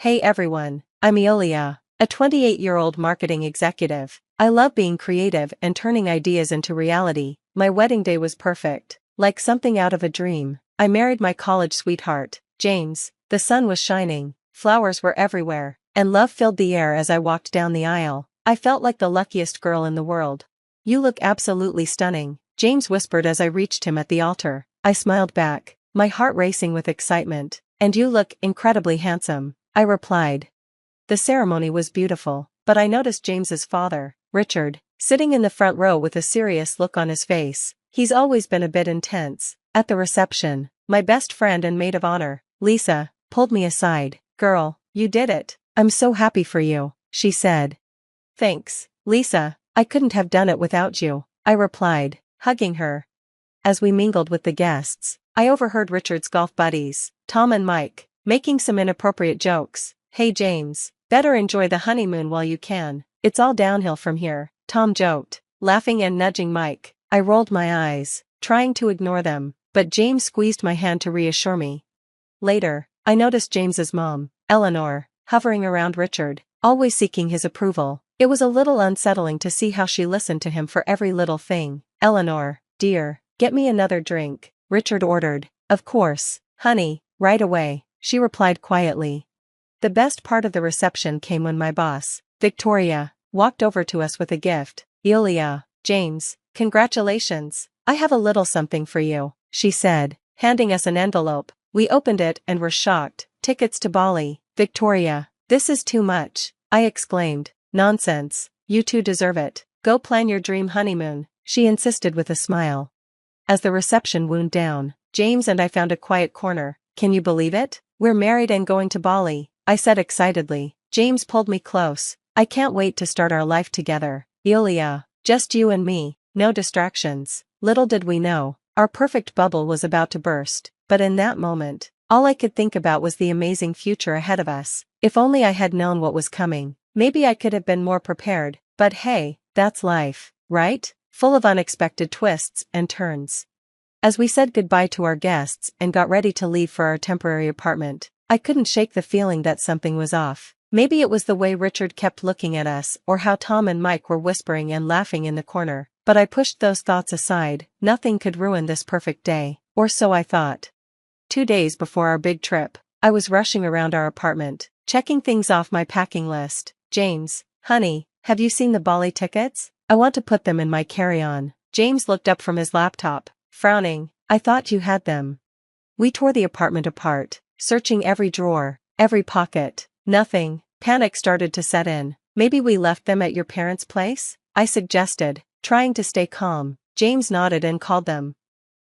Hey everyone, I'm Iulia, a 28-year-old marketing executive. I love being creative and turning ideas into reality. My wedding day was perfect, like something out of a dream. I married my college sweetheart, James. The sun was shining, flowers were everywhere, and love filled the air as I walked down the aisle. I felt like the luckiest girl in the world. "You look absolutely stunning," James whispered as I reached him at the altar. I smiled back, my heart racing with excitement. "And you look incredibly handsome," I replied. The ceremony was beautiful, but I noticed James's father, Richard, sitting in the front row with a serious look on his face. He's always been a bit intense. At the reception, my best friend and maid of honor, Lisa, pulled me aside. "Girl, you did it. I'm so happy for you," she said. "Thanks, Lisa, I couldn't have done it without you," I replied, hugging her. As we mingled with the guests, I overheard Richard's golf buddies, Tom and Mike, making some inappropriate jokes. "Hey James, better enjoy the honeymoon while you can. It's all downhill from here," Tom joked, laughing and nudging Mike. I rolled my eyes, trying to ignore them, but James squeezed my hand to reassure me. Later, I noticed James's mom, Eleanor, hovering around Richard, always seeking his approval. It was a little unsettling to see how she listened to him for every little thing. "Eleanor, dear, get me another drink," Richard ordered. "Of course, honey, right away," she replied quietly. The best part of the reception came when my boss, Victoria, walked over to us with a gift. "Iulia, James, congratulations, I have a little something for you," she said, handing us an envelope. We opened it and were shocked. "Tickets to Bali." "Victoria, this is too much," I exclaimed. "Nonsense, you two deserve it. Go plan your dream honeymoon," she insisted with a smile. As the reception wound down, James and I found a quiet corner. "Can you believe it? We're married and going to Bali," I said excitedly. James pulled me close. "I can't wait to start our life together, Iulia, just you and me, no distractions." Little did we know, our perfect bubble was about to burst, but in that moment, all I could think about was the amazing future ahead of us. If only I had known what was coming, maybe I could have been more prepared, but hey, that's life, right? Full of unexpected twists and turns. As we said goodbye to our guests and got ready to leave for our temporary apartment, I couldn't shake the feeling that something was off. Maybe it was the way Richard kept looking at us or how Tom and Mike were whispering and laughing in the corner, but I pushed those thoughts aside. Nothing could ruin this perfect day, or so I thought. 2 days before our big trip, I was rushing around our apartment, checking things off my packing list. "James, honey, have you seen the Bali tickets? I want to put them in my carry-on." James looked up from his laptop, frowning. "I thought you had them." We tore the apartment apart, searching every drawer, every pocket. Nothing. Panic started to set in. "Maybe we left them at your parents' place?" I suggested, trying to stay calm. James nodded and called them.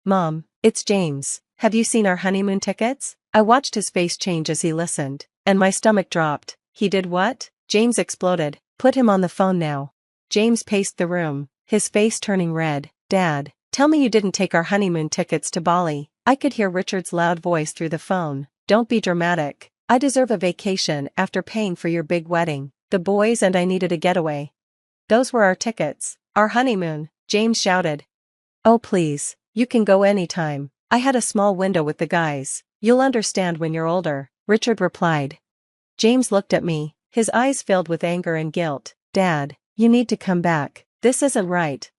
"Mom, it's James. Have you seen our honeymoon tickets?" I watched his face change as he listened, and my stomach dropped. "He did what?" James exploded. "Put him on the phone now." James paced the room, his face turning red. "Dad, tell me you didn't take our honeymoon tickets to Bali." I could hear Richard's loud voice through the phone. "Don't be dramatic. I deserve a vacation after paying for your big wedding. The boys and I needed a getaway." "Those were our tickets, our honeymoon," James shouted. "Oh please, you can go anytime. I had a small window with the guys. You'll understand when you're older," Richard replied. James looked at me, his eyes filled with anger and guilt. "Dad, you need to come back. This isn't right."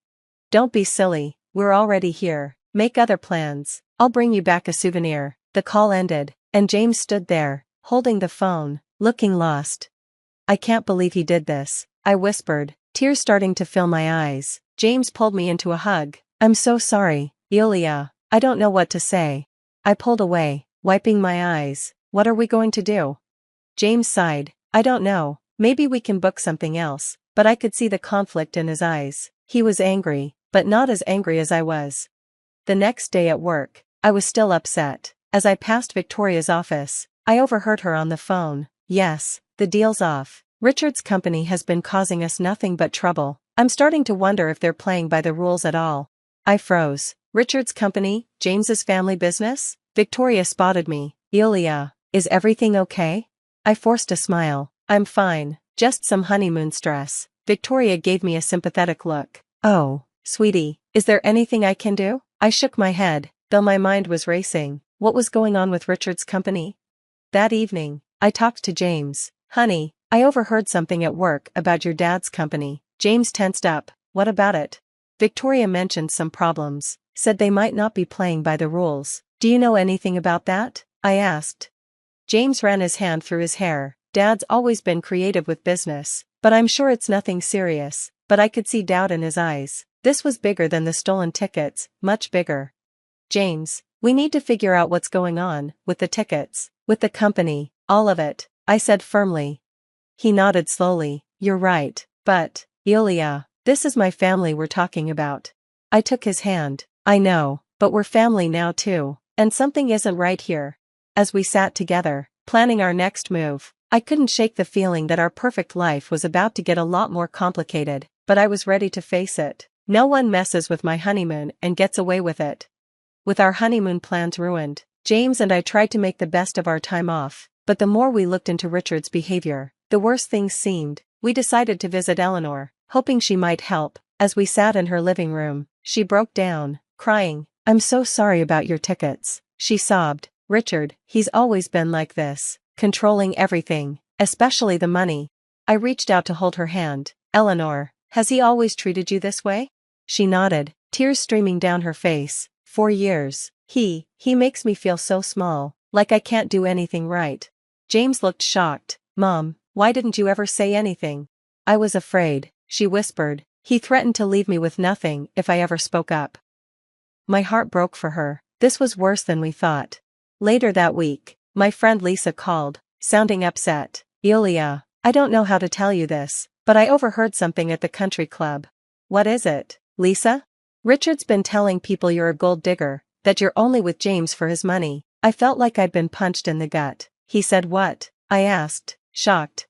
"Don't be silly, we're already here. Make other plans. I'll bring you back a souvenir." The call ended, and James stood there, holding the phone, looking lost. "I can't believe he did this," I whispered, tears starting to fill my eyes. James pulled me into a hug. "I'm so sorry, Iulia, I don't know what to say." I pulled away, wiping my eyes. "What are we going to do?" James sighed. "I don't know, maybe we can book something else," but I could see the conflict in his eyes. He was angry, but not as angry as I was. The next day at work, I was still upset. As I passed Victoria's office, I overheard her on the phone. "Yes, the deal's off. Richard's company has been causing us nothing but trouble. I'm starting to wonder if they're playing by the rules at all." I froze. "Richard's company, James's family business?" Victoria spotted me. "Iulia, is everything okay?" I forced a smile. "I'm fine, just some honeymoon stress." Victoria gave me a sympathetic look. "Oh, sweetie, is there anything I can do?" I shook my head, though my mind was racing. What was going on with Richard's company? That evening, I talked to James. Honey, I overheard something at work about your dad's company. James tensed up. What about it? Victoria mentioned some problems, said they might not be playing by the rules. Do you know anything about that? I asked. James ran his hand through his hair. Dad's always been creative with business, but I'm sure it's nothing serious. But I could see doubt in his eyes. This was bigger than the stolen tickets, much bigger. James, we need to figure out what's going on, with the tickets, with the company, all of it, I said firmly. He nodded slowly. You're right, but, Iulia, this is my family we're talking about. I took his hand. I know, but we're family now too, and something isn't right here. As we sat together, planning our next move, I couldn't shake the feeling that our perfect life was about to get a lot more complicated, but I was ready to face it. No one messes with my honeymoon and gets away with it. With our honeymoon plans ruined, James and I tried to make the best of our time off, but the more we looked into Richard's behavior, the worse things seemed. We decided to visit Eleanor, hoping she might help. As we sat in her living room, she broke down, crying. I'm so sorry about your tickets, she sobbed. Richard, he's always been like this, controlling everything, especially the money. I reached out to hold her hand. Eleanor, has he always treated you this way? She nodded, tears streaming down her face. 4 years. He makes me feel so small, like I can't do anything right. James looked shocked. Mom, why didn't you ever say anything? I was afraid, she whispered. He threatened to leave me with nothing if I ever spoke up. My heart broke for her. This was worse than we thought. Later that week, my friend Lisa called, sounding upset. Iulia, I don't know how to tell you this, but I overheard something at the country club. What is it, Lisa? Richard's been telling people you're a gold digger, that you're only with James for his money. I felt like I'd been punched in the gut. He said what? I asked, shocked.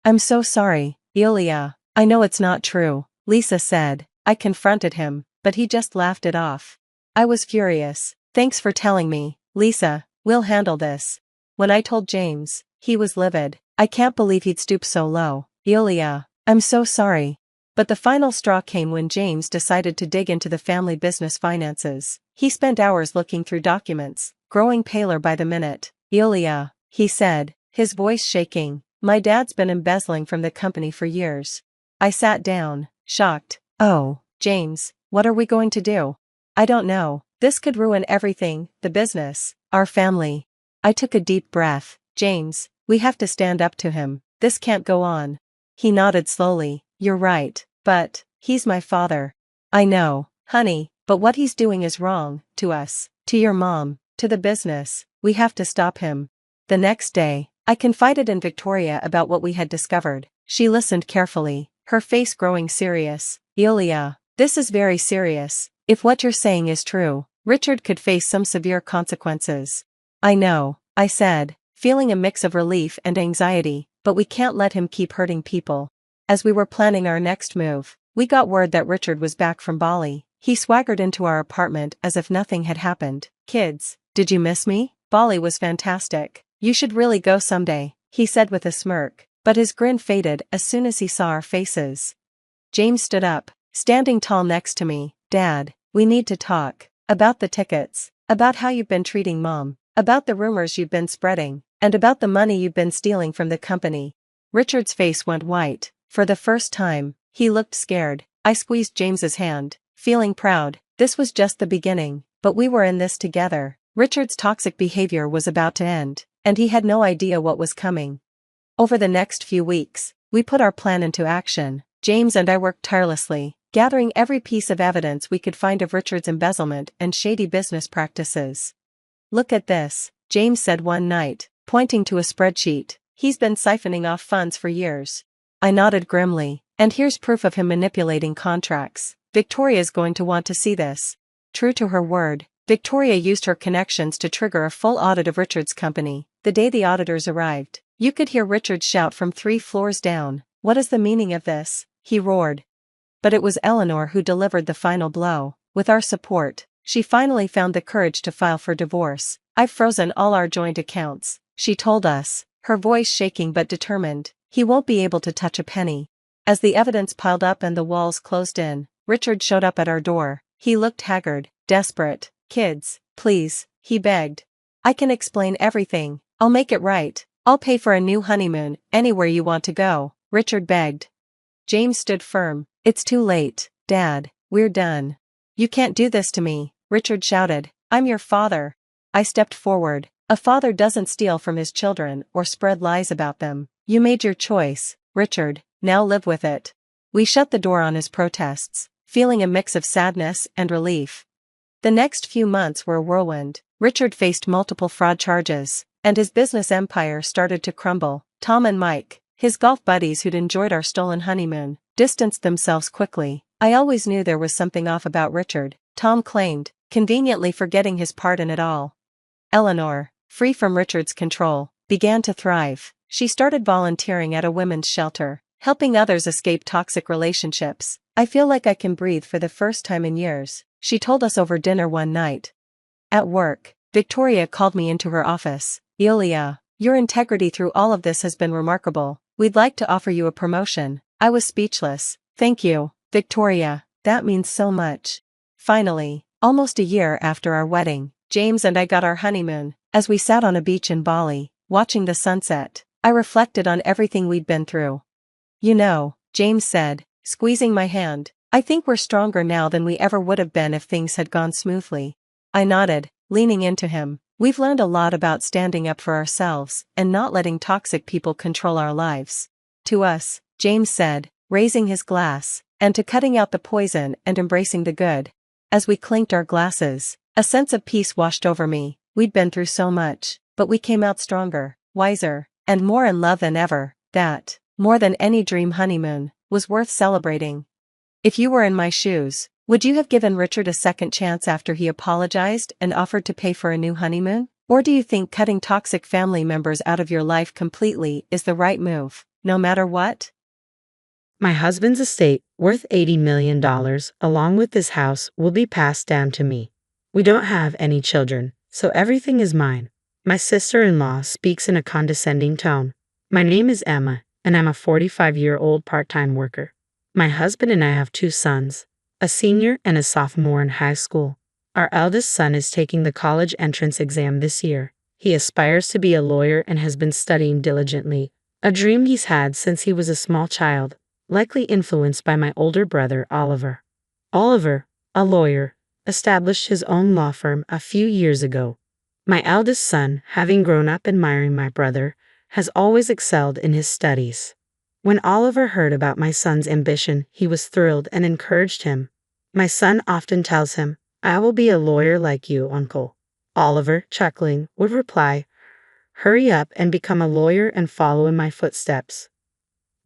I'm so sorry, Iulia. I know it's not true, Lisa said. I confronted him, but he just laughed it off. I was furious. Thanks for telling me, Lisa. We'll handle this. When I told James, he was livid. I can't believe he'd stoop so low. Iulia, I'm so sorry. But the final straw came when James decided to dig into the family business finances. He spent hours looking through documents, growing paler by the minute. Iulia, he said, his voice shaking, my dad's been embezzling from the company for years. I sat down, shocked. Oh, James, what are we going to do? I don't know. This could ruin everything, the business, our family. I took a deep breath. James, we have to stand up to him. This can't go on. He nodded slowly. You're right, but, he's my father. I know, honey, but what he's doing is wrong, to us, to your mom, to the business. We have to stop him. The next day, I confided in Victoria about what we had discovered. She listened carefully, her face growing serious. Iulia, this is very serious. If what you're saying is true, Richard could face some severe consequences. I know, I said, feeling a mix of relief and anxiety, but we can't let him keep hurting people. As we were planning our next move, we got word that Richard was back from Bali. He swaggered into our apartment as if nothing had happened. Kids, did you miss me? Bali was fantastic. You should really go someday, he said with a smirk, but his grin faded as soon as he saw our faces. James stood up, standing tall next to me. Dad, we need to talk. About the tickets, about how you've been treating Mom, about the rumors you've been spreading, and about the money you've been stealing from the company. Richard's face went white. For the first time, he looked scared. I squeezed James's hand, feeling proud. This was just the beginning, but we were in this together. Richard's toxic behavior was about to end, and he had no idea what was coming. Over the next few weeks, we put our plan into action. James and I worked tirelessly, gathering every piece of evidence we could find of Richard's embezzlement and shady business practices. Look at this, James said one night, pointing to a spreadsheet. He's been siphoning off funds for years. I nodded grimly, and here's proof of him manipulating contracts. Victoria's going to want to see this. True to her word, Victoria used her connections to trigger a full audit of Richard's company. The day the auditors arrived, you could hear Richard shout from 3 floors down. What is the meaning of this? He roared. But it was Eleanor who delivered the final blow. With our support, she finally found the courage to file for divorce. I've frozen all our joint accounts, she told us, her voice shaking but determined. He won't be able to touch a penny. As the evidence piled up and the walls closed in, Richard showed up at our door. He looked haggard, desperate. Kids, please, he begged. I can explain everything. I'll make it right. I'll pay for a new honeymoon, anywhere you want to go, Richard begged. James stood firm. It's too late, Dad, we're done. You can't do this to me, Richard shouted. I'm your father. I stepped forward. A father doesn't steal from his children or spread lies about them. You made your choice, Richard, now live with it. We shut the door on his protests, feeling a mix of sadness and relief. The next few months were a whirlwind. Richard faced multiple fraud charges, and his business empire started to crumble. Tom and Mike, his golf buddies who'd enjoyed our stolen honeymoon, distanced themselves quickly. I always knew there was something off about Richard, Tom claimed, conveniently forgetting his part in it all. Eleanor, free from Richard's control, began to thrive. She started volunteering at a women's shelter, helping others escape toxic relationships. I feel like I can breathe for the first time in years, she told us over dinner one night. At work, Victoria called me into her office. Iulia, your integrity through all of this has been remarkable. We'd like to offer you a promotion. I was speechless. Thank you, Victoria, that means so much. Finally, almost a year after our wedding, James and I got our honeymoon. As we sat on a beach in Bali, watching the sunset, I reflected on everything we'd been through. You know, James said, squeezing my hand, I think we're stronger now than we ever would have been if things had gone smoothly. I nodded, leaning into him. We've learned a lot about standing up for ourselves and not letting toxic people control our lives. To us, James said, raising his glass, and to cutting out the poison and embracing the good. As we clinked our glasses, a sense of peace washed over me. We'd been through so much, but we came out stronger, wiser, and more in love than ever. That, more than any dream honeymoon, was worth celebrating. If you were in my shoes, would you have given Richard a second chance after he apologized and offered to pay for a new honeymoon? Or do you think cutting toxic family members out of your life completely is the right move, no matter what? My husband's estate, worth $80 million, along with this house, will be passed down to me. We don't have any children, so everything is mine. My sister-in-law speaks in a condescending tone. My name is Emma, and I'm a 45-year-old part-time worker. My husband and I have 2 sons, a senior and a sophomore in high school. Our eldest son is taking the college entrance exam this year. He aspires to be a lawyer and has been studying diligently, a dream he's had since he was a small child, likely influenced by my older brother, Oliver. Oliver, a lawyer, established his own law firm a few years ago. My eldest son, having grown up admiring my brother, has always excelled in his studies. When Oliver heard about my son's ambition, he was thrilled and encouraged him. My son often tells him, I will be a lawyer like you, Uncle. Oliver, chuckling, would reply, hurry up and become a lawyer and follow in my footsteps.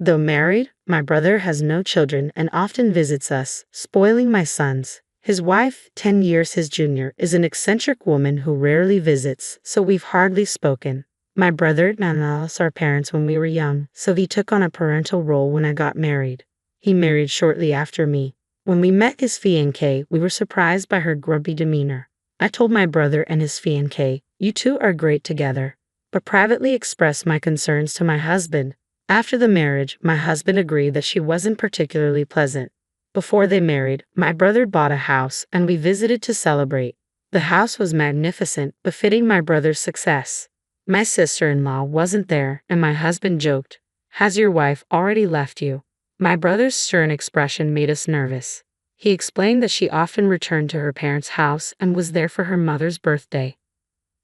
Though married, my brother has no children and often visits us, spoiling my sons. His wife, 10 years his junior, is an eccentric woman who rarely visits, so we've hardly spoken. My brother lost our parents when we were young, so he took on a parental role when I got married. He married shortly after me. When we met his fiancée, we were surprised by her grumpy demeanor. I told my brother and his fiancée, you two are great together, but privately expressed my concerns to my husband. After the marriage, my husband agreed that she wasn't particularly pleasant. Before they married, my brother bought a house and we visited to celebrate. The house was magnificent, befitting my brother's success. My sister-in-law wasn't there, and my husband joked, has your wife already left you? My brother's stern expression made us nervous. He explained that she often returned to her parents' house and was there for her mother's birthday.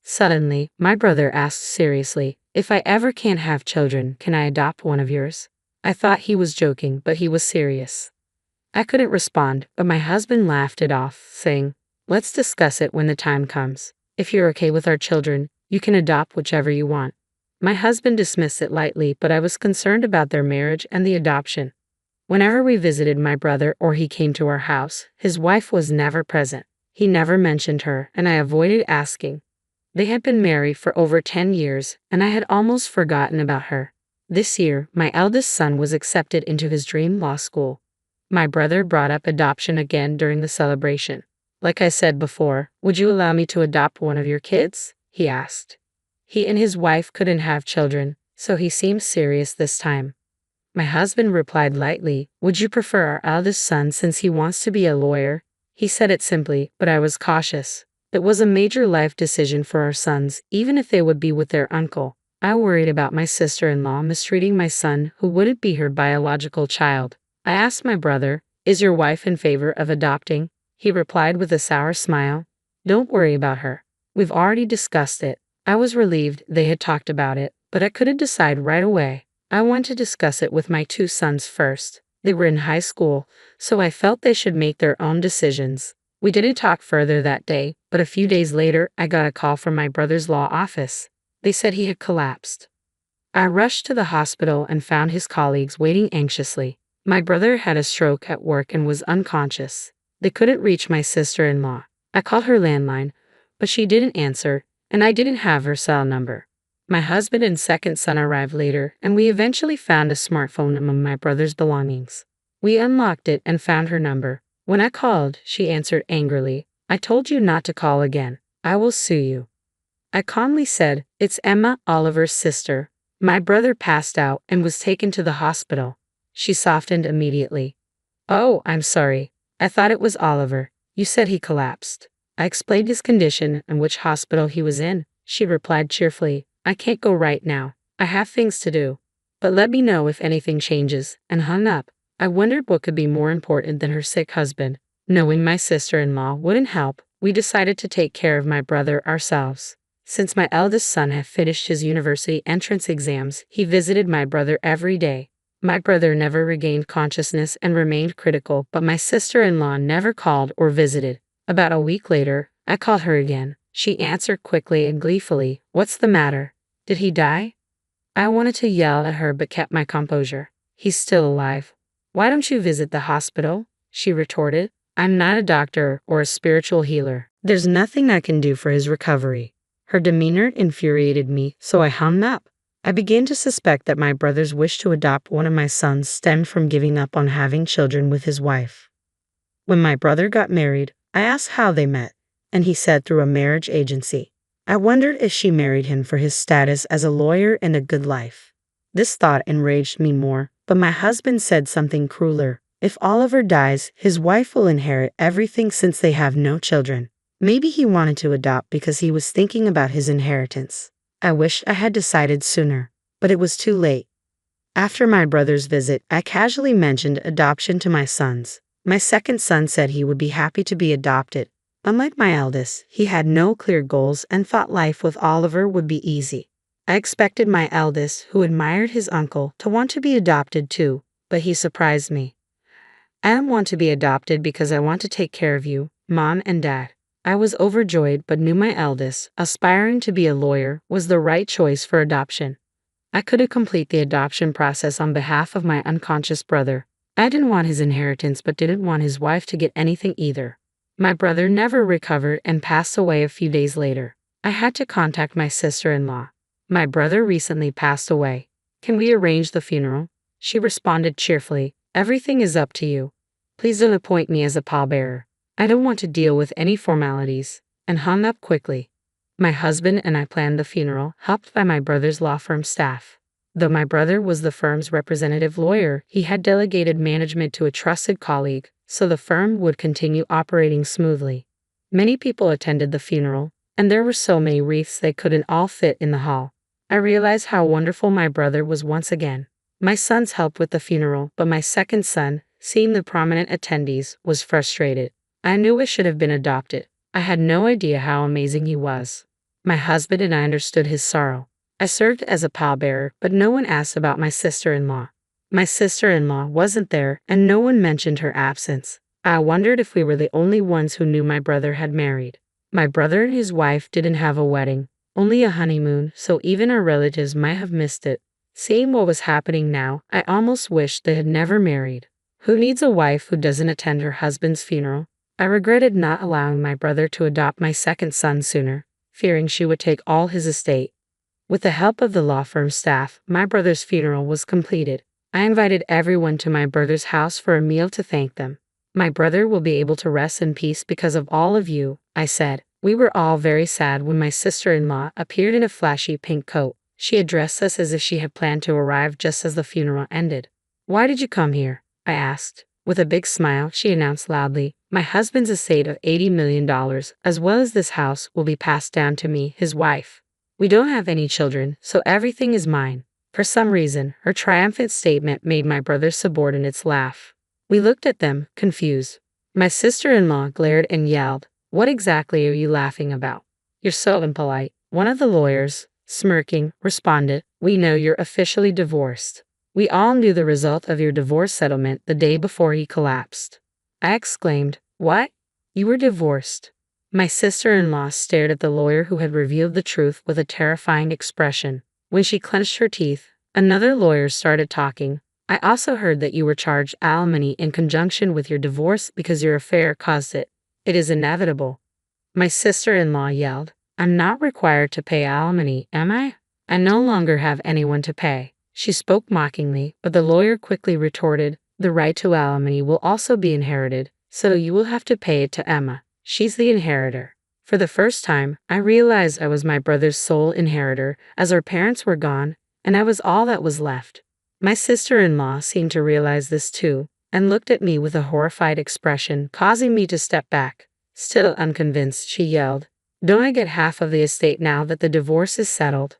Suddenly, my brother asked seriously, if I ever can't have children, can I adopt one of yours? I thought he was joking, but he was serious. I couldn't respond, but my husband laughed it off, saying, let's discuss it when the time comes. If you're okay with our children, you can adopt whichever you want. My husband dismissed it lightly, but I was concerned about their marriage and the adoption. Whenever we visited my brother or he came to our house, his wife was never present. He never mentioned her, and I avoided asking. They had been married for over 10 years, and I had almost forgotten about her. This year, my eldest son was accepted into his dream law school. My brother brought up adoption again during the celebration. Like I said before, would you allow me to adopt one of your kids? He asked. He and his wife couldn't have children, so he seemed serious this time. My husband replied lightly, would you prefer our eldest son since he wants to be a lawyer? He said it simply, but I was cautious. It was a major life decision for our sons, even if they would be with their uncle. I worried about my sister-in-law mistreating my son, who wouldn't be her biological child. I asked my brother, "Is your wife in favor of adopting?" He replied with a sour smile, "Don't worry about her. We've already discussed it." I was relieved they had talked about it, but I couldn't decide right away. I wanted to discuss it with my two sons first. They were in high school, so I felt they should make their own decisions. We didn't talk further that day, but a few days later, I got a call from my brother's law office. They said he had collapsed. I rushed to the hospital and found his colleagues waiting anxiously. My brother had a stroke at work and was unconscious. They couldn't reach my sister-in-law. I called her landline, but she didn't answer, and I didn't have her cell number. My husband and second son arrived later, and we eventually found a smartphone among my brother's belongings. We unlocked it and found her number. When I called, she answered angrily, "I told you not to call again. I will sue you." I calmly said, "It's Emma, Oliver's sister. My brother passed out and was taken to the hospital." She softened immediately. "Oh, I'm sorry. I thought it was Oliver. You said he collapsed." I explained his condition and which hospital he was in. She replied cheerfully, "I can't go right now. I have things to do. But let me know if anything changes," and hung up. I wondered what could be more important than her sick husband. Knowing my sister-in-law wouldn't help, we decided to take care of my brother ourselves. Since my eldest son had finished his university entrance exams, he visited my brother every day. My brother never regained consciousness and remained critical, but my sister-in-law never called or visited. About a week later, I called her again. She answered quickly and gleefully, "What's the matter? Did he die?" I wanted to yell at her but kept my composure. "He's still alive." "Why don't you visit the hospital?" she retorted. "I'm not a doctor or a spiritual healer. There's nothing I can do for his recovery." Her demeanor infuriated me, so I hung up. I began to suspect that my brother's wish to adopt one of my sons stemmed from giving up on having children with his wife. When my brother got married, I asked how they met, and he said through a marriage agency. I wondered if she married him for his status as a lawyer and a good life. This thought enraged me more, but my husband said something crueler. If Oliver dies, his wife will inherit everything since they have no children. Maybe he wanted to adopt because he was thinking about his inheritance. I wish I had decided sooner, but it was too late. After my brother's visit, I casually mentioned adoption to my sons. My second son said he would be happy to be adopted. Unlike my eldest, he had no clear goals and thought life with Oliver would be easy. I expected my eldest, who admired his uncle, to want to be adopted too, but he surprised me. "I don't want to be adopted because I want to take care of you, Mom and Dad." I was overjoyed but knew my eldest, aspiring to be a lawyer, was the right choice for adoption. I couldn't complete the adoption process on behalf of my unconscious brother. I didn't want his inheritance but didn't want his wife to get anything either. My brother never recovered and passed away a few days later. I had to contact my sister-in-law. "My brother recently passed away. Can we arrange the funeral?" She responded cheerfully, "Everything is up to you. Please don't appoint me as a pallbearer. I don't want to deal with any formalities," and hung up quickly. My husband and I planned the funeral, helped by my brother's law firm staff. Though my brother was the firm's representative lawyer, he had delegated management to a trusted colleague, so the firm would continue operating smoothly. Many people attended the funeral, and there were so many wreaths they couldn't all fit in the hall. I realized how wonderful my brother was once again. My sons helped with the funeral, but my second son, seeing the prominent attendees, was frustrated. I knew I should have been adopted. I had no idea how amazing he was. My husband and I understood his sorrow. I served as a pallbearer, but no one asked about my sister-in-law. My sister-in-law wasn't there, and no one mentioned her absence. I wondered if we were the only ones who knew my brother had married. My brother and his wife didn't have a wedding, only a honeymoon, so even our relatives might have missed it. Seeing what was happening now, I almost wished they had never married. Who needs a wife who doesn't attend her husband's funeral? I regretted not allowing my brother to adopt my second son sooner, fearing she would take all his estate. With the help of the law firm staff, my brother's funeral was completed. I invited everyone to my brother's house for a meal to thank them. "My brother will be able to rest in peace because of all of you," I said. We were all very sad when my sister-in-law appeared in a flashy pink coat. She addressed us as if she had planned to arrive just as the funeral ended. "Why did you come here?" I asked. With a big smile, she announced loudly, "My husband's estate of $80 million, as well as this house, will be passed down to me, his wife." We don't have any children, so everything is mine. For some reason, her triumphant statement made my brother's subordinates laugh. We looked at them, confused. My sister-in-law glared and yelled, "What exactly are you laughing about? You're so impolite." One of the lawyers, smirking, responded, "We know you're officially divorced. We all knew the result of your divorce settlement the day before he collapsed." I exclaimed, "What? You were divorced?" My sister-in-law stared at the lawyer who had revealed the truth with a terrifying expression. When she clenched her teeth, another lawyer started talking. "I also heard that you were charged alimony in conjunction with your divorce because your affair caused it. It is inevitable." My sister-in-law yelled, "I'm not required to pay alimony, am I? I no longer have anyone to pay." She spoke mockingly, but the lawyer quickly retorted, "The right to alimony will also be inherited, so you will have to pay it to Emma. She's the inheritor." For the first time, I realized I was my brother's sole inheritor, as our parents were gone, and I was all that was left. My sister-in-law seemed to realize this too, and looked at me with a horrified expression, causing me to step back. Still unconvinced, she yelled, "Don't I get half of the estate now that the divorce is settled?"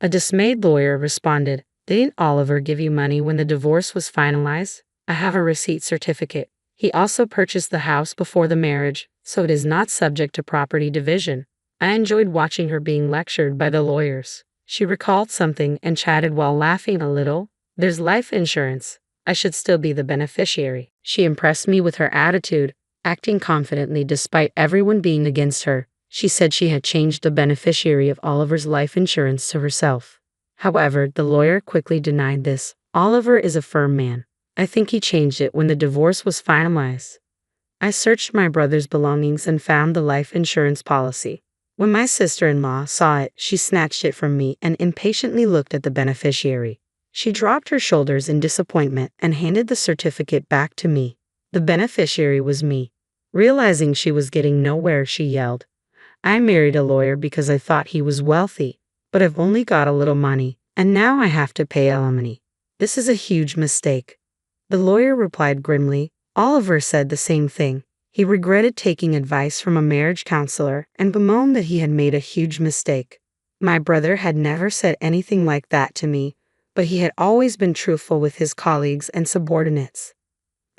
A dismayed lawyer responded, "Didn't Oliver give you money when the divorce was finalized? I have a receipt certificate. He also purchased the house before the marriage, so it is not subject to property division." I enjoyed watching her being lectured by the lawyers. She recalled something and chatted while laughing a little. "There's life insurance. I should still be the beneficiary." She impressed me with her attitude, acting confidently despite everyone being against her. She said she had changed the beneficiary of Oliver's life insurance to herself. However, the lawyer quickly denied this. "Oliver is a firm man. I think he changed it when the divorce was finalized." I searched my brother's belongings and found the life insurance policy. When my sister-in-law saw it, she snatched it from me and impatiently looked at the beneficiary. She dropped her shoulders in disappointment and handed the certificate back to me. The beneficiary was me. Realizing she was getting nowhere, she yelled, "I married a lawyer because I thought he was wealthy, but I've only got a little money, and now I have to pay alimony. This is a huge mistake." The lawyer replied grimly. Oliver said the same thing. He regretted taking advice from a marriage counselor and bemoaned that he had made a huge mistake. My brother had never said anything like that to me, but he had always been truthful with his colleagues and subordinates.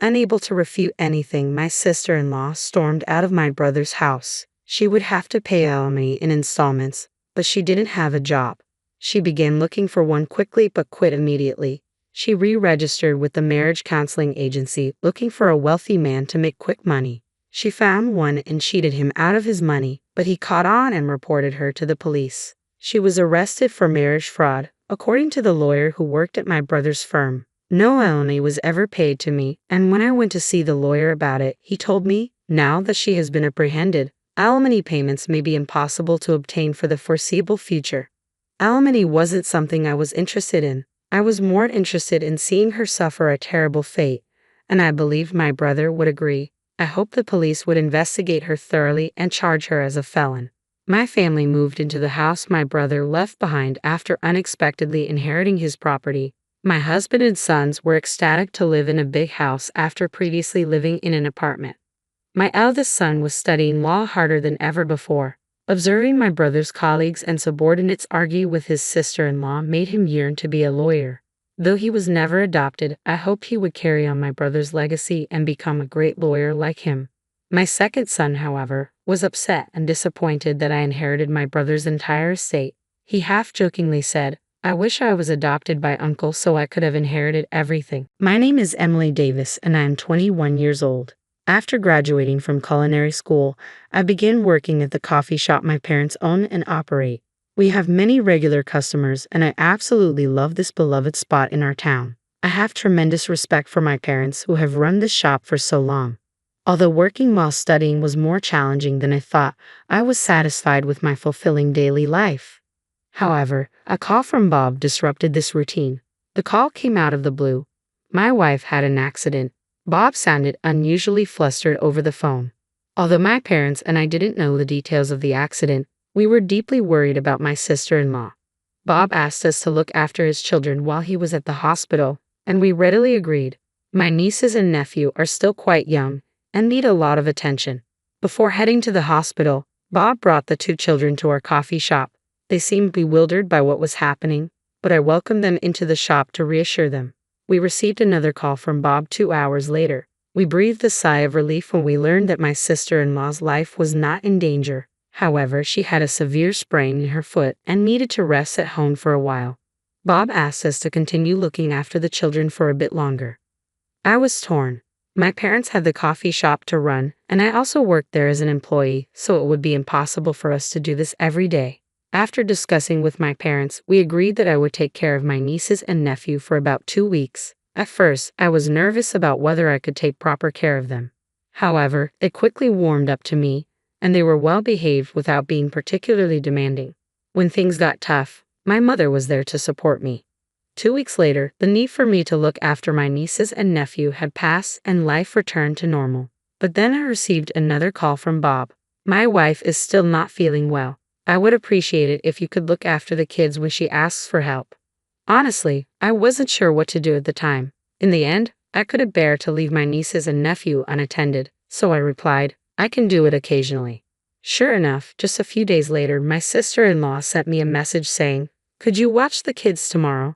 Unable to refute anything, my sister-in-law stormed out of my brother's house. She would have to pay alimony in installments, but she didn't have a job. She began looking for one quickly but quit immediately. She re-registered with the marriage counseling agency, looking for a wealthy man to make quick money. She found one and cheated him out of his money, but he caught on and reported her to the police. She was arrested for marriage fraud, according to the lawyer who worked at my brother's firm. No alimony was ever paid to me, and when I went to see the lawyer about it, he told me, now that she has been apprehended, alimony payments may be impossible to obtain for the foreseeable future. Alimony wasn't something I was interested in. I was more interested in seeing her suffer a terrible fate, and I believed my brother would agree. I hoped the police would investigate her thoroughly and charge her as a felon. My family moved into the house my brother left behind after unexpectedly inheriting his property. My husband and sons were ecstatic to live in a big house after previously living in an apartment. My eldest son was studying law harder than ever before. Observing my brother's colleagues and subordinates argue with his sister-in-law made him yearn to be a lawyer. Though he was never adopted, I hoped he would carry on my brother's legacy and become a great lawyer like him. My second son, however, was upset and disappointed that I inherited my brother's entire estate. He half-jokingly said, "I wish I was adopted by uncle so I could have inherited everything." My name is Emily Davis and I am 21 years old. After graduating from culinary school, I began working at the coffee shop my parents own and operate. We have many regular customers and I absolutely love this beloved spot in our town. I have tremendous respect for my parents who have run this shop for so long. Although working while studying was more challenging than I thought, I was satisfied with my fulfilling daily life. However, a call from Bob disrupted this routine. The call came out of the blue. My wife had an accident. Bob sounded unusually flustered over the phone. Although my parents and I didn't know the details of the accident, we were deeply worried about my sister-in-law. Bob asked us to look after his children while he was at the hospital, and we readily agreed. My nieces and nephew are still quite young and need a lot of attention. Before heading to the hospital, Bob brought the two children to our coffee shop. They seemed bewildered by what was happening, but I welcomed them into the shop to reassure them. We received another call from Bob 2 hours later. We breathed a sigh of relief when we learned that my sister-in-law's life was not in danger. However, she had a severe sprain in her foot and needed to rest at home for a while. Bob asked us to continue looking after the children for a bit longer. I was torn. My parents had the coffee shop to run, and I also worked there as an employee, so it would be impossible for us to do this every day. After discussing with my parents, we agreed that I would take care of my nieces and nephew for about 2 weeks. At first, I was nervous about whether I could take proper care of them. However, they quickly warmed up to me, and they were well behaved without being particularly demanding. When things got tough, my mother was there to support me. 2 weeks later, the need for me to look after my nieces and nephew had passed and life returned to normal. But then I received another call from Bob. My wife is still not feeling well. I would appreciate it if you could look after the kids when she asks for help. Honestly, I wasn't sure what to do at the time. In the end, I couldn't bear to leave my nieces and nephew unattended, so I replied, I can do it occasionally. Sure enough, just a few days later, my sister-in-law sent me a message saying, could you watch the kids tomorrow?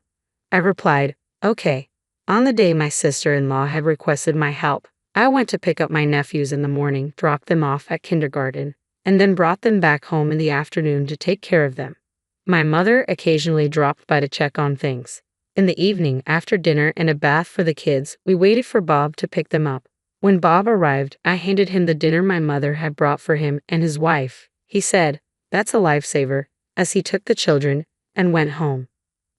I replied, okay. On the day my sister-in-law had requested my help, I went to pick up my nephews in the morning, dropped them off at kindergarten, and then brought them back home in the afternoon to take care of them. My mother occasionally dropped by to check on things. In the evening, after dinner and a bath for the kids, we waited for Bob to pick them up. When Bob arrived, I handed him the dinner my mother had brought for him and his wife. He said, that's a lifesaver, as he took the children and went home.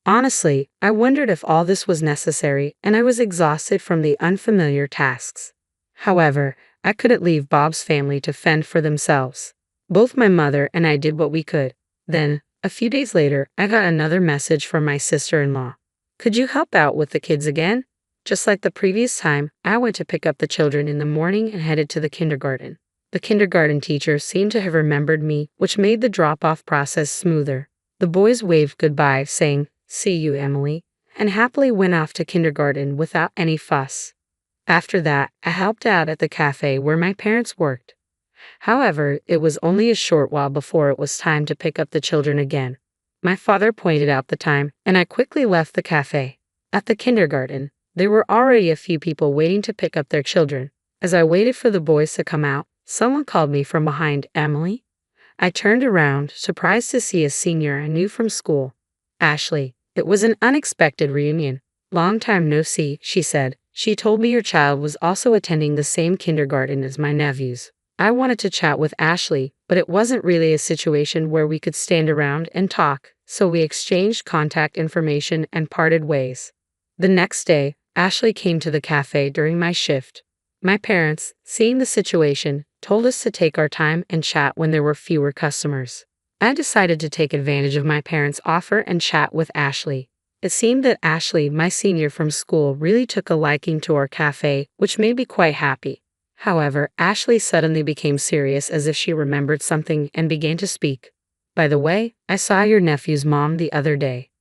Honestly, I wondered if all this was necessary, and I was exhausted from the unfamiliar tasks. However, I couldn't leave Bob's family to fend for themselves. Both my mother and I did what we could. Then, a few days later, I got another message from my sister-in-law. Could you help out with the kids again? Just like the previous time, I went to pick up the children in the morning and headed to the kindergarten. The kindergarten teacher seemed to have remembered me, which made the drop-off process smoother. The boys waved goodbye, saying, see you, Emily, and happily went off to kindergarten without any fuss. After that, I helped out at the cafe where my parents worked. However, it was only a short while before it was time to pick up the children again. My father pointed out the time, and I quickly left the cafe. At the kindergarten, there were already a few people waiting to pick up their children. As I waited for the boys to come out, someone called me from behind, Emily. I turned around, surprised to see a senior I knew from school. Ashley. It was an unexpected reunion. Long time no see, she said. She told me your child was also attending the same kindergarten as my nephews. I wanted to chat with Ashley, but it wasn't really a situation where we could stand around and talk, so we exchanged contact information and parted ways. The next day, Ashley came to the cafe during my shift. My parents, seeing the situation, told us to take our time and chat when there were fewer customers. I decided to take advantage of my parents' offer and chat with Ashley. It seemed that Ashley, my senior from school, really took a liking to our cafe, which made me quite happy. However, Ashley suddenly became serious as if she remembered something and began to speak. By the way, I saw your nephew's mom the other day.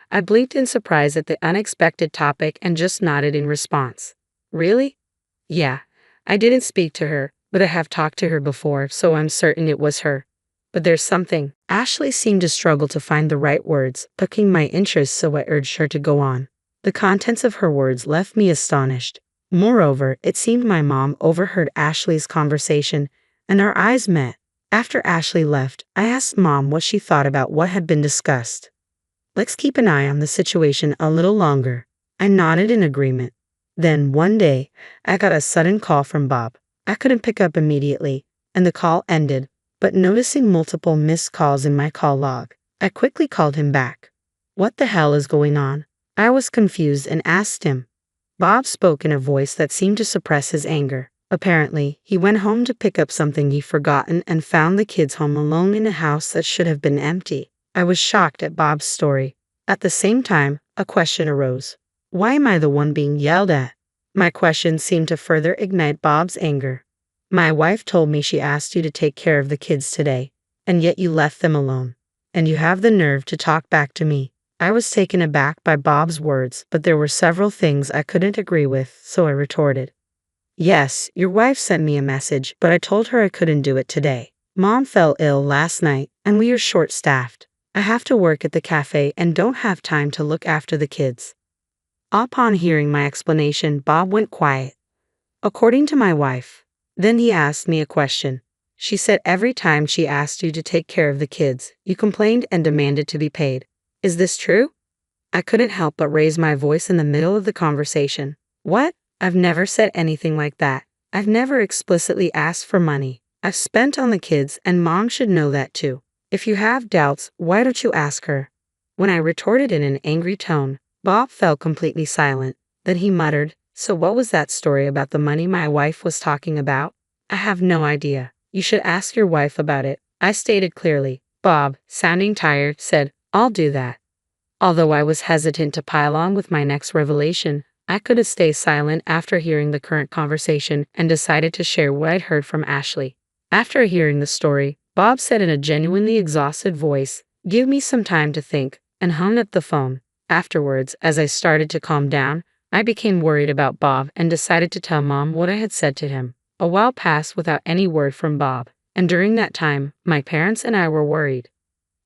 I blinked in surprise at the unexpected topic and just nodded in response. Really? Yeah. I didn't speak to her, but I have talked to her before, so I'm certain it was her. But there's something. Ashley seemed to struggle to find the right words, piquing my interest, so I urged her to go on. The contents of her words left me astonished. Moreover, it seemed my mom overheard Ashley's conversation, and our eyes met. After Ashley left, I asked Mom what she thought about what had been discussed. Let's keep an eye on the situation a little longer. I nodded in agreement. Then, one day, I got a sudden call from Bob. I couldn't pick up immediately, and the call ended. But noticing multiple missed calls in my call log, I quickly called him back. What the hell is going on? I was confused and asked him. Bob spoke in a voice that seemed to suppress his anger. Apparently, he went home to pick up something he'd forgotten and found the kids home alone in a house that should have been empty. I was shocked at Bob's story. At the same time, a question arose. Why am I the one being yelled at? My question seemed to further ignite Bob's anger. My wife told me she asked you to take care of the kids today, and yet you left them alone. And you have the nerve to talk back to me. I was taken aback by Bob's words, but there were several things I couldn't agree with, so I retorted. Yes, your wife sent me a message, but I told her I couldn't do it today. Mom fell ill last night, and we are short-staffed. I have to work at the cafe and don't have time to look after the kids. Upon hearing my explanation, Bob went quiet. According to my wife. Then he asked me a question. She said every time she asked you to take care of the kids, you complained and demanded to be paid. Is this true? I couldn't help but raise my voice in the middle of the conversation. What? I've never said anything like that. I've never explicitly asked for money. I've spent on the kids and Mom should know that too. If you have doubts, why don't you ask her? When I retorted in an angry tone, Bob fell completely silent. Then he muttered, so what was that story about the money my wife was talking about? I have no idea. You should ask your wife about it, I stated clearly. Bob, sounding tired, said, I'll do that. Although I was hesitant to pile on with my next revelation, I couldn't stay silent after hearing the current conversation and decided to share what I'd heard from Ashley. After hearing the story, Bob said in a genuinely exhausted voice, give me some time to think, and hung up the phone. Afterwards, as I started to calm down, I became worried about Bob and decided to tell Mom what I had said to him. A while passed without any word from Bob, and during that time, my parents and I were worried.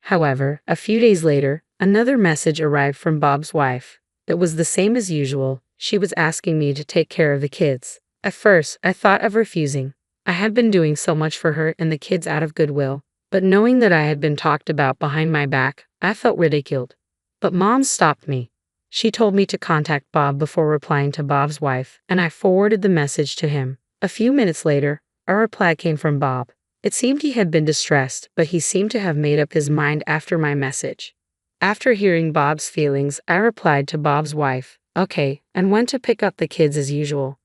However, a few days later, another message arrived from Bob's wife. It was the same as usual. She was asking me to take care of the kids. At first, I thought of refusing. I had been doing so much for her and the kids out of goodwill, but knowing that I had been talked about behind my back, I felt ridiculed. But Mom stopped me. She told me to contact Bob before replying to Bob's wife, and I forwarded the message to him. A few minutes later, a reply came from Bob. It seemed he had been distressed, but he seemed to have made up his mind after my message. After hearing Bob's feelings, I replied to Bob's wife, okay, and went to pick up the kids as usual.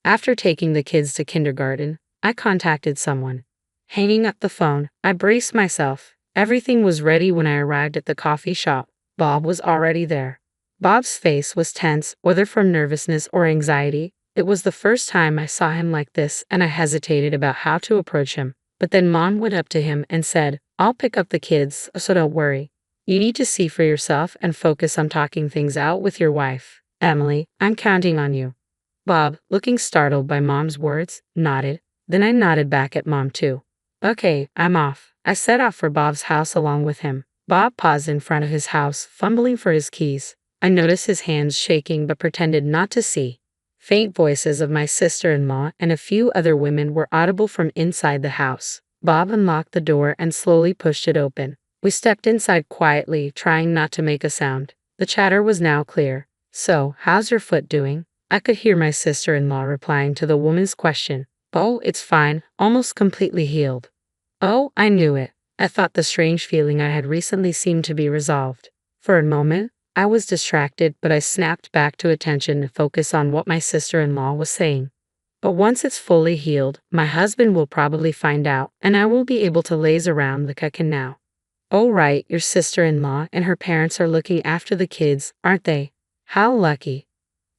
After taking the kids to kindergarten, I contacted someone. Hanging up the phone, I braced myself. Everything was ready when I arrived at the coffee shop. Bob was already there. Bob's face was tense, whether from nervousness or anxiety. It was the first time I saw him like this, and I hesitated about how to approach him. But then Mom went up to him and said, I'll pick up the kids, so don't worry. You need to see for yourself and focus on talking things out with your wife. Emily, I'm counting on you. Bob, looking startled by Mom's words, nodded. Then I nodded back at Mom too. Okay, I'm off. I set off for Bob's house along with him. Bob paused in front of his house, fumbling for his keys. I noticed his hands shaking but pretended not to see. Faint voices of my sister-in-law and a few other women were audible from inside the house. Bob unlocked the door and slowly pushed it open. We stepped inside quietly, trying not to make a sound. The chatter was now clear. So, how's your foot doing? I could hear my sister-in-law replying to the woman's question. Oh, it's fine, almost completely healed. Oh, I knew it. I thought the strange feeling I had recently seemed to be resolved. For a moment, I was distracted, but I snapped back to attention to focus on what my sister-in-law was saying. But once it's fully healed, my husband will probably find out, and I won't be able to laze around like I can now. Oh right, your sister-in-law and her parents are looking after the kids, aren't they? How lucky.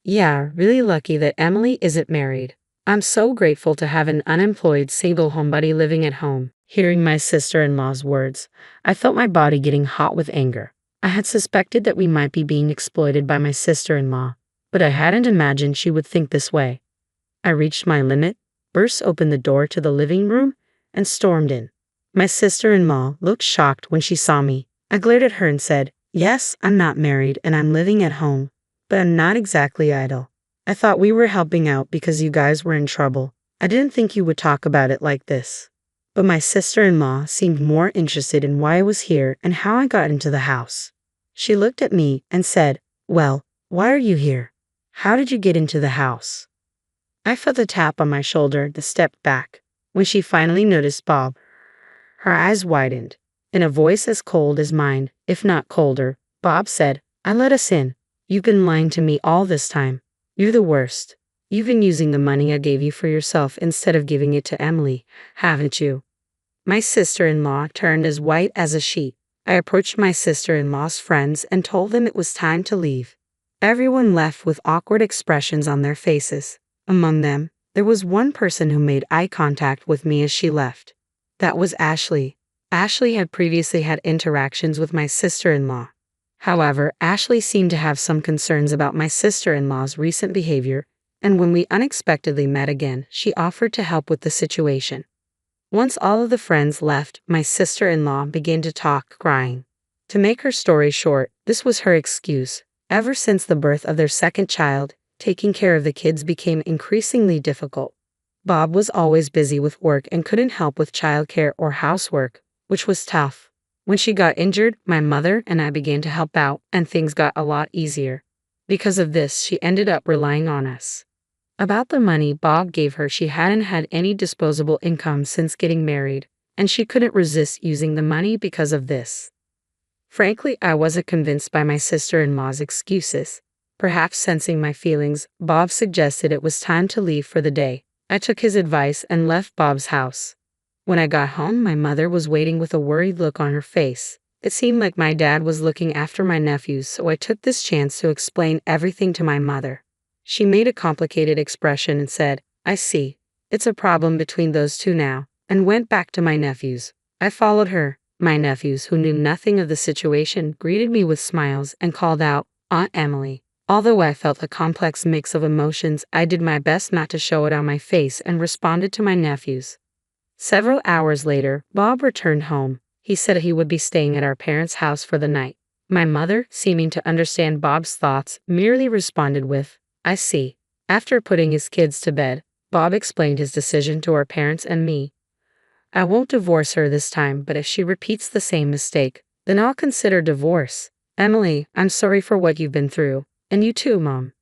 Yeah, really lucky that Emily isn't married. I'm so grateful to have an unemployed single homebody living at home. Hearing my sister-in-law's words, I felt my body getting hot with anger. I had suspected that we might be being exploited by my sister-in-law, but I hadn't imagined she would think this way. I reached my limit, burst open the door to the living room, and stormed in. My sister-in-law looked shocked when she saw me. I glared at her and said, yes, I'm not married and I'm living at home, but I'm not exactly idle. I thought we were helping out because you guys were in trouble. I didn't think you would talk about it like this. But my sister-in-law seemed more interested in why I was here and how I got into the house. She looked at me and said, well, why are you here? How did you get into the house? I felt a tap on my shoulder and stepped back. When she finally noticed Bob, her eyes widened. In a voice as cold as mine, if not colder, Bob said, I let us in. You've been lying to me all this time. You're the worst. You've been using the money I gave you for yourself instead of giving it to Emily, haven't you? My sister-in-law turned as white as a sheet. I approached my sister-in-law's friends and told them it was time to leave. Everyone left with awkward expressions on their faces. Among them, there was one person who made eye contact with me as she left. That was Ashley. Ashley had previously had interactions with my sister-in-law. However, Ashley seemed to have some concerns about my sister-in-law's recent behavior, and when we unexpectedly met again, she offered to help with the situation. Once all of the friends left, my sister-in-law began to talk, crying. To make her story short, this was her excuse. Ever since the birth of their second child, taking care of the kids became increasingly difficult. Bob was always busy with work and couldn't help with childcare or housework, which was tough. When she got injured, my mother and I began to help out, and things got a lot easier. Because of this, she ended up relying on us. About the money Bob gave her, she hadn't had any disposable income since getting married, and she couldn't resist using the money because of this. Frankly, I wasn't convinced by my sister-in-law's excuses. Perhaps sensing my feelings, Bob suggested it was time to leave for the day. I took his advice and left Bob's house. When I got home, my mother was waiting with a worried look on her face. It seemed like my dad was looking after my nephews, so I took this chance to explain everything to my mother. She made a complicated expression and said, "I see. It's a problem between those two now," and went back to my nephews. I followed her. My nephews, who knew nothing of the situation, greeted me with smiles and called out, "Aunt Emily." Although I felt a complex mix of emotions, I did my best not to show it on my face and responded to my nephews. Several hours later, Bob returned home. He said he would be staying at our parents' house for the night. My mother, seeming to understand Bob's thoughts, merely responded with, "I see." After putting his kids to bed, Bob explained his decision to our parents and me. "I won't divorce her this time, but if she repeats the same mistake, then I'll consider divorce. Emily, I'm sorry for what you've been through. And you too, Mom."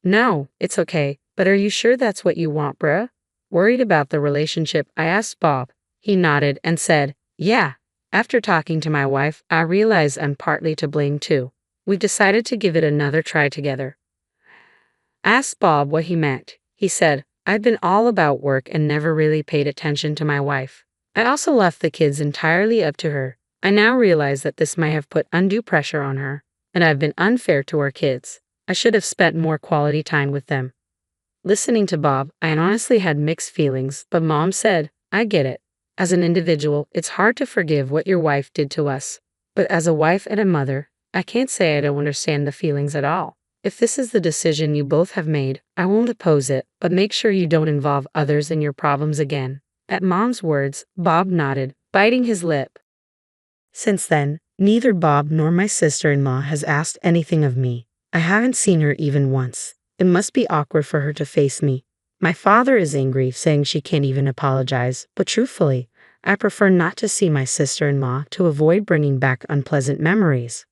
"No, it's okay, but are you sure that's what you want, bruh?" Worried about the relationship, I asked Bob. He nodded and said, "Yeah. After talking to my wife, I realize I'm partly to blame too. We've decided to give it another try together." I asked Bob what he meant. He said, "I'd been all about work and never really paid attention to my wife. I also left the kids entirely up to her. I now realize that this may have put undue pressure on her, and I've been unfair to our kids. I should have spent more quality time with them." Listening to Bob, I honestly had mixed feelings, but Mom said, "I get it. As an individual, it's hard to forgive what your wife did to us. But as a wife and a mother, I can't say I don't understand the feelings at all. If this is the decision you both have made, I won't oppose it, but make sure you don't involve others in your problems again." At Mom's words, Bob nodded, biting his lip. Since then, neither Bob nor my sister-in-law has asked anything of me. I haven't seen her even once. It must be awkward for her to face me. My father is angry, saying she can't even apologize, but truthfully, I prefer not to see my sister-in-law to avoid bringing back unpleasant memories.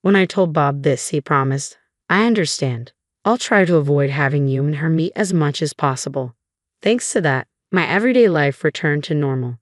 When I told Bob this, he promised, "I understand. I'll try to avoid having you and her meet as much as possible." Thanks to that, my everyday life returned to normal.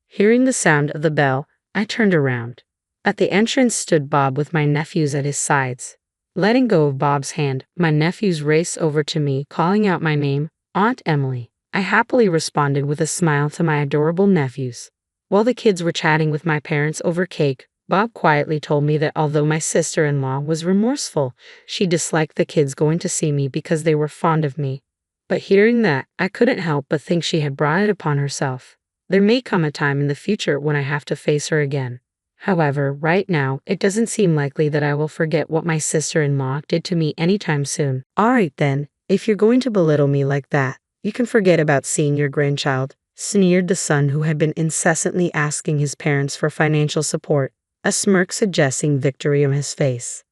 Hearing the sound of the bell, I turned around. At the entrance stood Bob with my nephews at his sides. Letting go of Bob's hand, my nephews raced over to me, calling out my name, "Aunt Emily." I happily responded with a smile to my adorable nephews. While the kids were chatting with my parents over cake, Bob quietly told me that although my sister-in-law was remorseful, she disliked the kids going to see me because they were fond of me. But hearing that, I couldn't help but think she had brought it upon herself. There may come a time in the future when I have to face her again. However, right now, it doesn't seem likely that I will forget what my sister-in-law did to me anytime soon. "Alright then, if you're going to belittle me like that, you can forget about seeing your grandchild," sneered the son who had been incessantly asking his parents for financial support, a smirk suggesting victory on his face.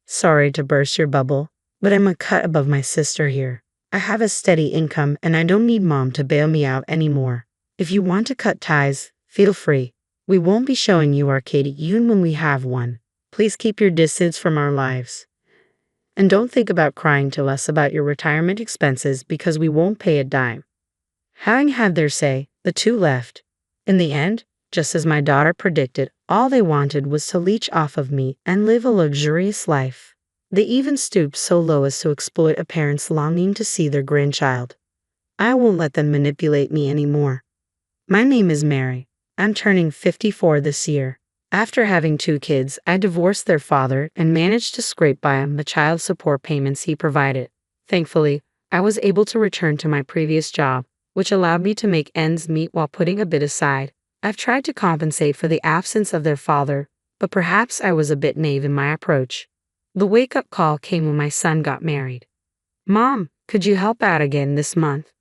"Sorry to burst your bubble, but I'm a cut above my sister here. I have a steady income and I don't need Mom to bail me out anymore. If you want to cut ties, feel free. We won't be showing you our kid even when we have one. Please keep your distance from our lives. And don't think about crying to us about your retirement expenses because we won't pay a dime." Having had their say, the two left. In the end, just as my daughter predicted, all they wanted was to leech off of me and live a luxurious life. They even stooped so low as to exploit a parent's longing to see their grandchild. I won't let them manipulate me anymore. My name is Mary. I'm turning 54 this year. After having 2 kids, I divorced their father and managed to scrape by on the child support payments he provided. Thankfully, I was able to return to my previous job, which allowed me to make ends meet while putting a bit aside. I've tried to compensate for the absence of their father, but perhaps I was a bit naive in my approach. The wake-up call came when my son got married. "Mom, could you help out again this month?"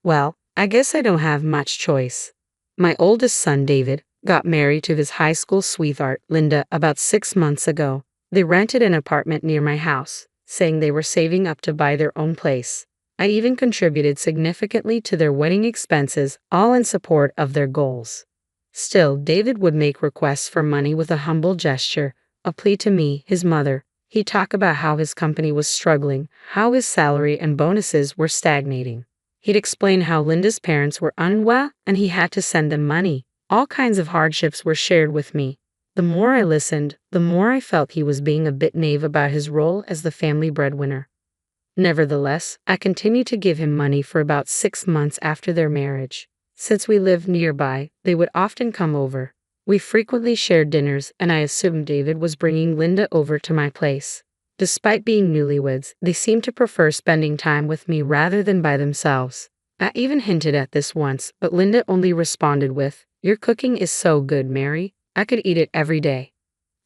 Well, I guess I don't have much choice. My oldest son, David, got married to his high school sweetheart, Linda, about 6 months ago. They rented an apartment near my house, saying they were saving up to buy their own place. I even contributed significantly to their wedding expenses, all in support of their goals. Still, David would make requests for money with a humble gesture, a plea to me, his mother. He'd talk about how his company was struggling, how his salary and bonuses were stagnating. He'd explain how Linda's parents were unwell and he had to send them money. All kinds of hardships were shared with me. The more I listened, the more I felt he was being a bit naive about his role as the family breadwinner. Nevertheless, I continued to give him money for about 6 months after their marriage. Since we lived nearby, they would often come over. We frequently shared dinners, and I assumed David was bringing Linda over to my place. Despite being newlyweds, they seemed to prefer spending time with me rather than by themselves. I even hinted at this once, but Linda only responded with, "Your cooking is so good, Mary. I could eat it every day."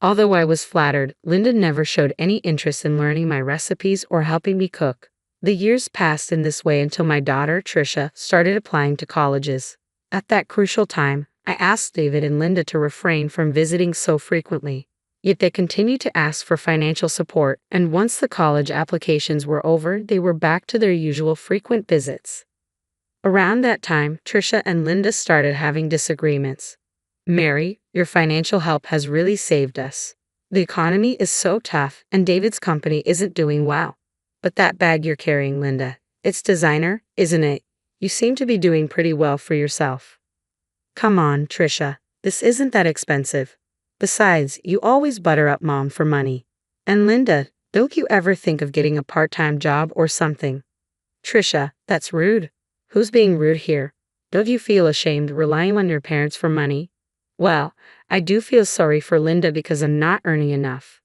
Although I was flattered, Linda never showed any interest in learning my recipes or helping me cook. The years passed in this way until my daughter, Tricia, started applying to colleges. At that crucial time, I asked David and Linda to refrain from visiting so frequently. Yet they continued to ask for financial support, and once the college applications were over, they were back to their usual frequent visits. Around that time, Tricia and Linda started having disagreements. "Mary, your financial help has really saved us. The economy is so tough, and David's company isn't doing well. But that bag you're carrying, Linda, it's designer, isn't it? You seem to be doing pretty well for yourself." "Come on, Tricia, this isn't that expensive. Besides, you always butter up Mom for money. And Linda, don't you ever think of getting a part-time job or something?" "Tricia, that's rude." "Who's being rude here? Don't you feel ashamed relying on your parents for money?" "Well, I do feel sorry for Linda because I'm not earning enough."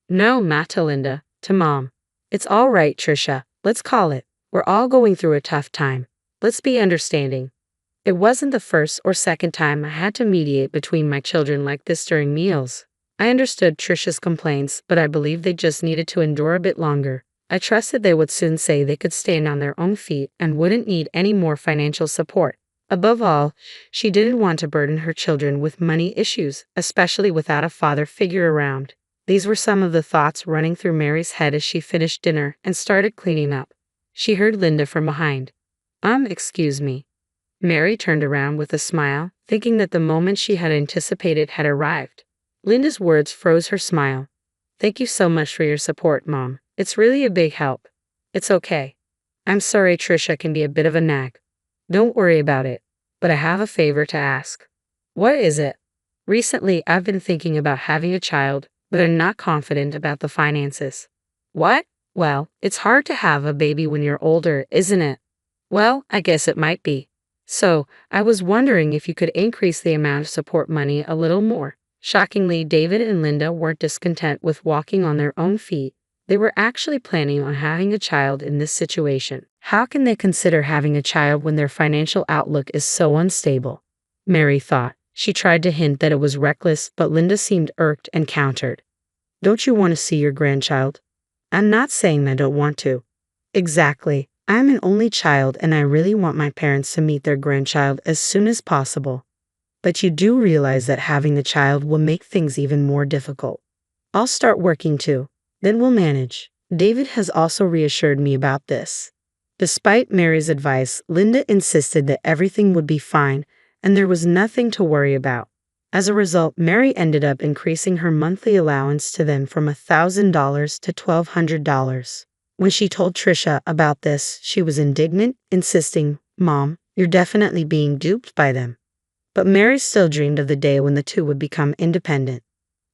"No, not to Linda, to Mom. It's all right, Tricia, let's call it. We're all going through a tough time. Let's be understanding." It wasn't the first or second time I had to mediate between my children like this during meals. I understood Tricia's complaints, but I believed they just needed to endure a bit longer. I trusted they would soon say they could stand on their own feet and wouldn't need any more financial support. Above all, she didn't want to burden her children with money issues, especially without a father figure around. These were some of the thoughts running through Mary's head as she finished dinner and started cleaning up. She heard Linda from behind. Excuse me." Mary turned around with a smile, thinking that the moment she had anticipated had arrived. Linda's words froze her smile. "Thank you so much for your support, Mom. It's really a big help." "It's okay. I'm sorry Tricia can be a bit of a nag." "Don't worry about it, but I have a favor to ask." "What is it?" "Recently, I've been thinking about having a child, but I'm not confident about the finances." "What?" "Well, it's hard to have a baby when you're older, isn't it?" "Well, I guess it might be. So, I was wondering if you could increase the amount of support money a little more." Shockingly, David and Linda weren't discontent with walking on their own feet. They were actually planning on having a child in this situation. How can they consider having a child when their financial outlook is so unstable? Mary thought. She tried to hint that it was reckless, but Linda seemed irked and countered. "Don't you want to see your grandchild?" "I'm not saying I don't want to." "Exactly. I'm an only child and I really want my parents to meet their grandchild as soon as possible. But you do realize that having the child will make things even more difficult." "I'll start working too. Then we'll manage." David has also reassured me about this. Despite Mary's advice, Linda insisted that everything would be fine and there was nothing to worry about. As a result, Mary ended up increasing her monthly allowance to them from $1,000 to $1,200. When she told Tricia about this, she was indignant, insisting, "Mom, you're definitely being duped by them." But Mary still dreamed of the day when the two would become independent.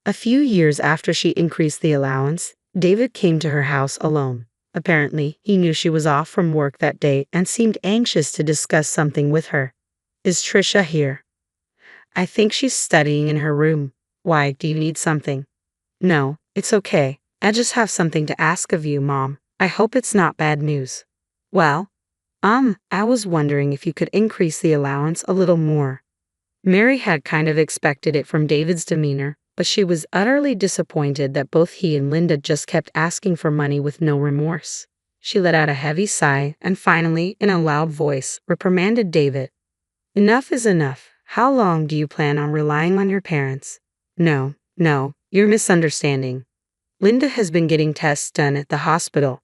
A few years after she increased the allowance, David came to her house alone. Apparently, he knew she was off from work that day and seemed anxious to discuss something with her. "Is Tricia here?" "I think she's studying in her room." "Why, do you need something?" "No, it's okay. I just have something to ask of you, Mom. I hope it's not bad news." "Well, I was wondering if you could increase the allowance a little more." Mary had kind of expected it from David's demeanor, but she was utterly disappointed that both he and Linda just kept asking for money with no remorse. She let out a heavy sigh and finally, in a loud voice, reprimanded David. "Enough is enough. How long do you plan on relying on your parents? No, you're misunderstanding. Linda has been getting tests done at the hospital.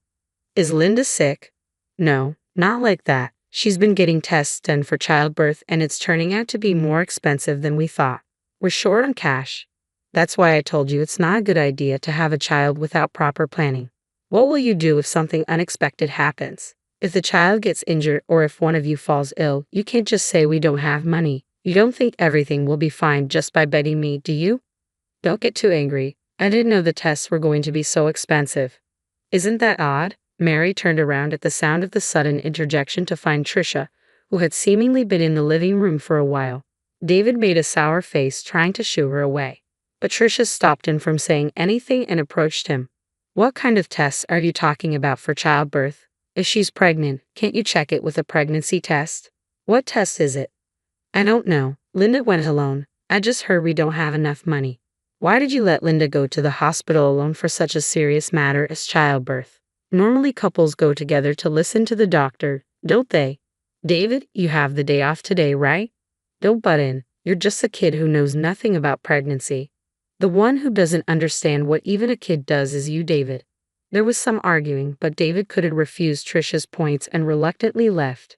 Is Linda sick? No, not like that. She's been getting tests done for childbirth and it's turning out to be more expensive than we thought. We're short on cash. That's why I told you it's not a good idea to have a child without proper planning. What will you do if something unexpected happens? If the child gets injured or if one of you falls ill, you can't just say we don't have money. You don't think everything will be fine just by begging me, do you? Don't get too angry. I didn't know the tests were going to be so expensive. Isn't that odd? Mary turned around at the sound of the sudden interjection to find Trisha, who had seemingly been in the living room for a while. David made a sour face trying to shoo her away. But Trisha stopped him from saying anything and approached him. What kind of tests are you talking about for childbirth? If she's pregnant, can't you check it with a pregnancy test? What test is it? I don't know. Linda went alone. I just heard we don't have enough money. Why did you let Linda go to the hospital alone for such a serious matter as childbirth? Normally couples go together to listen to the doctor, don't they? David, you have the day off today, right? Don't butt in. You're just a kid who knows nothing about pregnancy. The one who doesn't understand what even a kid does is you, David. There was some arguing, but David couldn't refuse Trisha's points and reluctantly left.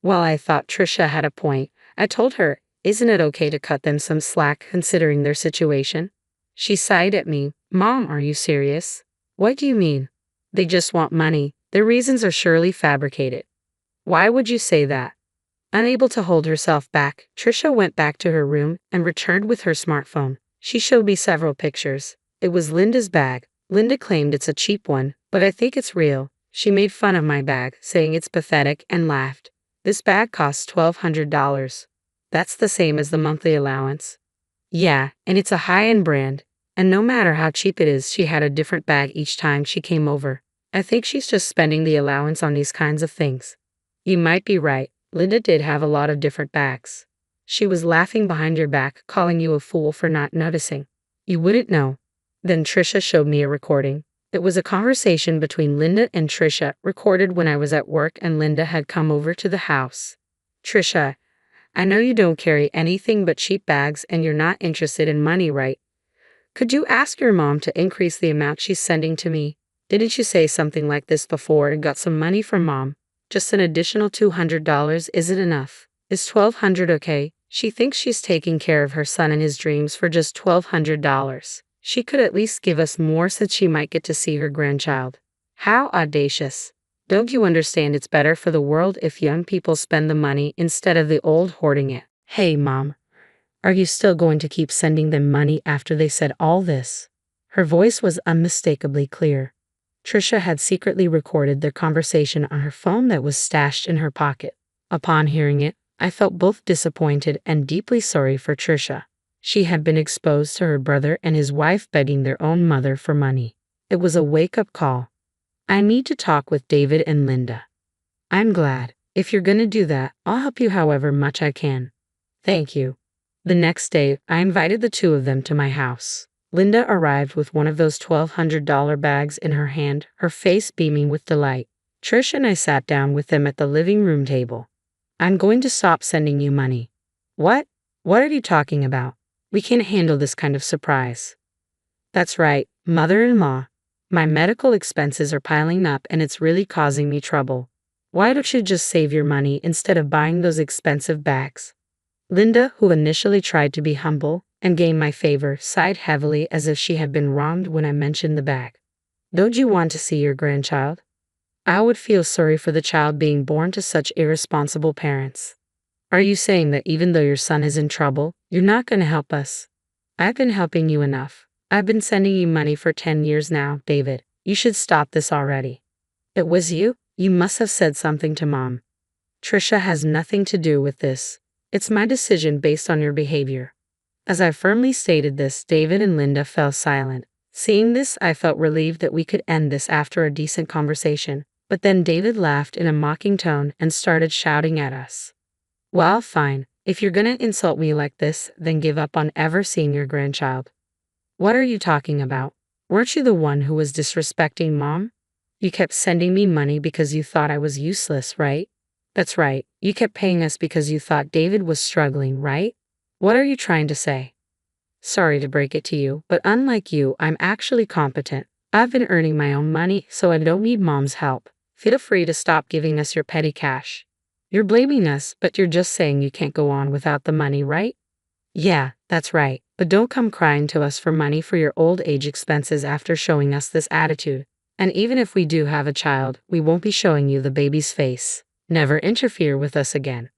Well, I thought Trisha had a point. I told her, isn't it okay to cut them some slack considering their situation? She sighed at me. Mom, are you serious? What do you mean? They just want money. Their reasons are surely fabricated. Why would you say that? Unable to hold herself back, Trisha went back to her room and returned with her smartphone. She showed me several pictures. It was Linda's bag. Linda claimed it's a cheap one, but I think it's real. She made fun of my bag, saying it's pathetic, and laughed. This bag costs $1,200. That's the same as the monthly allowance. Yeah, and it's a high-end brand. And no matter how cheap it is, she had a different bag each time she came over. I think she's just spending the allowance on these kinds of things. You might be right. Linda did have a lot of different bags. She was laughing behind your back, calling you a fool for not noticing. You wouldn't know. Then Trisha showed me a recording. It was a conversation between Linda and Trisha, recorded when I was at work and Linda had come over to the house. Trisha, I know you don't carry anything but cheap bags and you're not interested in money, right? Could you ask your mom to increase the amount she's sending to me? Didn't you say something like this before and got some money from mom? Just an additional $200 isn't enough. Is $1,200 okay? She thinks she's taking care of her son and his dreams for just $1,200. She could at least give us more since she might get to see her grandchild. How audacious. Don't you understand it's better for the world if young people spend the money instead of the old hoarding it? Hey, Mom. Are you still going to keep sending them money after they said all this? Her voice was unmistakably clear. Trisha had secretly recorded their conversation on her phone that was stashed in her pocket. Upon hearing it, I felt both disappointed and deeply sorry for Trisha. She had been exposed to her brother and his wife begging their own mother for money. It was a wake-up call. I need to talk with David and Linda. I'm glad. If you're gonna do that, I'll help you however much I can. Thank you. The next day, I invited the two of them to my house. Linda arrived with one of those $1,200 bags in her hand, her face beaming with delight. Trish and I sat down with them at the living room table. I'm going to stop sending you money. What? What are you talking about? We can't handle this kind of surprise. That's right, mother-in-law. My medical expenses are piling up and it's really causing me trouble. Why don't you just save your money instead of buying those expensive bags? Linda, who initially tried to be humble and gain my favor, sighed heavily as if she had been wronged when I mentioned the bag. Don't you want to see your grandchild? I would feel sorry for the child being born to such irresponsible parents. Are you saying that even though your son is in trouble, you're not going to help us? I've been helping you enough. I've been sending you money for 10 years now, David. You should stop this already. It was you? You must have said something to Mom. Trisha has nothing to do with this. It's my decision based on your behavior. As I firmly stated this, David and Linda fell silent. Seeing this, I felt relieved that we could end this after a decent conversation. But then David laughed in a mocking tone and started shouting at us. Well, fine. If you're gonna insult me like this, then give up on ever seeing your grandchild. What are you talking about? Weren't you the one who was disrespecting Mom? You kept sending me money because you thought I was useless, right? That's right. You kept paying us because you thought David was struggling, right? What are you trying to say? Sorry to break it to you, but unlike you, I'm actually competent. I've been earning my own money, so I don't need mom's help. Feel free to stop giving us your petty cash. You're blaming us, but you're just saying you can't go on without the money, right? Yeah, that's right. But don't come crying to us for money for your old age expenses after showing us this attitude. And even if we do have a child, we won't be showing you the baby's face. Never interfere with us again.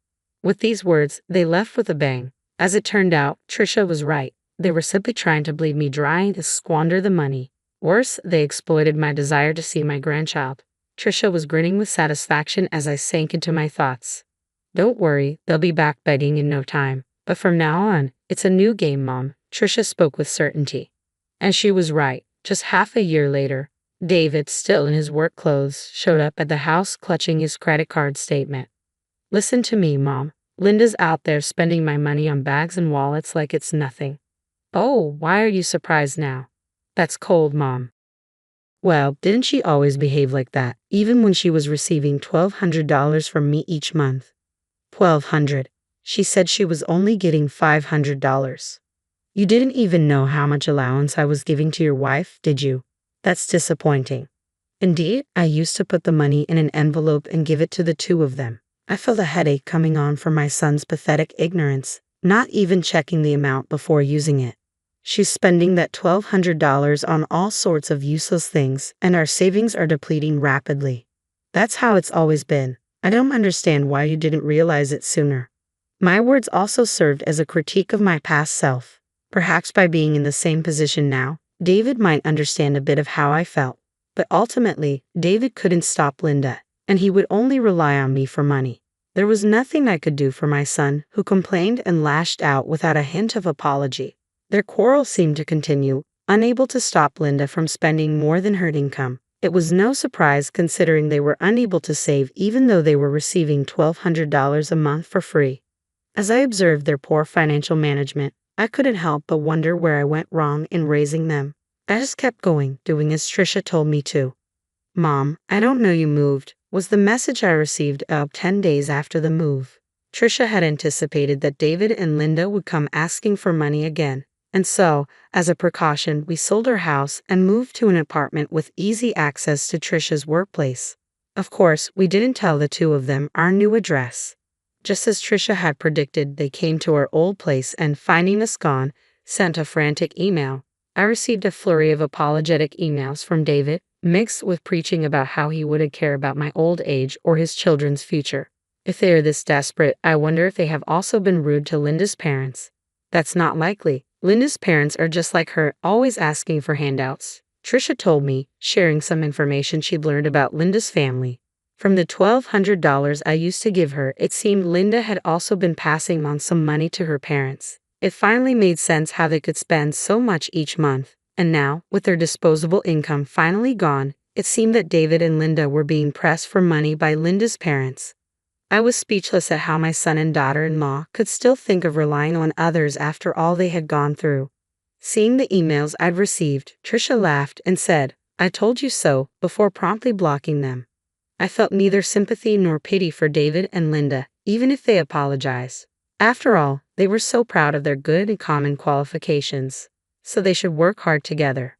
With these words, they left with a bang. As it turned out, Trisha was right. They were simply trying to bleed me dry and to squander the money. Worse, they exploited my desire to see my grandchild. Trisha was grinning with satisfaction as I sank into my thoughts. Don't worry, they'll be back begging in no time. But from now on, it's a new game, Mom, Trisha spoke with certainty. And she was right. Just half a year later, David, still in his work clothes, showed up at the house clutching his credit card statement. Listen to me, Mom. Linda's out there spending my money on bags and wallets like it's nothing. Oh, why are you surprised now? That's cold, Mom. Well, didn't she always behave like that, even when she was receiving $1,200 from me each month? $1,200. She said she was only getting $500. You didn't even know how much allowance I was giving to your wife, did you? That's disappointing. Indeed, I used to put the money in an envelope and give it to the two of them. I felt a headache coming on from my son's pathetic ignorance, not even checking the amount before using it. She's spending that $1,200 on all sorts of useless things, and our savings are depleting rapidly. That's how it's always been. I don't understand why you didn't realize it sooner. My words also served as a critique of my past self. Perhaps by being in the same position now, David might understand a bit of how I felt. But ultimately, David couldn't stop Linda, and he would only rely on me for money. There was nothing I could do for my son, who complained and lashed out without a hint of apology. Their quarrel seemed to continue, unable to stop Linda from spending more than her income. It was no surprise considering they were unable to save even though they were receiving $1,200 a month for free. As I observed their poor financial management, I couldn't help but wonder where I went wrong in raising them. I just kept going, doing as Trisha told me to. Mom, I don't know you moved, was the message I received 10 days after the move. Trisha had anticipated that David and Linda would come asking for money again. And so, as a precaution, we sold our house and moved to an apartment with easy access to Trisha's workplace. Of course, we didn't tell the two of them our new address. Just as Trisha had predicted, they came to our old place and, finding us gone, sent a frantic email. I received a flurry of apologetic emails from David, mixed with preaching about how he wouldn't care about my old age or his children's future. If they are this desperate, I wonder if they have also been rude to Linda's parents. That's not likely. Linda's parents are just like her, always asking for handouts. Trisha told me, sharing some information she'd learned about Linda's family. From the $1,200 I used to give her, it seemed Linda had also been passing on some money to her parents. It finally made sense how they could spend so much each month. And now, with their disposable income finally gone, it seemed that David and Linda were being pressed for money by Linda's parents. I was speechless at how my son and daughter-in-law could still think of relying on others after all they had gone through. Seeing the emails I'd received, Trisha laughed and said, "I told you so," before promptly blocking them. I felt neither sympathy nor pity for David and Linda, even if they apologized. After all, they were so proud of their good and common qualifications, so they should work hard together.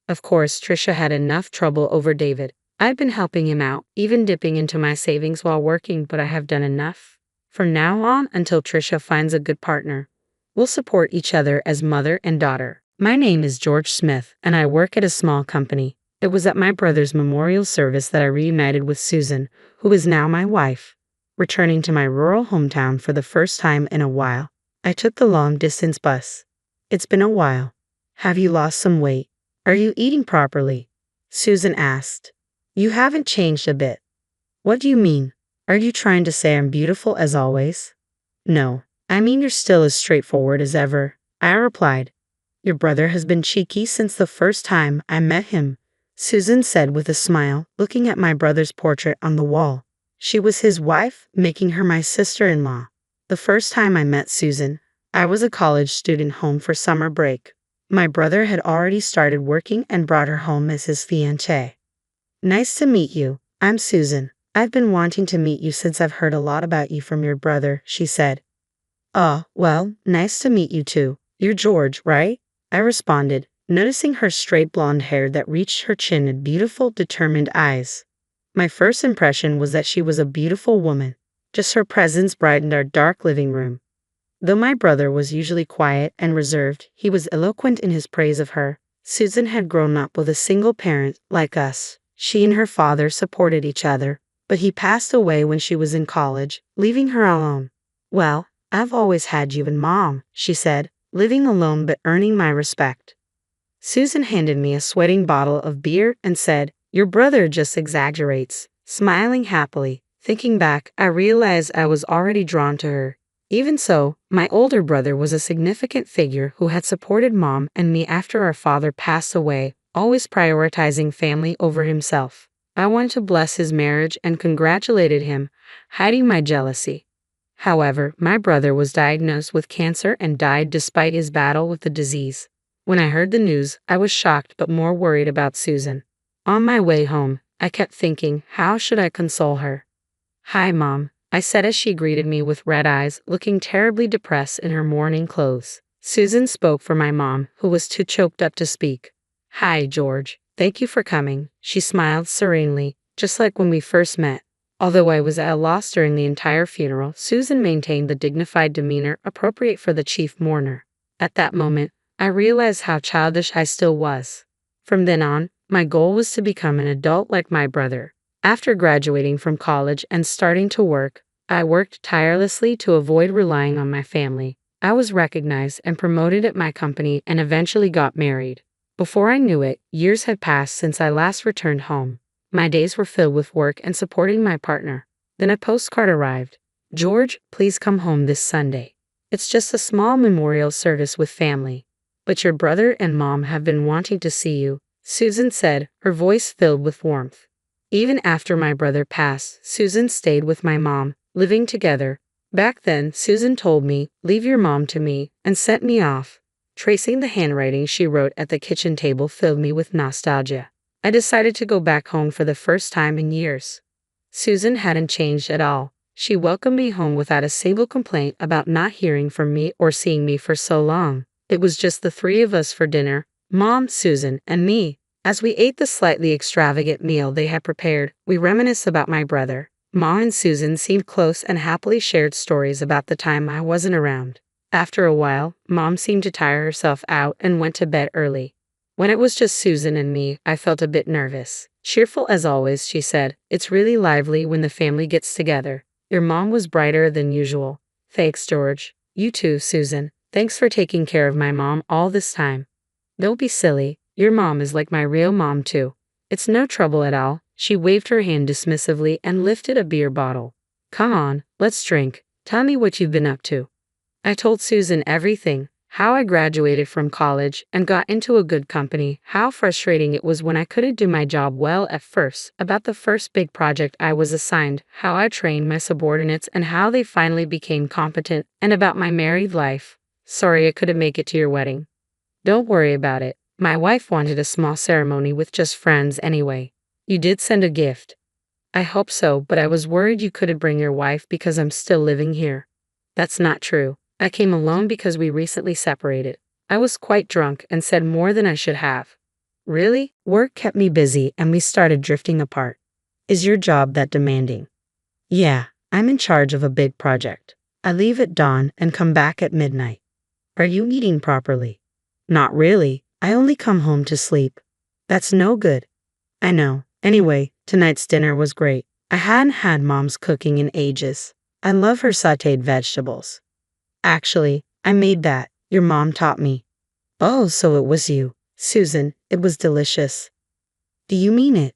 Of course, Trisha had enough trouble over David. I've been helping him out, even dipping into my savings while working, but I have done enough. From now on, until Trisha finds a good partner, we'll support each other as mother and daughter. My name is George Smith, and I work at a small company. It was at my brother's memorial service that I reunited with Susan, who is now my wife. Returning to my rural hometown for the first time in a while, I took the long-distance bus. It's been a while. Have you lost some weight? Are you eating properly? Susan asked. You haven't changed a bit. What do you mean? Are you trying to say I'm beautiful as always? No, I mean you're still as straightforward as ever, I replied. Your brother has been cheeky since the first time I met him, Susan said with a smile, looking at my brother's portrait on the wall. She was his wife, making her my sister-in-law. The first time I met Susan, I was a college student home for summer break. My brother had already started working and brought her home as his fiancée. Nice to meet you. I'm Susan. I've been wanting to meet you since I've heard a lot about you from your brother, she said. Well, nice to meet you too. You're George, right? I responded, noticing her straight blonde hair that reached her chin and beautiful, determined eyes. My first impression was that she was a beautiful woman. Just her presence brightened our dark living room. Though my brother was usually quiet and reserved, he was eloquent in his praise of her. Susan had grown up with a single parent, like us. She and her father supported each other, but he passed away when she was in college, leaving her alone. Well, I've always had you and Mom, she said, living alone but earning my respect. Susan handed me a sweating bottle of beer and said, "Your brother just exaggerates," smiling happily. Thinking back, I realized I was already drawn to her. Even so, my older brother was a significant figure who had supported Mom and me after our father passed away, always prioritizing family over himself. I wanted to bless his marriage and congratulated him, hiding my jealousy. However, my brother was diagnosed with cancer and died despite his battle with the disease. When I heard the news, I was shocked but more worried about Susan. On my way home, I kept thinking, how should I console her? "Hi, Mom," I said as she greeted me with red eyes, looking terribly depressed in her mourning clothes. Susan spoke for my mom, who was too choked up to speak. "Hi, George. Thank you for coming." She smiled serenely, just like when we first met. Although I was at a loss during the entire funeral, Susan maintained the dignified demeanor appropriate for the chief mourner. At that moment, I realized how childish I still was. From then on, my goal was to become an adult like my brother. After graduating from college and starting to work, I worked tirelessly to avoid relying on my family. I was recognized and promoted at my company and eventually got married. Before I knew it, years had passed since I last returned home. My days were filled with work and supporting my partner. Then a postcard arrived. "George, please come home this Sunday. It's just a small memorial service with family. But your brother and Mom have been wanting to see you," Susan said, her voice filled with warmth. Even after my brother passed, Susan stayed with my mom, living together. Back then, Susan told me, "Leave your mom to me," and sent me off. Tracing the handwriting she wrote at the kitchen table filled me with nostalgia. I decided to go back home for the first time in years. Susan hadn't changed at all. She welcomed me home without a single complaint about not hearing from me or seeing me for so long. It was just the three of us for dinner, Mom, Susan, and me. As we ate the slightly extravagant meal they had prepared, we reminisced about my brother. Mom and Susan seemed close and happily shared stories about the time I wasn't around. After a while, Mom seemed to tire herself out and went to bed early. When it was just Susan and me, I felt a bit nervous. "Cheerful as always," she said. "It's really lively when the family gets together." Your mom was brighter than usual. "Thanks, George." "You too, Susan. Thanks for taking care of my mom all this time." "Don't be silly. Your mom is like my real mom too. It's no trouble at all." She waved her hand dismissively and lifted a beer bottle. "Come on, let's drink. Tell me what you've been up to." I told Susan everything. How I graduated from college and got into a good company, how frustrating it was when I couldn't do my job well at first, about the first big project I was assigned, how I trained my subordinates and how they finally became competent, and about my married life. Sorry I couldn't make it to your wedding. Don't worry about it. My wife wanted a small ceremony with just friends anyway. You did send a gift. I hope so, but I was worried you couldn't bring your wife because I'm still living here. That's not true. I came alone because we recently separated. I was quite drunk and said more than I should have. Really? Work kept me busy and we started drifting apart. Is your job that demanding? Yeah, I'm in charge of a big project. I leave at dawn and come back at midnight. Are you eating properly? Not really. I only come home to sleep. That's no good. I know. Anyway, tonight's dinner was great. I hadn't had Mom's cooking in ages. I love her sautéed vegetables. Actually, I made that. Your mom taught me. Oh, so it was you. Susan, it was delicious. Do you mean it?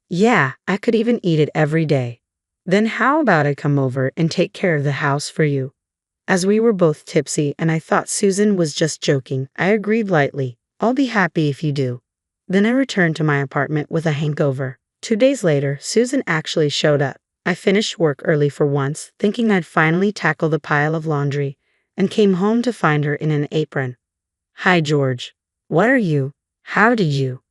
Yeah, I could even eat it every day. Then how about I come over and take care of the house for you? As we were both tipsy and I thought Susan was just joking, I agreed lightly. I'll be happy if you do. Then I returned to my apartment with a hangover. 2 days later, Susan actually showed up. I finished work early for once, thinking I'd finally tackle the pile of laundry, and came home to find her in an apron. Hi, George. What are you? How did you?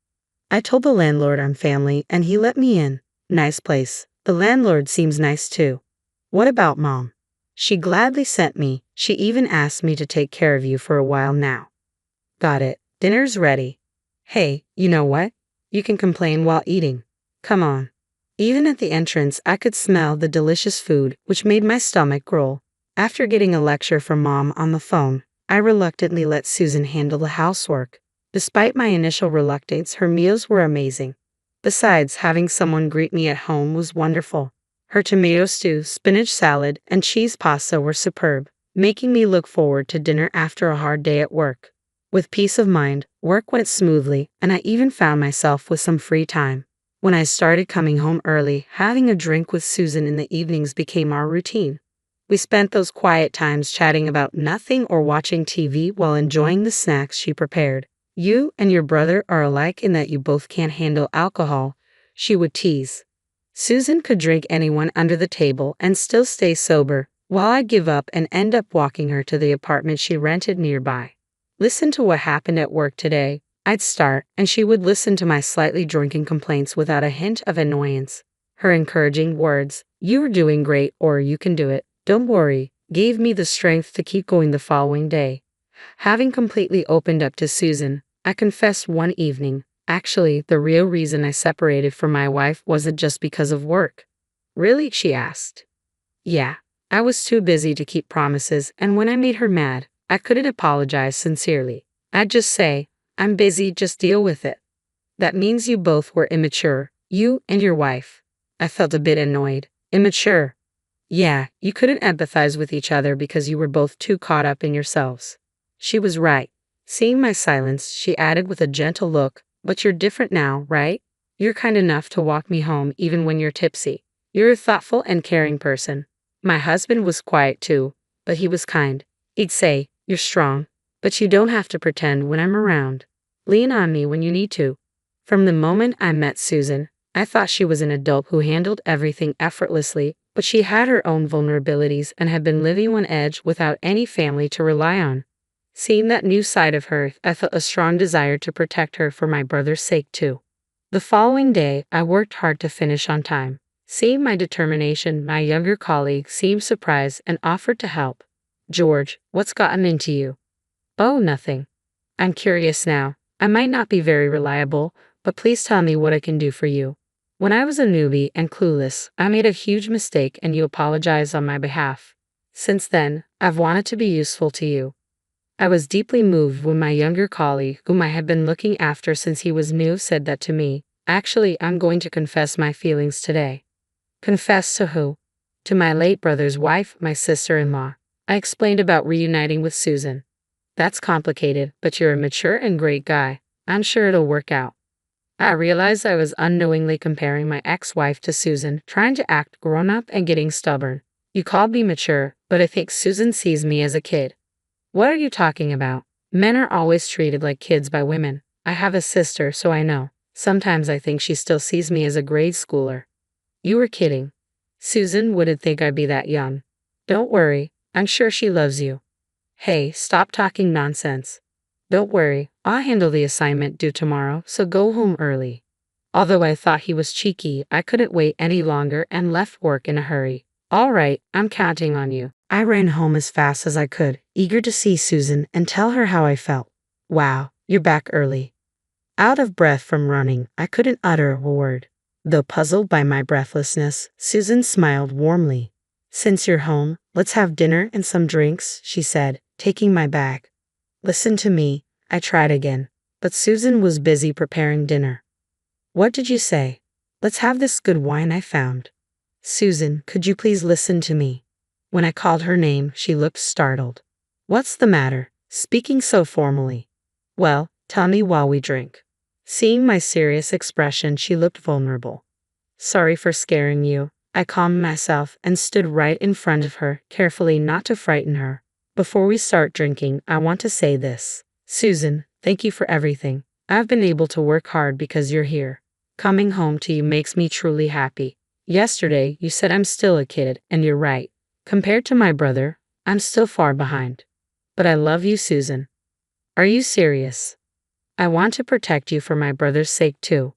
I told the landlord I'm family and he let me in. Nice place. The landlord seems nice too. What about Mom? She gladly sent me. She even asked me to take care of you for a while now. Got it. Dinner's ready. Hey, you know what? You can complain while eating. Come on. Even at the entrance, I could smell the delicious food, which made my stomach growl. After getting a lecture from Mom on the phone, I reluctantly let Susan handle the housework. Despite my initial reluctance, her meals were amazing. Besides, having someone greet me at home was wonderful. Her tomato stew, spinach salad, and cheese pasta were superb, making me look forward to dinner after a hard day at work. With peace of mind, work went smoothly, and I even found myself with some free time. When I started coming home early, having a drink with Susan in the evenings became our routine. We spent those quiet times chatting about nothing or watching TV while enjoying the snacks she prepared. You and your brother are alike in that you both can't handle alcohol, she would tease. Susan could drink anyone under the table and still stay sober, while I'd give up and end up walking her to the apartment she rented nearby. Listen to what happened at work today. I'd start, and she would listen to my slightly drunken complaints without a hint of annoyance. Her encouraging words, "You're doing great," or "You can do it, don't worry," gave me the strength to keep going the following day. Having completely opened up to Susan, I confessed one evening, actually, the real reason I separated from my wife wasn't just because of work. "Really?" she asked. "Yeah, I was too busy to keep promises, and when I made her mad, I couldn't apologize sincerely. I'd just say, 'I'm busy, just deal with it.' That means you both were immature, you and your wife." I felt a bit annoyed. Immature? Yeah, you couldn't empathize with each other because you were both too caught up in yourselves. She was right. Seeing my silence, she added with a gentle look, "But you're different now, right? You're kind enough to walk me home even when you're tipsy. You're a thoughtful and caring person." My husband was quiet too, but he was kind. He'd say, "You're strong, but you don't have to pretend when I'm around. Lean on me when you need to." From the moment I met Susan, I thought she was an adult who handled everything effortlessly, but she had her own vulnerabilities and had been living on edge without any family to rely on. Seeing that new side of her, I felt a strong desire to protect her for my brother's sake too. The following day, I worked hard to finish on time. Seeing my determination, my younger colleague seemed surprised and offered to help. "George, what's gotten into you?" "Oh, nothing. I'm curious now. I might not be very reliable, but please tell me what I can do for you." "When I was a newbie and clueless, I made a huge mistake and you apologized on my behalf. Since then, I've wanted to be useful to you." I was deeply moved when my younger colleague, whom I had been looking after since he was new, said that to me. "Actually, I'm going to confess my feelings today." "Confess to who?" "To my late brother's wife, my sister-in-law." I explained about reuniting with Susan. "That's complicated, but you're a mature and great guy. I'm sure it'll work out." I realized I was unknowingly comparing my ex-wife to Susan, trying to act grown-up and getting stubborn. "You called me mature, but I think Susan sees me as a kid." "What are you talking about? Men are always treated like kids by women. I have a sister, so I know. Sometimes I think she still sees me as a grade schooler." "You were kidding. Susan wouldn't think I'd be that young." "Don't worry, I'm sure she loves you." "Hey, stop talking nonsense." "Don't worry, I'll handle the assignment due tomorrow, so go home early." Although I thought he was cheeky, I couldn't wait any longer and left work in a hurry. "All right, I'm counting on you." I ran home as fast as I could, eager to see Susan and tell her how I felt. "Wow, you're back early." Out of breath from running, I couldn't utter a word. Though puzzled by my breathlessness, Susan smiled warmly. "Since you're home, let's have dinner and some drinks," she said, taking my bag. "Listen to me," I tried again, but Susan was busy preparing dinner. "What did you say?" "Let's have this good wine I found." "Susan, could you please listen to me?" When I called her name, she looked startled. "What's the matter, speaking so formally?" "Well, tell me while we drink." Seeing my serious expression, she looked vulnerable. "Sorry for scaring you." I calmed myself and stood right in front of her, carefully not to frighten her. "Before we start drinking, I want to say this. Susan, thank you for everything. I've been able to work hard because you're here. Coming home to you makes me truly happy. Yesterday, you said I'm still a kid, and you're right. Compared to my brother, I'm still far behind. But I love you, Susan." "Are you serious?" "I want to protect you for my brother's sake too."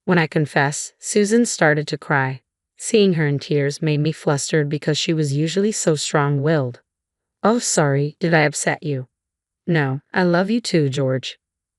When I confessed, Susan started to cry. Seeing her in tears made me flustered because she was usually so strong-willed. Oh, sorry, did I upset you? No, I love you too, George.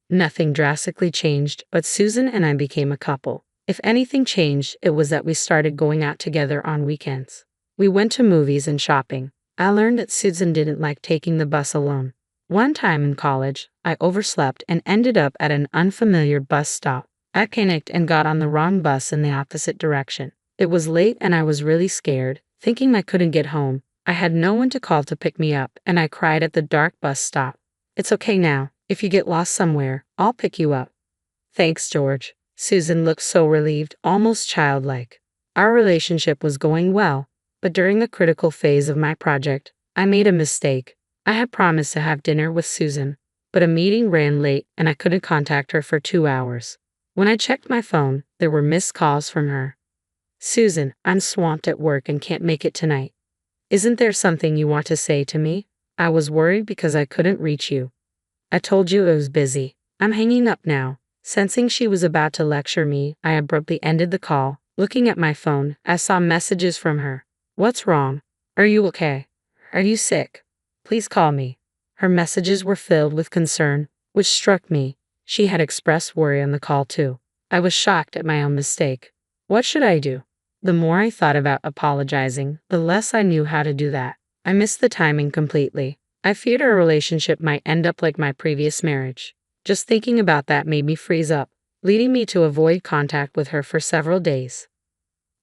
Nothing drastically changed, but Susan and I became a couple. If anything changed, it was that we started going out together on weekends. We went to movies and shopping. I learned that Susan didn't like taking the bus alone. One time in college, I overslept and ended up at an unfamiliar bus stop. I panicked and got on the wrong bus in the opposite direction. It was late and I was really scared, thinking I couldn't get home. I had no one to call to pick me up, and I cried at the dark bus stop. It's okay now. If you get lost somewhere, I'll pick you up. Thanks, George. Susan looked so relieved, almost childlike. Our relationship was going well, but during the critical phase of my project, I made a mistake. I had promised to have dinner with Susan, but a meeting ran late and I couldn't contact her for 2 hours. When I checked my phone, there were missed calls from her. Susan, I'm swamped at work and can't make it tonight. Isn't there something you want to say to me? I was worried because I couldn't reach you. I told you I was busy. I'm hanging up now. Sensing she was about to lecture me, I abruptly ended the call. Looking at my phone, I saw messages from her. What's wrong? Are you okay? Are you sick? Please call me. Her messages were filled with concern, which struck me. She had expressed worry on the call too. I was shocked at my own mistake. What should I do? The more I thought about apologizing, the less I knew how to do that. I missed the timing completely. I feared our relationship might end up like my previous marriage. Just thinking about that made me freeze up, leading me to avoid contact with her for several days.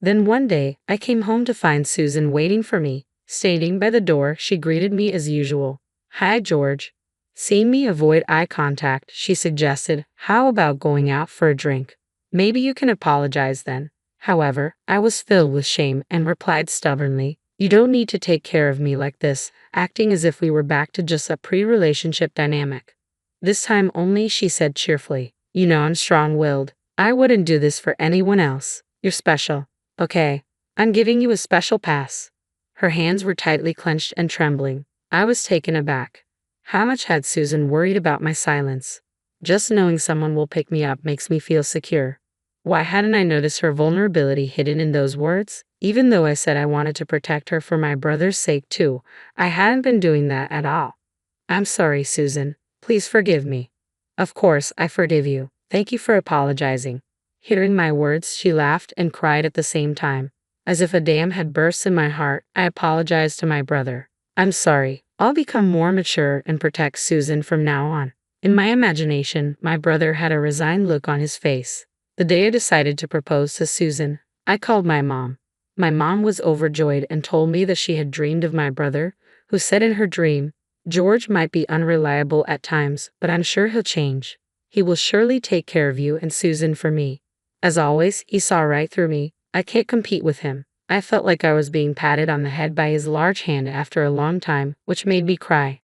Then one day, I came home to find Susan waiting for me. Standing by the door, she greeted me as usual. Hi, George. Seeing me avoid eye contact, she suggested, how about going out for a drink? Maybe you can apologize then. However, I was filled with shame and replied stubbornly, you don't need to take care of me like this, acting as if we were back to just a pre-relationship dynamic. This time only she said cheerfully, you know I'm strong-willed. I wouldn't do this for anyone else. You're special. Okay, I'm giving you a special pass. Her hands were tightly clenched and trembling. I was taken aback. How much had Susan worried about my silence? Just knowing someone will pick me up makes me feel secure. Why hadn't I noticed her vulnerability hidden in those words? Even though I said I wanted to protect her for my brother's sake too, I hadn't been doing that at all. I'm sorry, Susan. Please forgive me. Of course, I forgive you. Thank you for apologizing. Hearing my words, she laughed and cried at the same time. As if a dam had burst in my heart, I apologized to my brother. I'm sorry. I'll become more mature and protect Susan from now on. In my imagination, my brother had a resigned look on his face. The day I decided to propose to Susan, I called my mom. My mom was overjoyed and told me that she had dreamed of my brother, who said in her dream, George might be unreliable at times, but I'm sure he'll change. He will surely take care of you and Susan for me. As always, he saw right through me. I can't compete with him. I felt like I was being patted on the head by his large hand after a long time, which made me cry.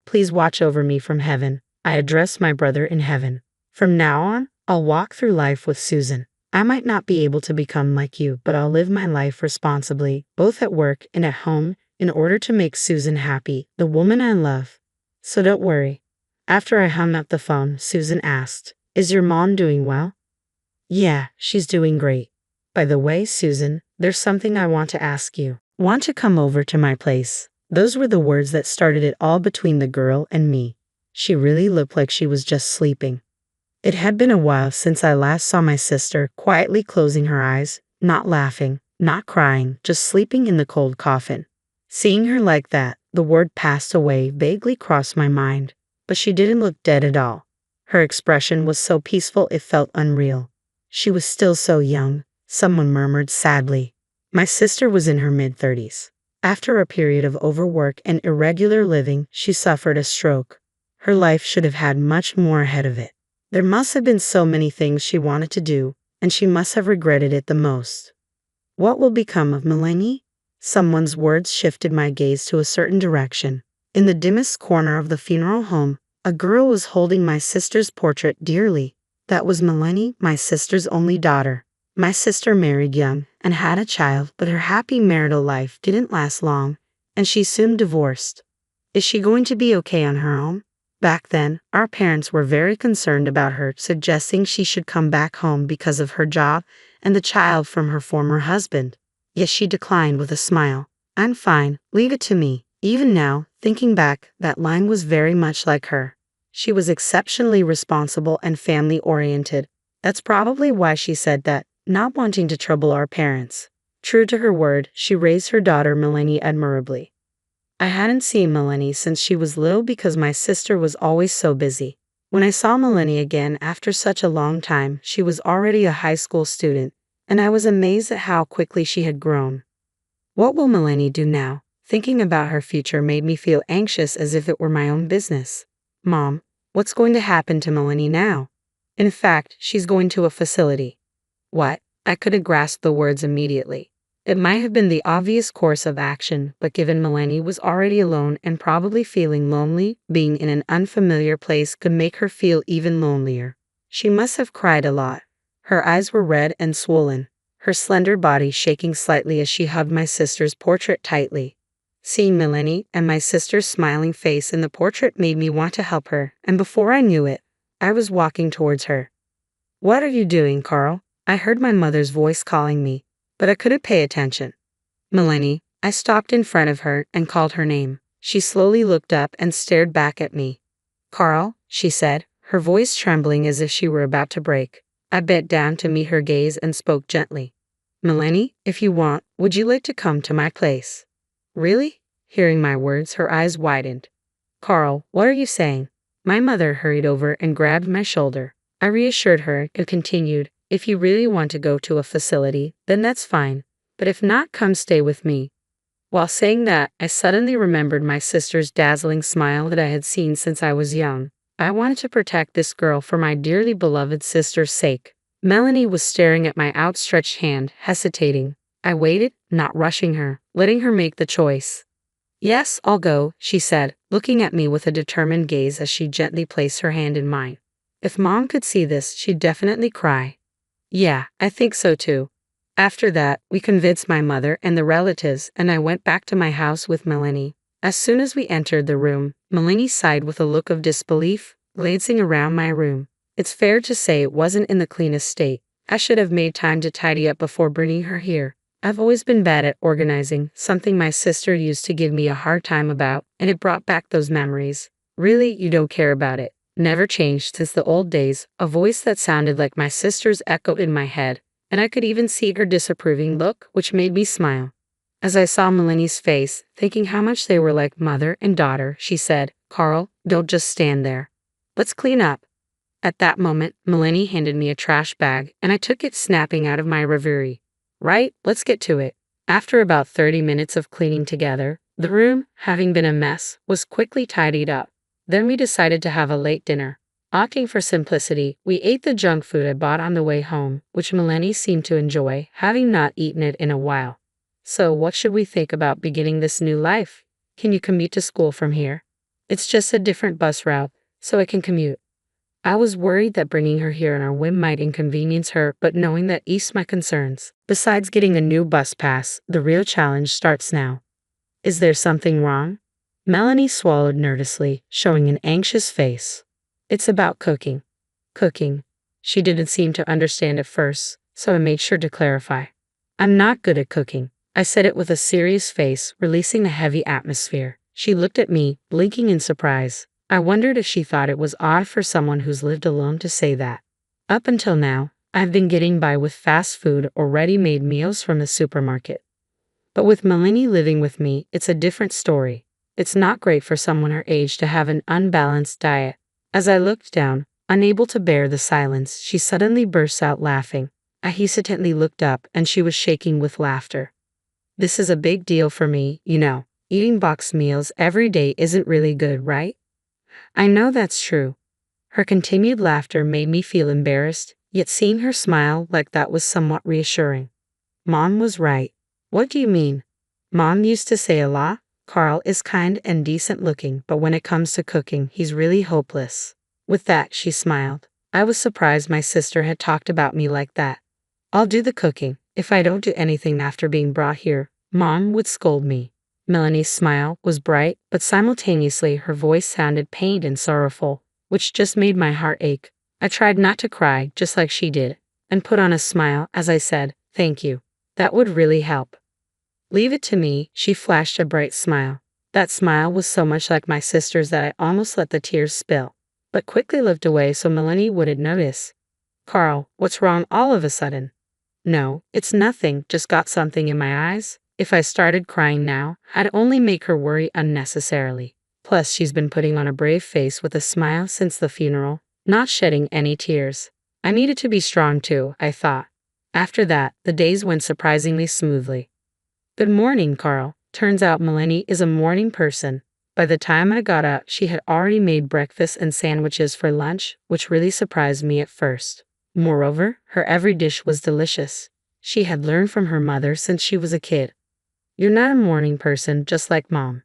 Please watch over me from heaven. I addressed my brother in heaven. From now on, I'll walk through life with Susan. I might not be able to become like you, but I'll live my life responsibly, both at work and at home, in order to make Susan happy, the woman I love. So don't worry. After I hung up the phone, Susan asked, is your mom doing well? Yeah, she's doing great. By the way, Susan, there's something I want to ask you. Want to come over to my place? Those were the words that started it all between the girl and me. She really looked like she was just sleeping. It had been a while since I last saw my sister quietly closing her eyes, not laughing, not crying, just sleeping in the cold coffin. Seeing her like that, the word passed away vaguely crossed my mind, but she didn't look dead at all. Her expression was so peaceful it felt unreal. She was still so young, someone murmured sadly. My sister was in her mid-30s. After a period of overwork and irregular living, she suffered a stroke. Her life should have had much more ahead of it. There must have been so many things she wanted to do, and she must have regretted it the most. What will become of Melanie? Someone's words shifted my gaze to a certain direction. In the dimmest corner of the funeral home, a girl was holding my sister's portrait dearly. That was Melanie, my sister's only daughter. My sister married young and had a child, but her happy marital life didn't last long, and she soon divorced. Is she going to be okay on her own? Back then, our parents were very concerned about her, suggesting she should come back home because of her job and the child from her former husband. Yet she declined with a smile. I'm fine, leave it to me. Even now, thinking back, that line was very much like her. She was exceptionally responsible and family-oriented. That's probably why she said that, not wanting to trouble our parents. True to her word, she raised her daughter Melanie admirably. I hadn't seen Melanie since she was little because my sister was always so busy. When I saw Melanie again after such a long time, she was already a high school student, and I was amazed at how quickly she had grown. What will Melanie do now? Thinking about her future made me feel anxious as if it were my own business. Mom, what's going to happen to Melanie now? In fact, she's going to a facility. What? I couldn't grasp the words immediately. It might have been the obvious course of action, but given Melanie was already alone and probably feeling lonely, being in an unfamiliar place could make her feel even lonelier. She must have cried a lot. Her eyes were red and swollen, her slender body shaking slightly as she hugged my sister's portrait tightly. Seeing Melanie and my sister's smiling face in the portrait made me want to help her, and before I knew it, I was walking towards her. "What are you doing, Carl?" I heard my mother's voice calling me, but I couldn't pay attention. "Melanie," I stopped in front of her and called her name. She slowly looked up and stared back at me. "Carl," she said, her voice trembling as if she were about to break. I bent down to meet her gaze and spoke gently. "Melanie, if you want, would you like to come to my place?" "Really?" Hearing my words, her eyes widened. "Carl, what are you saying?" My mother hurried over and grabbed my shoulder. I reassured her and continued, "If you really want to go to a facility, then that's fine. But if not, come stay with me." While saying that, I suddenly remembered my sister's dazzling smile that I had seen since I was young. I wanted to protect this girl for my dearly beloved sister's sake. Melanie was staring at my outstretched hand, hesitating. I waited, not rushing her, letting her make the choice. "Yes, I'll go," she said, looking at me with a determined gaze as she gently placed her hand in mine. If Mom could see this, she'd definitely cry. Yeah, I think so too. After that, we convinced my mother and the relatives, and I went back to my house with Melanie. As soon as we entered the room, Melanie sighed with a look of disbelief, glancing around my room. It's fair to say it wasn't in the cleanest state. I should have made time to tidy up before bringing her here. I've always been bad at organizing, something my sister used to give me a hard time about, and it brought back those memories. "Really, you don't care about it?" Never changed since the old days. A voice that sounded like my sister's echoed in my head, and I could even see her disapproving look, which made me smile. As I saw Melanie's face, thinking how much they were like mother and daughter, she said, "Carl, don't just stand there. Let's clean up." At that moment, Melanie handed me a trash bag, and I took it, snapping out of my reverie. "Right, let's get to it." After about 30 minutes of cleaning together, the room, having been a mess, was quickly tidied up. Then we decided to have a late dinner. Opting for simplicity, we ate the junk food I bought on the way home, which Melanie seemed to enjoy, having not eaten it in a while. "So what should we think about beginning this new life? Can you commute to school from here?" "It's just a different bus route, so I can commute." I was worried that bringing her here on our whim might inconvenience her, but knowing that eased my concerns. Besides getting a new bus pass, the real challenge starts now. "Is there something wrong?" Melanie swallowed nervously, showing an anxious face. "It's about cooking." "Cooking?" She didn't seem to understand at first, so I made sure to clarify. "I'm not good at cooking." I said it with a serious face, releasing a heavy atmosphere. She looked at me, blinking in surprise. I wondered if she thought it was odd for someone who's lived alone to say that. Up until now, I've been getting by with fast food or ready-made meals from the supermarket. But with Melanie living with me, it's a different story. It's not great for someone her age to have an unbalanced diet. As I looked down, unable to bear the silence, she suddenly burst out laughing. I hesitantly looked up, and she was shaking with laughter. "This is a big deal for me, you know. Eating boxed meals every day isn't really good, right?" "I know that's true." Her continued laughter made me feel embarrassed, yet seeing her smile like that was somewhat reassuring. Mom was right. "What do you mean?" "Mom used to say a lot. Carl is kind and decent looking, but when it comes to cooking, he's really hopeless." With that, she smiled. I was surprised my sister had talked about me like that. "I'll do the cooking. If I don't do anything after being brought here, Mom would scold me." Melanie's smile was bright, but simultaneously her voice sounded pained and sorrowful, which just made my heart ache. I tried not to cry, just like she did, and put on a smile as I said, "Thank you. That would really help." "Leave it to me," she flashed a bright smile. That smile was so much like my sister's that I almost let the tears spill, but quickly looked away so Melanie wouldn't notice. Carl, what's wrong all of a sudden? No, it's nothing, just got something in my eyes. If I started crying now, I'd only make her worry unnecessarily. Plus, she's been putting on a brave face with a smile since the funeral, not shedding any tears. I needed to be strong too, I thought. After that, the days went surprisingly smoothly. Good morning, Carl. Turns out Melanie is a morning person. By the time I got up, she had already made breakfast and sandwiches for lunch, which really surprised me at first. Moreover, her every dish was delicious. She had learned from her mother since she was a kid. You're not a morning person, just like Mom.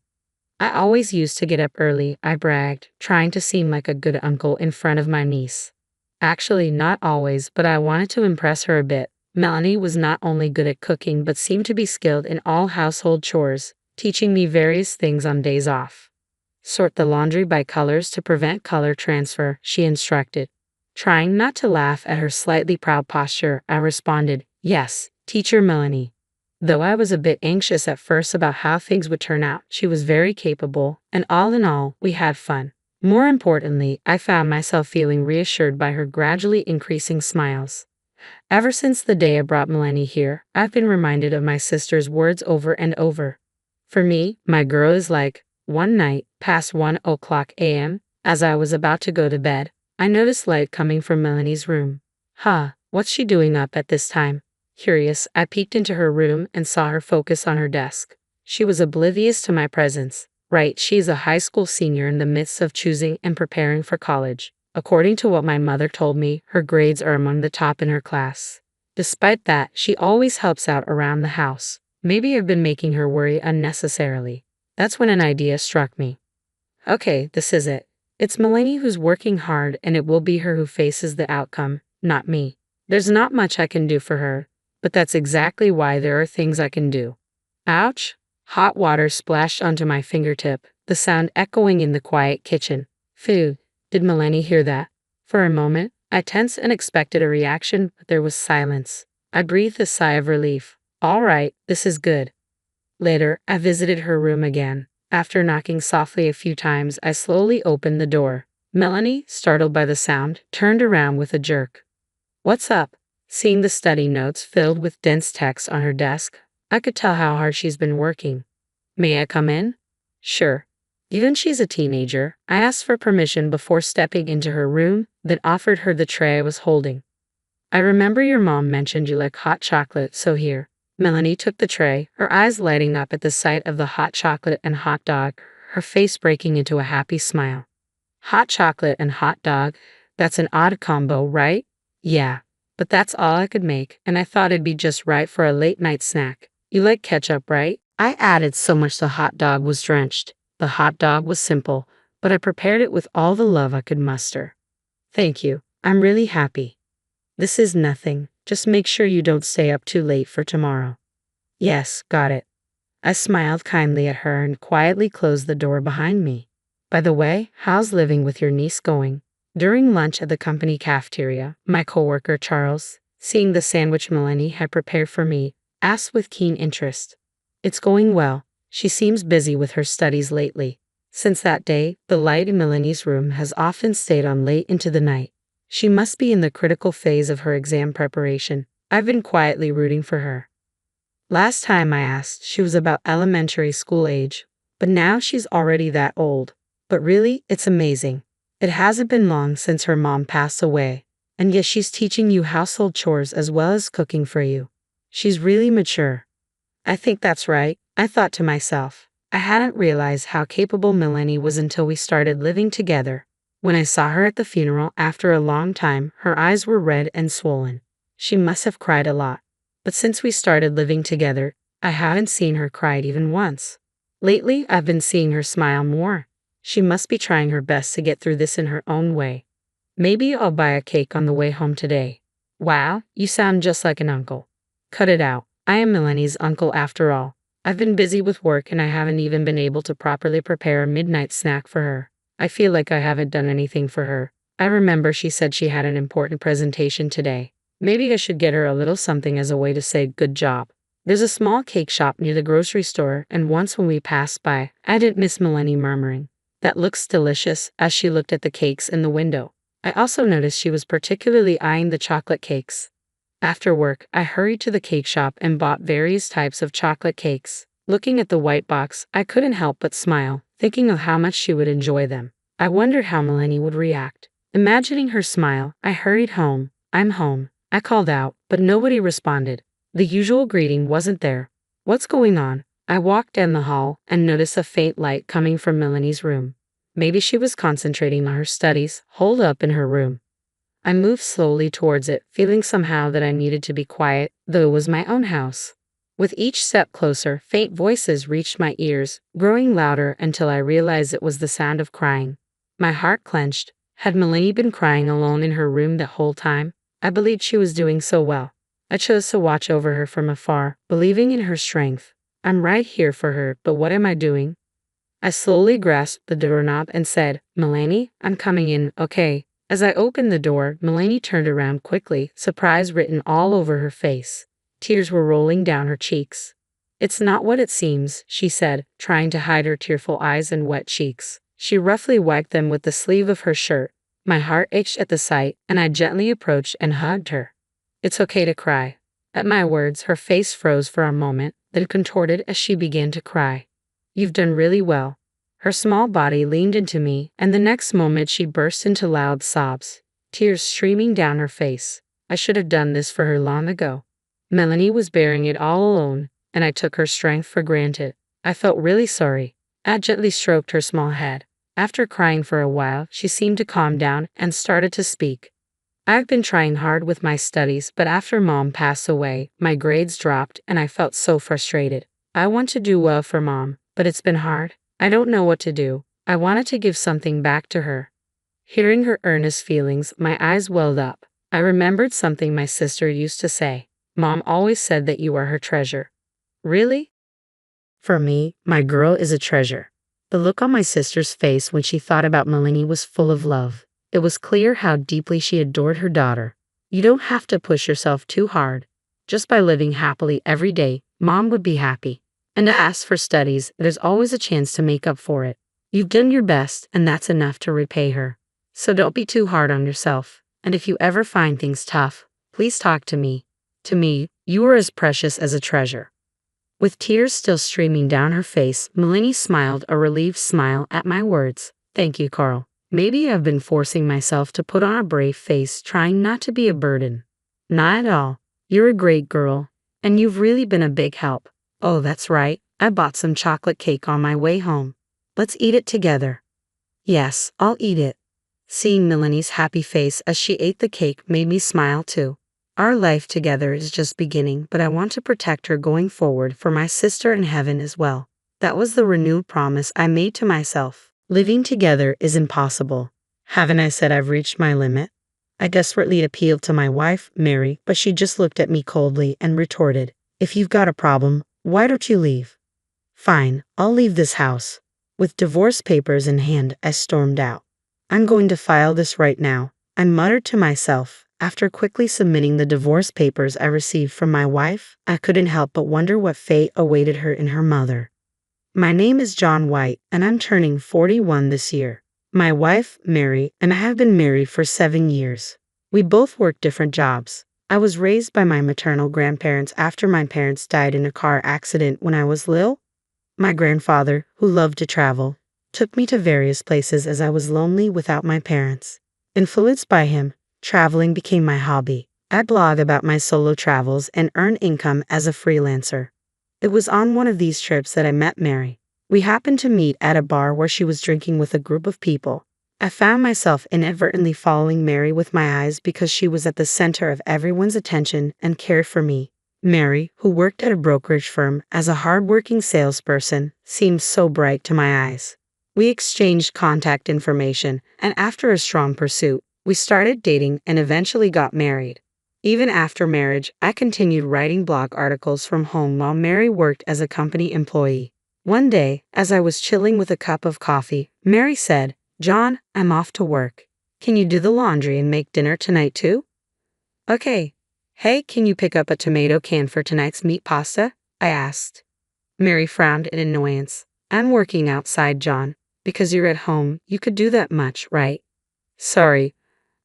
I always used to get up early, I bragged, trying to seem like a good uncle in front of my niece. Actually, not always, but I wanted to impress her a bit. Melanie was not only good at cooking but seemed to be skilled in all household chores, teaching me various things on days off. Sort the laundry by colors to prevent color transfer, she instructed. Trying not to laugh at her slightly proud posture, I responded, yes, Teacher Melanie. Though I was a bit anxious at first about how things would turn out, she was very capable, and all in all, we had fun. More importantly, I found myself feeling reassured by her gradually increasing smiles. Ever since the day I brought Melanie here, I've been reminded of my sister's words over and over. For me, my girl is like, one night, past 1:00 a.m., as I was about to go to bed, I noticed light coming from Melanie's room. What's she doing up at this time? Curious, I peeked into her room and saw her focus on her desk. She was oblivious to my presence. Right, she's a high school senior in the midst of choosing and preparing for college. According to what my mother told me, her grades are among the top in her class. Despite that, she always helps out around the house. Maybe I've been making her worry unnecessarily. That's when an idea struck me. Okay, this is it. It's Melanie who's working hard, and it will be her who faces the outcome, not me. There's not much I can do for her, but that's exactly why there are things I can do. Ouch! Hot water splashed onto my fingertip, the sound echoing in the quiet kitchen. Phew, did Melanie hear that? For a moment, I tensed and expected a reaction, but there was silence. I breathed a sigh of relief. All right, this is good. Later, I visited her room again. After knocking softly a few times, I slowly opened the door. Melanie, startled by the sound, turned around with a jerk. What's up? Seeing the study notes filled with dense text on her desk, I could tell how hard she's been working. May I come in? Sure. Given she's a teenager, I asked for permission before stepping into her room, then offered her the tray I was holding. I remember your mom mentioned you like hot chocolate, so here. Melanie took the tray, her eyes lighting up at the sight of the hot chocolate and hot dog, her face breaking into a happy smile. Hot chocolate and hot dog, that's an odd combo, right? Yeah, but that's all I could make, and I thought it'd be just right for a late-night snack. You like ketchup, right? I added so much the hot dog was drenched. The hot dog was simple, but I prepared it with all the love I could muster. Thank you. I'm really happy. This is nothing. Just make sure you don't stay up too late for tomorrow. Yes, got it. I smiled kindly at her and quietly closed the door behind me. By the way, how's living with your niece going? During lunch at the company cafeteria, my coworker Charles, seeing the sandwich Melanie had prepared for me, asked with keen interest. It's going well. She seems busy with her studies lately. Since that day, the light in Melanie's room has often stayed on late into the night. She must be in the critical phase of her exam preparation. I've been quietly rooting for her. Last time I asked, she was about elementary school age, but now she's already that old. But really, it's amazing. It hasn't been long since her mom passed away, and yet she's teaching you household chores as well as cooking for you. She's really mature. I think that's right, I thought to myself. I hadn't realized how capable Melanie was until we started living together. When I saw her at the funeral after a long time, her eyes were red and swollen. She must have cried a lot. But since we started living together, I haven't seen her cry even once. Lately, I've been seeing her smile more. She must be trying her best to get through this in her own way. Maybe I'll buy a cake on the way home today. Wow, you sound just like an uncle. Cut it out. I am Melanie's uncle after all. I've been busy with work and I haven't even been able to properly prepare a midnight snack for her. I feel like I haven't done anything for her. I remember she said she had an important presentation today. Maybe I should get her a little something as a way to say good job. There's a small cake shop near the grocery store, and once when we passed by, I didn't miss Melanie murmuring, "That looks delicious," as she looked at the cakes in the window. I also noticed she was particularly eyeing the chocolate cakes. After work, I hurried to the cake shop and bought various types of chocolate cakes. Looking at the white box, I couldn't help but smile, thinking of how much she would enjoy them. I wondered how Melanie would react. Imagining her smile, I hurried home. "I'm home," I called out, but nobody responded. The usual greeting wasn't there. "What's going on?" I walked down the hall and noticed a faint light coming from Melanie's room. Maybe she was concentrating on her studies, holed up in her room. I moved slowly towards it, feeling somehow that I needed to be quiet, though it was my own house. With each step closer, faint voices reached my ears, growing louder until I realized it was the sound of crying. My heart clenched. Had Melanie been crying alone in her room the whole time? I believed she was doing so well. I chose to watch over her from afar, believing in her strength. "I'm right here for her, but what am I doing?" I slowly grasped the doorknob and said, "Melanie, I'm coming in, okay?" As I opened the door, Melanie turned around quickly, surprise written all over her face. Tears were rolling down her cheeks. "It's not what it seems," she said, trying to hide her tearful eyes and wet cheeks. She roughly wiped them with the sleeve of her shirt. My heart ached at the sight, and I gently approached and hugged her. "It's okay to cry." At my words, her face froze for a moment, then contorted as she began to cry. "You've done really well." Her small body leaned into me, and the next moment she burst into loud sobs, tears streaming down her face. I should have done this for her long ago. Melanie was bearing it all alone, and I took her strength for granted. I felt really sorry. I gently stroked her small head. After crying for a while, she seemed to calm down and started to speak. "I've been trying hard with my studies, but after Mom passed away, my grades dropped and I felt so frustrated. I want to do well for Mom, but it's been hard. I don't know what to do. I wanted to give something back to her." Hearing her earnest feelings, my eyes welled up. I remembered something my sister used to say. "Mom always said that you are her treasure." Really? For me, my girl is a treasure. The look on my sister's face when she thought about Melanie was full of love. It was clear how deeply she adored her daughter. You don't have to push yourself too hard. Just by living happily every day, Mom would be happy. And as for studies, there's always a chance to make up for it. You've done your best, and that's enough to repay her. So don't be too hard on yourself. And if you ever find things tough, please talk to me. To me, you are as precious as a treasure. With tears still streaming down her face, Melanie smiled a relieved smile at my words. "Thank you, Carl. Maybe I've been forcing myself to put on a brave face, trying not to be a burden." "Not at all. You're a great girl, and you've really been a big help. Oh, that's right. I bought some chocolate cake on my way home. Let's eat it together." "Yes, I'll eat it." Seeing Melanie's happy face as she ate the cake made me smile too. Our life together is just beginning, but I want to protect her going forward for my sister in heaven as well. That was the renewed promise I made to myself. Living together is impossible. Haven't I said I've reached my limit? I desperately appealed to my wife, Mary, but she just looked at me coldly and retorted, "If you've got a problem, why don't you leave?" "Fine, I'll leave this house." With divorce papers in hand, I stormed out. "I'm going to file this right now," I muttered to myself. After quickly submitting the divorce papers I received from my wife, I couldn't help but wonder what fate awaited her and her mother. My name is John White, and I'm turning 41 this year. My wife, Mary, and I have been married for 7 years. We both work different jobs. I was raised by my maternal grandparents after my parents died in a car accident when I was little. My grandfather, who loved to travel, took me to various places as I was lonely without my parents. Influenced by him, traveling became my hobby. I blog about my solo travels and earn income as a freelancer. It was on one of these trips that I met Mary. We happened to meet at a bar where she was drinking with a group of people. I found myself inadvertently following Mary with my eyes because she was at the center of everyone's attention and cared for me. Mary, who worked at a brokerage firm as a hardworking salesperson, seemed so bright to my eyes. We exchanged contact information, and after a strong pursuit, we started dating and eventually got married. Even after marriage, I continued writing blog articles from home while Mary worked as a company employee. One day, as I was chilling with a cup of coffee, Mary said, "John, I'm off to work. Can you do the laundry and make dinner tonight too?" "Okay." "Hey, can you pick up a tomato can for tonight's meat pasta?" I asked. Mary frowned in annoyance. I'm working outside, John. Because you're at home, you could do that much, right? Sorry,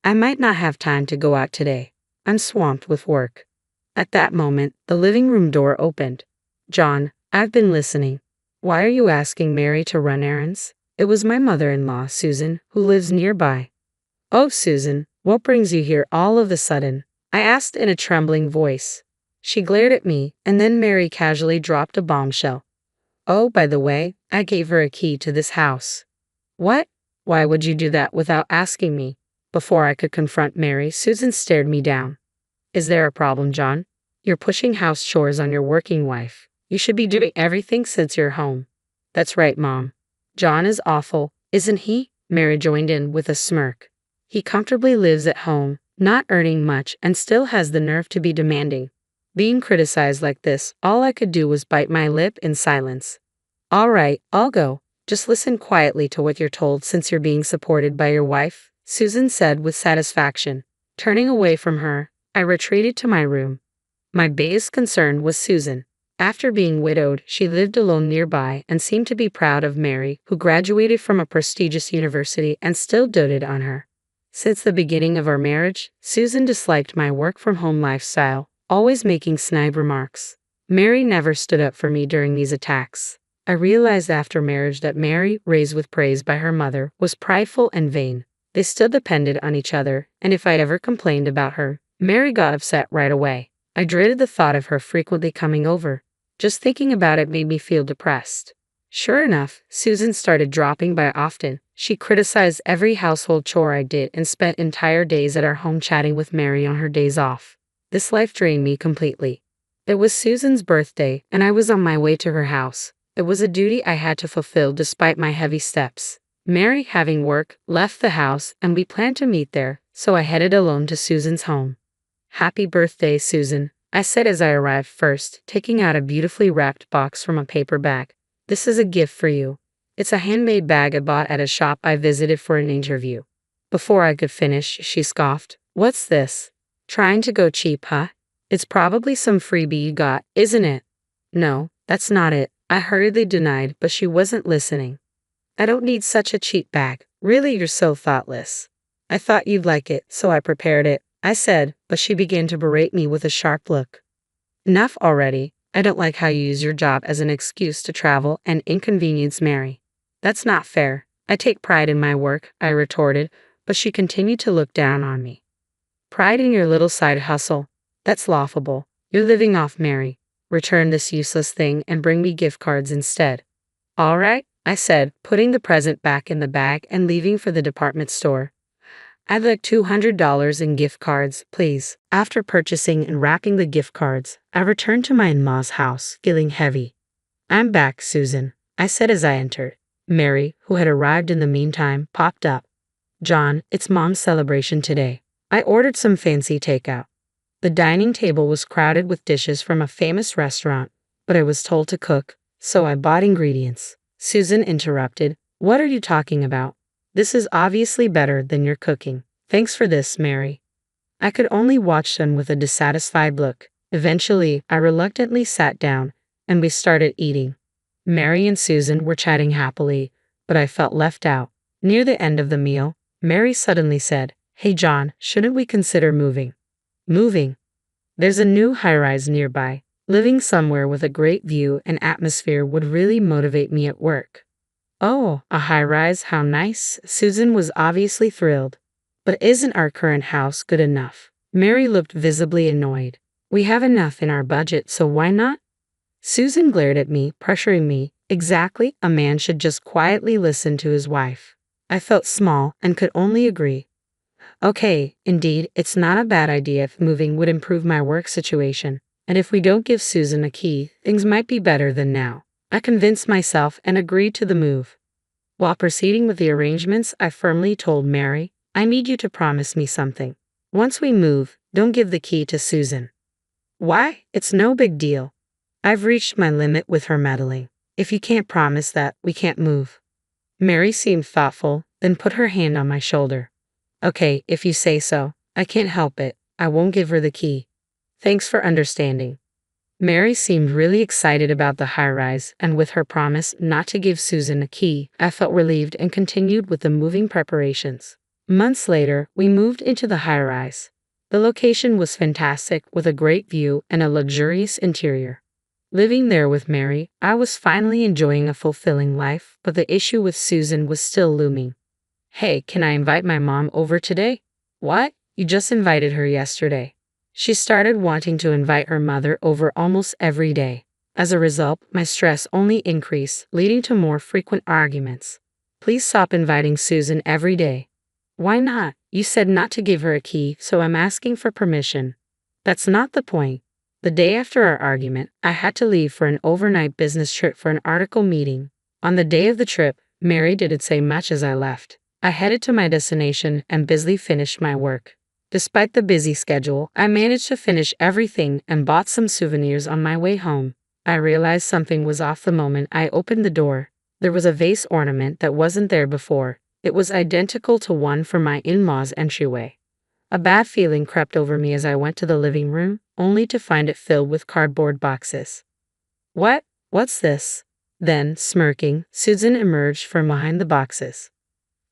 I might not have time to go out today. I'm swamped with work. At that moment, the living room door opened. John, I've been listening. Why are you asking Mary to run errands? It was my mother-in-law, Susan, who lives nearby. Oh, Susan, what brings you here all of a sudden? I asked in a trembling voice. She glared at me, and then Mary casually dropped a bombshell. Oh, by the way, I gave her a key to this house. What? Why would you do that without asking me? Before I could confront Mary, Susan stared me down. Is there a problem, John? You're pushing house chores on your working wife. You should be doing everything since you're home. That's right, Mom. John is awful, isn't he? Mary joined in with a smirk. He comfortably lives at home, not earning much, and still has the nerve to be demanding. Being criticized like this, all I could do was bite my lip in silence. All right, I'll go. Just listen quietly to what you're told since you're being supported by your wife, Susan said with satisfaction. Turning away from her, I retreated to my room. My biggest concern was Susan. After being widowed, she lived alone nearby and seemed to be proud of Mary, who graduated from a prestigious university and still doted on her. Since the beginning of our marriage, Susan disliked my work-from-home lifestyle, always making snide remarks. Mary never stood up for me during these attacks. I realized after marriage that Mary, raised with praise by her mother, was prideful and vain. They still depended on each other, and if I ever complained about her, Mary got upset right away. I dreaded the thought of her frequently coming over. Just thinking about it made me feel depressed. Sure enough, Susan started dropping by often. She criticized every household chore I did and spent entire days at our home chatting with Mary on her days off. This life drained me completely. It was Susan's birthday, and I was on my way to her house. It was a duty I had to fulfill despite my heavy steps. Mary, having work, left the house, and we planned to meet there, so I headed alone to Susan's home. Happy birthday, Susan, I said as I arrived first, taking out a beautifully wrapped box from a paper bag. This is a gift for you. It's a handmade bag I bought at a shop I visited for an interview. Before I could finish, she scoffed. What's this? Trying to go cheap, huh? It's probably some freebie you got, isn't it? No, that's not it, I hurriedly denied, but she wasn't listening. I don't need such a cheap bag. Really, you're so thoughtless. I thought you'd like it, so I prepared it, I said, but she began to berate me with a sharp look. Enough already. I don't like how you use your job as an excuse to travel and inconvenience Mary. That's not fair. I take pride in my work, I retorted, but she continued to look down on me. Pride in your little side hustle. That's laughable. You're living off Mary. Return this useless thing and bring me gift cards instead. All right, I said, putting the present back in the bag and leaving for the department store. I'd like $200 in gift cards, please. After purchasing and wrapping the gift cards, I returned to my in-law's house, feeling heavy. I'm back, Susan, I said as I entered. Mary, who had arrived in the meantime, popped up. John, it's Mom's celebration today. I ordered some fancy takeout. The dining table was crowded with dishes from a famous restaurant, but I was told to cook, so I bought ingredients. Susan interrupted. What are you talking about? This is obviously better than your cooking. Thanks for this, Mary. I could only watch them with a dissatisfied look. Eventually, I reluctantly sat down, and we started eating. Mary and Susan were chatting happily, but I felt left out. Near the end of the meal, Mary suddenly said, Hey John, shouldn't we consider moving? Moving? There's a new high-rise nearby. Living somewhere with a great view and atmosphere would really motivate me at work. Oh, a high-rise, how nice. Susan was obviously thrilled. But isn't our current house good enough? Mary looked visibly annoyed. We have enough in our budget, so why not? Susan glared at me, pressuring me. Exactly, a man should just quietly listen to his wife. I felt small and could only agree. Okay, indeed, it's not a bad idea if moving would improve my work situation. And if we don't give Susan a key, things might be better than now. I convinced myself and agreed to the move. While proceeding with the arrangements, I firmly told Mary, I need you to promise me something. Once we move, don't give the key to Susan. Why? It's no big deal. I've reached my limit with her meddling. If you can't promise that, we can't move. Mary seemed thoughtful, then put her hand on my shoulder. Okay, if you say so. I can't help it. I won't give her the key. Thanks for understanding. Mary seemed really excited about the high-rise, and with her promise not to give Susan a key, I felt relieved and continued with the moving preparations. Months later, we moved into the high-rise. The location was fantastic, with a great view and a luxurious interior. Living there with Mary, I was finally enjoying a fulfilling life, but the issue with Susan was still looming. "Hey, can I invite my mom over today?" "What? You just invited her yesterday." She started wanting to invite her mother over almost every day. As a result, my stress only increased, leading to more frequent arguments. "Please stop inviting Susan every day." "Why not? You said not to give her a key, so I'm asking for permission." "That's not the point." The day after our argument, I had to leave for an overnight business trip for an article meeting. On the day of the trip, Mary didn't say much as I left. I headed to my destination and busily finished my work. Despite the busy schedule, I managed to finish everything and bought some souvenirs on my way home. I realized something was off the moment I opened the door. There was a vase ornament that wasn't there before. It was identical to one from my in-laws' entryway. A bad feeling crept over me as I went to the living room, only to find it filled with cardboard boxes. What's this?" Then, smirking, Susan emerged from behind the boxes.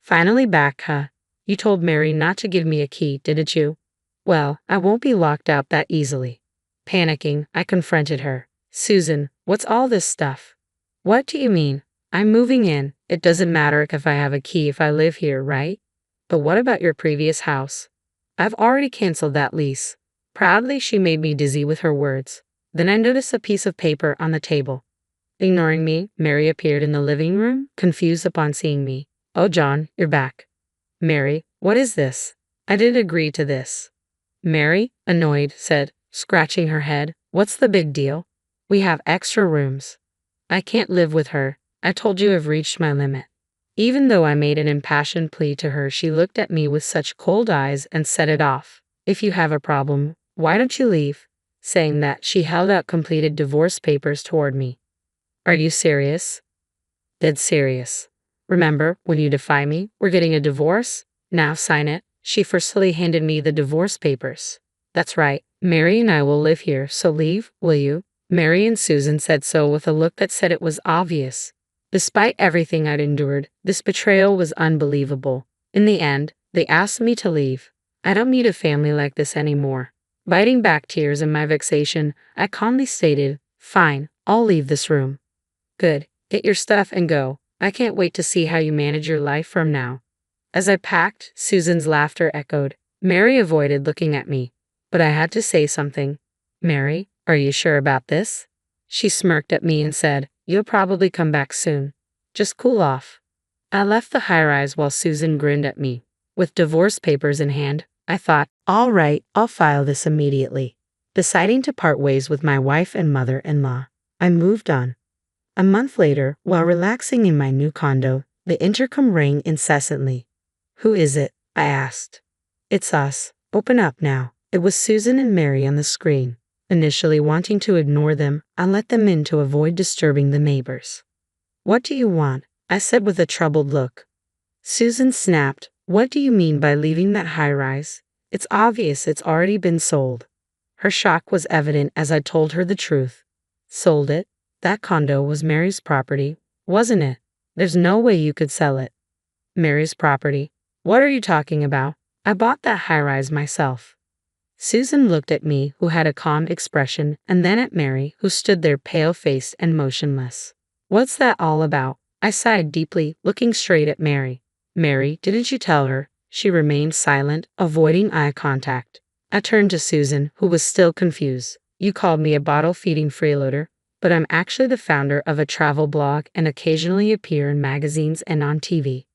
"Finally back, huh? You told Mary not to give me a key, didn't you? Well, I won't be locked out that easily." Panicking, I confronted her. "Susan, what's all this stuff?" "What do you mean? I'm moving in. It doesn't matter if I have a key if I live here, right? But what about your previous house?" "I've already canceled that lease." Proudly, she made me dizzy with her words. Then I noticed a piece of paper on the table. Ignoring me, Mary appeared in the living room, confused upon seeing me. "Oh, John, you're back." "Mary, what is this? I didn't agree to this." Mary, annoyed, said, scratching her head, "What's the big deal? We have extra rooms." "I can't live with her. I told you I've reached my limit." Even though I made an impassioned plea to her, she looked at me with such cold eyes and set it off. "If you have a problem, why don't you leave?" Saying that, she held out completed divorce papers toward me. "Are you serious?" "Dead serious. Remember, when you defy me, we're getting a divorce? Now sign it." She forcefully handed me the divorce papers. "That's right. Mary and I will live here, so leave, will you?" Mary and Susan said so with a look that said it was obvious. Despite everything I'd endured, this betrayal was unbelievable. In the end, they asked me to leave. "I don't need a family like this anymore." Biting back tears in my vexation, I calmly stated, "Fine, I'll leave this room." "Good. Get your stuff and go. I can't wait to see how you manage your life from now." As I packed, Susan's laughter echoed. Mary avoided looking at me, but I had to say something. "Mary, are you sure about this?" She smirked at me and said, "You'll probably come back soon. Just cool off." I left the high-rise while Susan grinned at me. With divorce papers in hand, I thought, all right, I'll file this immediately. Deciding to part ways with my wife and mother-in-law, I moved on. A month later, while relaxing in my new condo, the intercom rang incessantly. "Who is it?" I asked. "It's us. Open up now." It was Susan and Mary on the screen. Initially wanting to ignore them, I let them in to avoid disturbing the neighbors. "What do you want?" I said with a troubled look. Susan snapped, "What do you mean by leaving that high-rise? It's obvious it's already been sold." Her shock was evident as I told her the truth. "Sold it? That condo was Mary's property, wasn't it? There's no way you could sell it." "Mary's property? What are you talking about? I bought that high-rise myself." Susan looked at me, who had a calm expression, and then at Mary, who stood there pale-faced and motionless. "What's that all about?" I sighed deeply, looking straight at Mary. "Mary, didn't you tell her?" She remained silent, avoiding eye contact. I turned to Susan, who was still confused. "You called me a bottle-feeding freeloader, but I'm actually the founder of a travel blog and occasionally appear in magazines and on TV."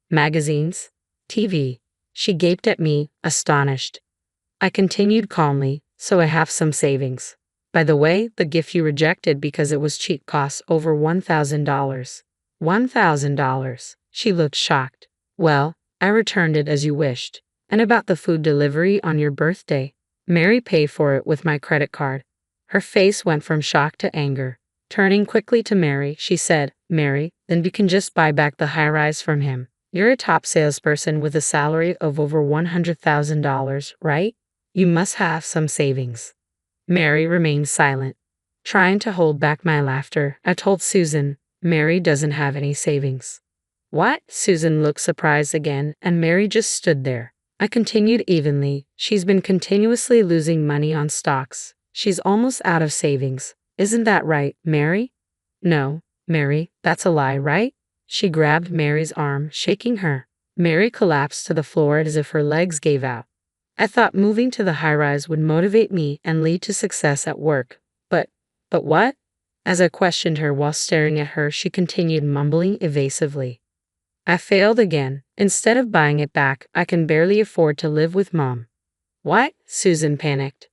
"Magazines? TV?" She gaped at me, astonished. I continued calmly, "So I have some savings. By the way, the gift you rejected because it was cheap costs over $1,000. $1,000. She looked shocked. "Well, I returned it as you wished. And about the food delivery on your birthday, Mary paid for it with my credit card." Her face went from shock to anger. Turning quickly to Mary, she said, "Mary, then we can just buy back the high-rise from him. You're a top salesperson with a salary of over $100,000, right? You must have some savings." Mary remained silent. Trying to hold back my laughter, I told Susan, Mary doesn't have any savings. What? Susan looked surprised again, and Mary just stood there. I continued evenly. She's been continuously losing money on stocks. She's almost out of savings. Isn't that right, Mary? No, Mary, that's a lie, right? She grabbed Mary's arm, shaking her. Mary collapsed to the floor as if her legs gave out. I thought moving to the high-rise would motivate me and lead to success at work. But what? As I questioned her while staring at her, she continued mumbling evasively. I failed again. Instead of buying it back, I can barely afford to live with Mom. What? Susan panicked.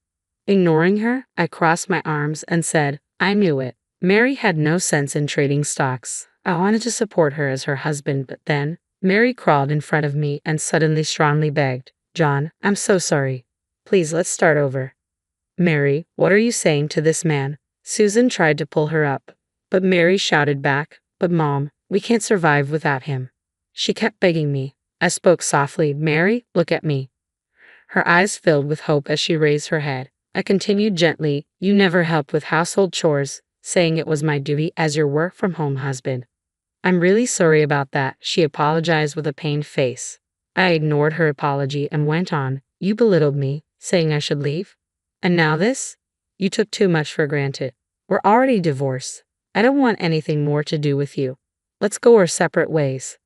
Ignoring her, I crossed my arms and said, I knew it. Mary had no sense in trading stocks. I wanted to support her as her husband, but then, Mary crawled in front of me and suddenly strongly begged, John, I'm so sorry. Please, let's start over. Mary, what are you saying to this man? Susan tried to pull her up, but Mary shouted back, but Mom, we can't survive without him. She kept begging me. I spoke softly, Mary, look at me. Her eyes filled with hope as she raised her head. I continued gently, you never helped with household chores, saying it was my duty as your work-from-home husband. I'm really sorry about that, she apologized with a pained face. I ignored her apology and went on, you belittled me, saying I should leave? And now this? You took too much for granted. We're already divorced. I don't want anything more to do with you. Let's go our separate ways.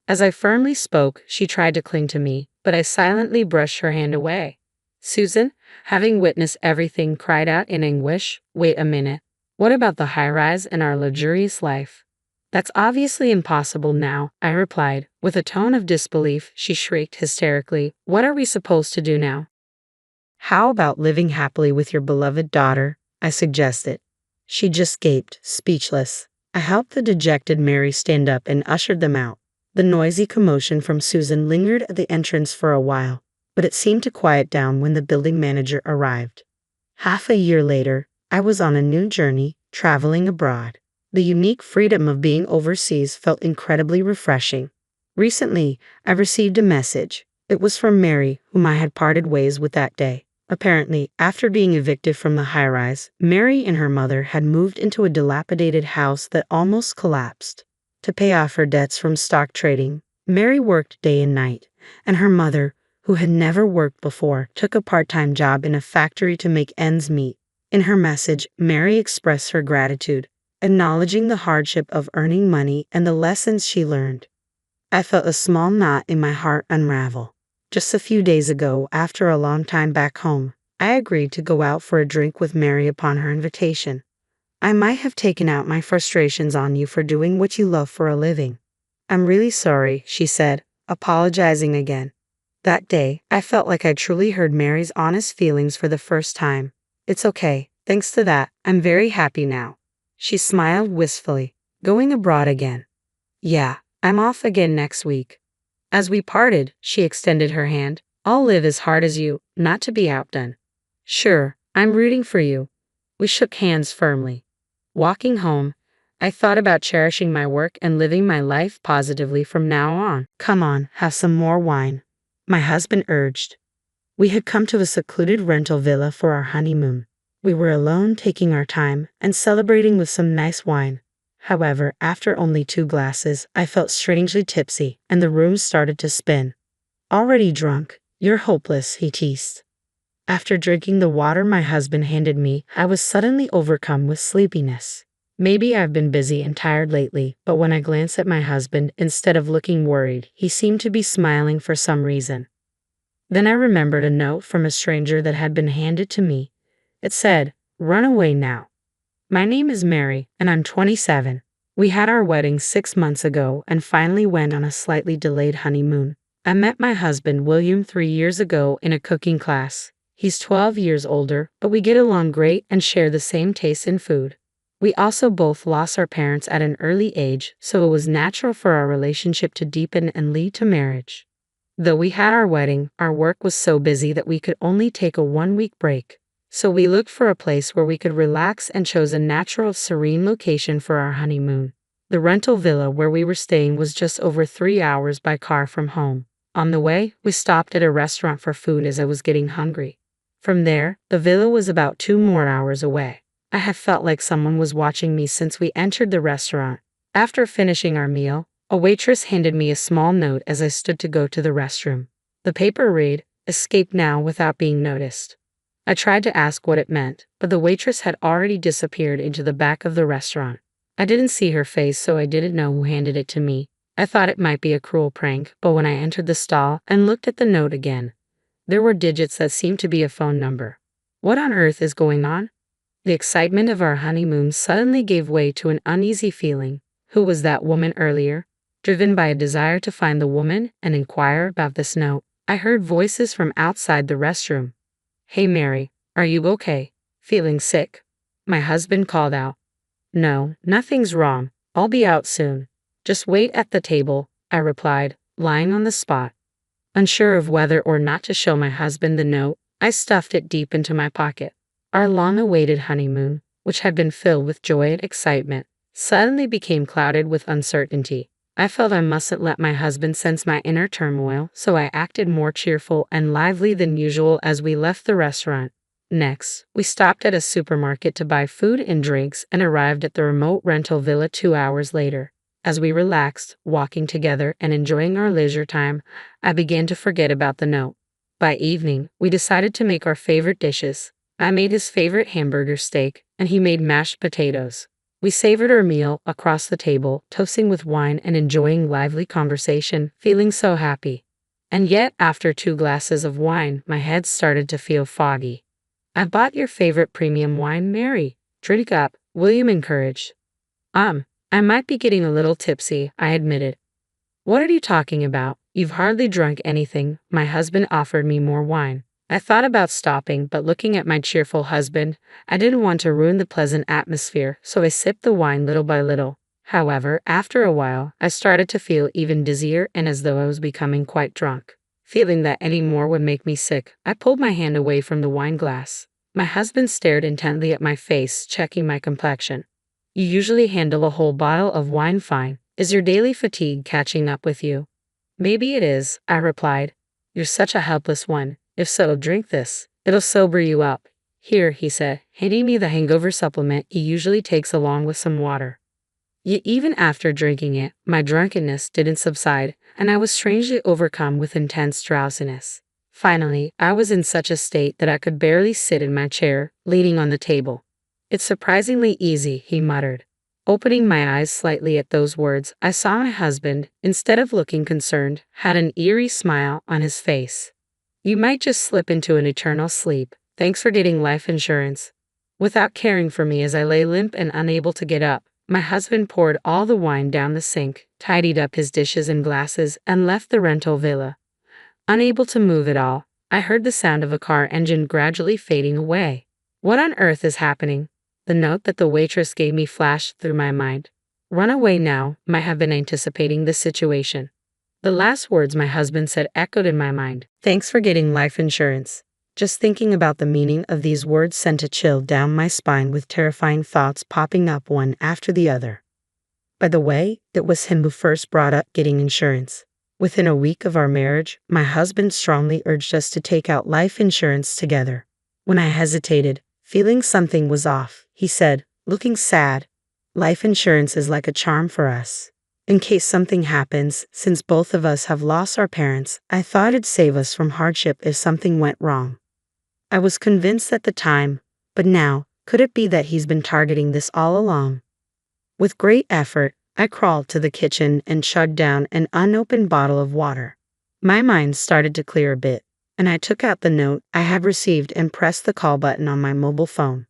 As I firmly spoke, she tried to cling to me, but I silently brushed her hand away. Susan, having witnessed everything, cried out in anguish, wait a minute. What about the high-rise and our luxurious life? That's obviously impossible now, I replied. With a tone of disbelief, she shrieked hysterically, what are we supposed to do now? How about living happily with your beloved daughter? I suggested. She just gaped, speechless. I helped the dejected Mary stand up and ushered them out. The noisy commotion from Susan lingered at the entrance for a while, but it seemed to quiet down when the building manager arrived. Half a year later, I was on a new journey, traveling abroad. The unique freedom of being overseas felt incredibly refreshing. Recently, I received a message. It was from Mary, whom I had parted ways with that day. Apparently, after being evicted from the high-rise, Mary and her mother had moved into a dilapidated house that almost collapsed. To pay off her debts from stock trading, Mary worked day and night, and her mother, who had never worked before, took a part-time job in a factory to make ends meet. In her message, Mary expressed her gratitude, acknowledging the hardship of earning money and the lessons she learned. I felt a small knot in my heart unravel. Just a few days ago, after a long time back home, I agreed to go out for a drink with Mary upon her invitation. I might have taken out my frustrations on you for doing what you love for a living. I'm really sorry, she said, apologizing again. That day, I felt like I truly heard Mary's honest feelings for the first time. It's okay, thanks to that, I'm very happy now. She smiled wistfully. Going abroad again? Yeah, I'm off again next week. As we parted, she extended her hand. I'll live as hard as you, not to be outdone. Sure, I'm rooting for you. We shook hands firmly. Walking home, I thought about cherishing my work and living my life positively from now on. Come on, have some more wine, my husband urged. We had come to a secluded rental villa for our honeymoon. We were alone, taking our time and celebrating with some nice wine. However, after only 2 glasses, I felt strangely tipsy, and the room started to spin. Already drunk, you're hopeless, he teased. After drinking the water my husband handed me, I was suddenly overcome with sleepiness. Maybe I've been busy and tired lately, but when I glanced at my husband, instead of looking worried, he seemed to be smiling for some reason. Then I remembered a note from a stranger that had been handed to me. It said, "Run away now. My name is Mary, and I'm 27. We had our wedding 6 months ago and finally went on a slightly delayed honeymoon. I met my husband, William, 3 years ago in a cooking class. He's 12 years older, but we get along great and share the same taste in food. We also both lost our parents at an early age, so it was natural for our relationship to deepen and lead to marriage. Though we had our wedding, our work was so busy that we could only take a 1-week break. So we looked for a place where we could relax and chose a natural, serene location for our honeymoon. The rental villa where we were staying was just over 3 hours by car from home. On the way, we stopped at a restaurant for food as I was getting hungry. From there, the villa was about 2 more hours away. I have felt like someone was watching me since we entered the restaurant. After finishing our meal, a waitress handed me a small note as I stood to go to the restroom. The paper read, "Escape now without being noticed." I tried to ask what it meant, but the waitress had already disappeared into the back of the restaurant. I didn't see her face, so I didn't know who handed it to me. I thought it might be a cruel prank, but when I entered the stall and looked at the note again, there were digits that seemed to be a phone number. What on earth is going on? The excitement of our honeymoon suddenly gave way to an uneasy feeling. Who was that woman earlier? Driven by a desire to find the woman and inquire about this note, I heard voices from outside the restroom. "Hey Mary, are you okay? Feeling sick?" My husband called out. "No, nothing's wrong. I'll be out soon. Just wait at the table," I replied, lying on the spot. Unsure of whether or not to show my husband the note, I stuffed it deep into my pocket. Our long-awaited honeymoon, which had been filled with joy and excitement, suddenly became clouded with uncertainty. I felt I mustn't let my husband sense my inner turmoil, so I acted more cheerful and lively than usual as we left the restaurant. Next, we stopped at a supermarket to buy food and drinks and arrived at the remote rental villa 2 hours later. As we relaxed, walking together and enjoying our leisure time, I began to forget about the note. By evening, we decided to make our favorite dishes. I made his favorite hamburger steak, and he made mashed potatoes. We savored our meal across the table, toasting with wine and enjoying lively conversation, feeling so happy. And yet, after 2 glasses of wine, my head started to feel foggy. "I bought your favorite premium wine, Mary. Drink up," William encouraged. I might be getting a little tipsy," I admitted. "What are you talking about? You've hardly drunk anything." My husband offered me more wine. I thought about stopping, but looking at my cheerful husband, I didn't want to ruin the pleasant atmosphere, so I sipped the wine little by little. However, after a while, I started to feel even dizzier and as though I was becoming quite drunk. Feeling that any more would make me sick, I pulled my hand away from the wine glass. My husband stared intently at my face, checking my complexion. "You usually handle a whole bottle of wine fine. Is your daily fatigue catching up with you?" "Maybe it is," I replied. "You're such a helpless one. If so, drink this. It'll sober you up." "Here," he said, handing me the hangover supplement he usually takes along with some water. Yet even after drinking it, my drunkenness didn't subside, and I was strangely overcome with intense drowsiness. Finally, I was in such a state that I could barely sit in my chair, leaning on the table. "It's surprisingly easy," he muttered. Opening my eyes slightly at those words, I saw my husband, instead of looking concerned, had an eerie smile on his face. "You might just slip into an eternal sleep. Thanks for getting life insurance." Without caring for me as I lay limp and unable to get up, my husband poured all the wine down the sink, tidied up his dishes and glasses, and left the rental villa. Unable to move at all, I heard the sound of a car engine gradually fading away. What on earth is happening? The note that the waitress gave me flashed through my mind. "Run away now," might have been anticipating this situation. The last words my husband said echoed in my mind. "Thanks for getting life insurance." Just thinking about the meaning of these words sent a chill down my spine, with terrifying thoughts popping up one after the other. By the way, it was him who first brought up getting insurance. Within a week of our marriage, my husband strongly urged us to take out life insurance together. When I hesitated, feeling something was off, he said, looking sad, "Life insurance is like a charm for us. In case something happens, since both of us have lost our parents, I thought it'd save us from hardship if something went wrong." I was convinced at the time, but now, could it be that he's been targeting this all along? With great effort, I crawled to the kitchen and chugged down an unopened bottle of water. My mind started to clear a bit, and I took out the note I had received and pressed the call button on my mobile phone.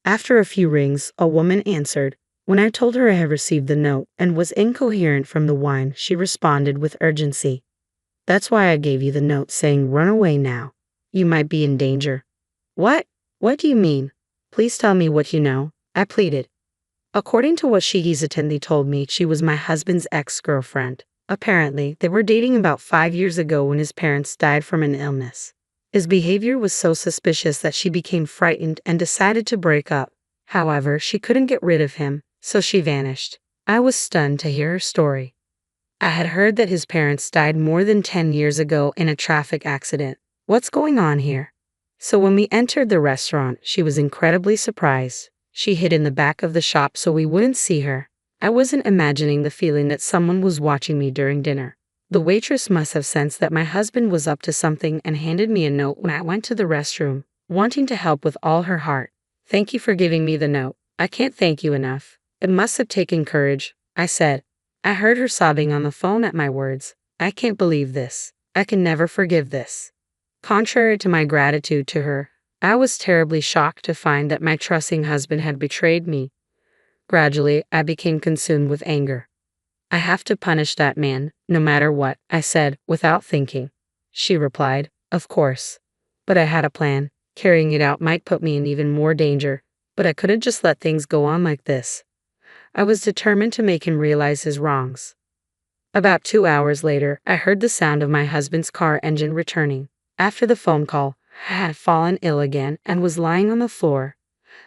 After a few rings, a woman answered. When I told her I had received the note and was incoherent from the wine, she responded with urgency. "That's why I gave you the note saying run away now. You might be in danger." "What? What do you mean? Please tell me what you know," I pleaded. According to what she hesitantly told me, she was my husband's ex-girlfriend. Apparently, they were dating about 5 years ago when his parents died from an illness. His behavior was so suspicious that she became frightened and decided to break up. However, she couldn't get rid of him, so she vanished. I was stunned to hear her story. I had heard that his parents died more than 10 years ago in a traffic accident. What's going on here? So when we entered the restaurant, she was incredibly surprised. She hid in the back of the shop so we wouldn't see her. I wasn't imagining the feeling that someone was watching me during dinner. The waitress must have sensed that my husband was up to something and handed me a note when I went to the restroom, wanting to help with all her heart. "Thank you for giving me the note. I can't thank you enough. It must have taken courage," I said. I heard her sobbing on the phone at my words. "I can't believe this. I can never forgive this." Contrary to my gratitude to her, I was terribly shocked to find that my trusting husband had betrayed me. Gradually, I became consumed with anger. "I have to punish that man, no matter what," I said, without thinking. She replied, "Of course." But I had a plan. Carrying it out might put me in even more danger, but I couldn't just let things go on like this. I was determined to make him realize his wrongs. About 2 hours later, I heard the sound of my husband's car engine returning. After the phone call, I had fallen ill again and was lying on the floor.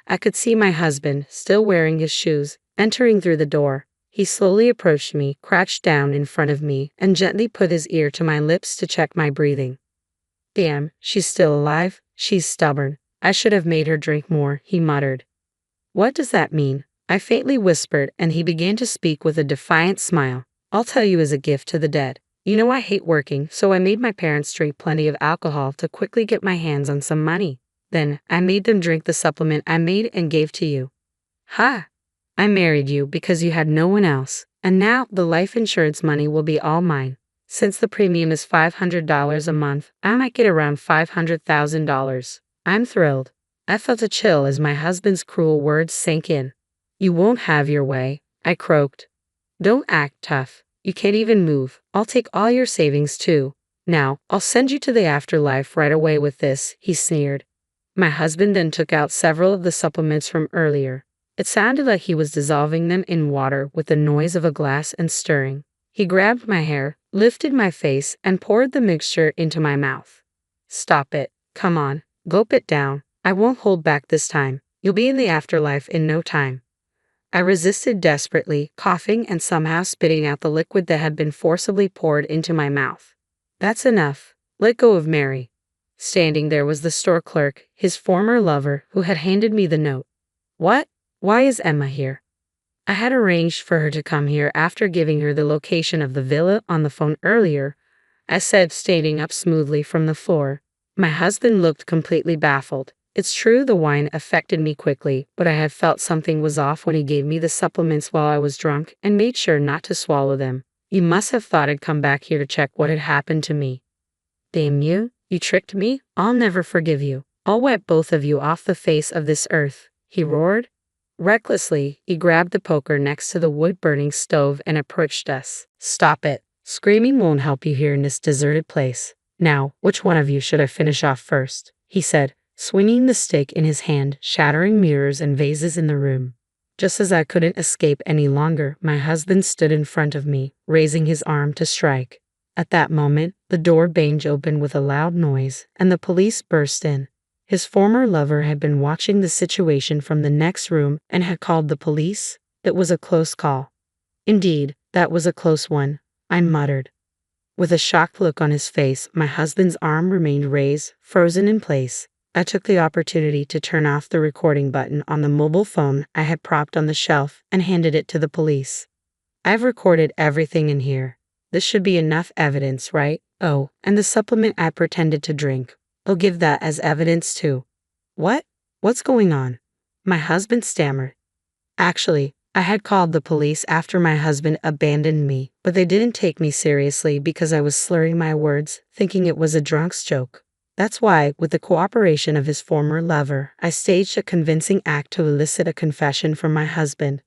I could see my husband, still wearing his shoes, entering through the door. He slowly approached me, crouched down in front of me, and gently put his ear to my lips to check my breathing. "Damn, she's still alive. She's stubborn. I should have made her drink more," he muttered. "What does that mean?" I faintly whispered, and he began to speak with a defiant smile. "I'll tell you as a gift to the dead. You know I hate working, so I made my parents drink plenty of alcohol to quickly get my hands on some money. Then, I made them drink the supplement I made and gave to you. Ha! I married you because you had no one else, and now the life insurance money will be all mine. Since the premium is $500 a month, I might get around $500,000. I'm thrilled." I felt a chill as my husband's cruel words sank in. "You won't have your way," I croaked. "Don't act tough. You can't even move. I'll take all your savings too. Now, I'll send you to the afterlife right away with this," he sneered. My husband then took out several of the supplements from earlier. It sounded like he was dissolving them in water with the noise of a glass and stirring. He grabbed my hair, lifted my face, and poured the mixture into my mouth. "Stop it. Come on. Gulp it down. I won't hold back this time. You'll be in the afterlife in no time." I resisted desperately, coughing and somehow spitting out the liquid that had been forcibly poured into my mouth. "That's enough. Let go of Mary." Standing there was the store clerk, his former lover, who had handed me the note. "What? Why is Emma here?" I had arranged for her to come here after giving her the location of the villa on the phone earlier, I said, standing up smoothly from the floor. My husband looked completely baffled. It's true the wine affected me quickly, but I had felt something was off when he gave me the supplements while I was drunk and made sure not to swallow them. "You must have thought I'd come back here to check what had happened to me. Damn you, you tricked me. I'll never forgive you. I'll wipe both of you off the face of this earth," he roared. Recklessly, he grabbed the poker next to the wood-burning stove and approached us. "Stop it. Screaming won't help you here in this deserted place. Now, which one of you should I finish off first?" he said, swinging the stick in his hand, shattering mirrors and vases in the room. Just as I couldn't escape any longer, my husband stood in front of me, raising his arm to strike. At that moment, the door banged open with a loud noise, and the police burst in. His former lover had been watching the situation from the next room and had called the police. It was a close call. "Indeed, that was a close one," I muttered. With a shocked look on his face, my husband's arm remained raised, frozen in place. I took the opportunity to turn off the recording button on the mobile phone I had propped on the shelf and handed it to the police. "I've recorded everything in here. This should be enough evidence, right? Oh, and the supplement I pretended to drink. I'll give that as evidence too." "What? What's going on?" my husband stammered. Actually, I had called the police after my husband abandoned me, but they didn't take me seriously because I was slurring my words, thinking it was a drunk's joke. That's why, with the cooperation of his former lover, I staged a convincing act to elicit a confession from my husband.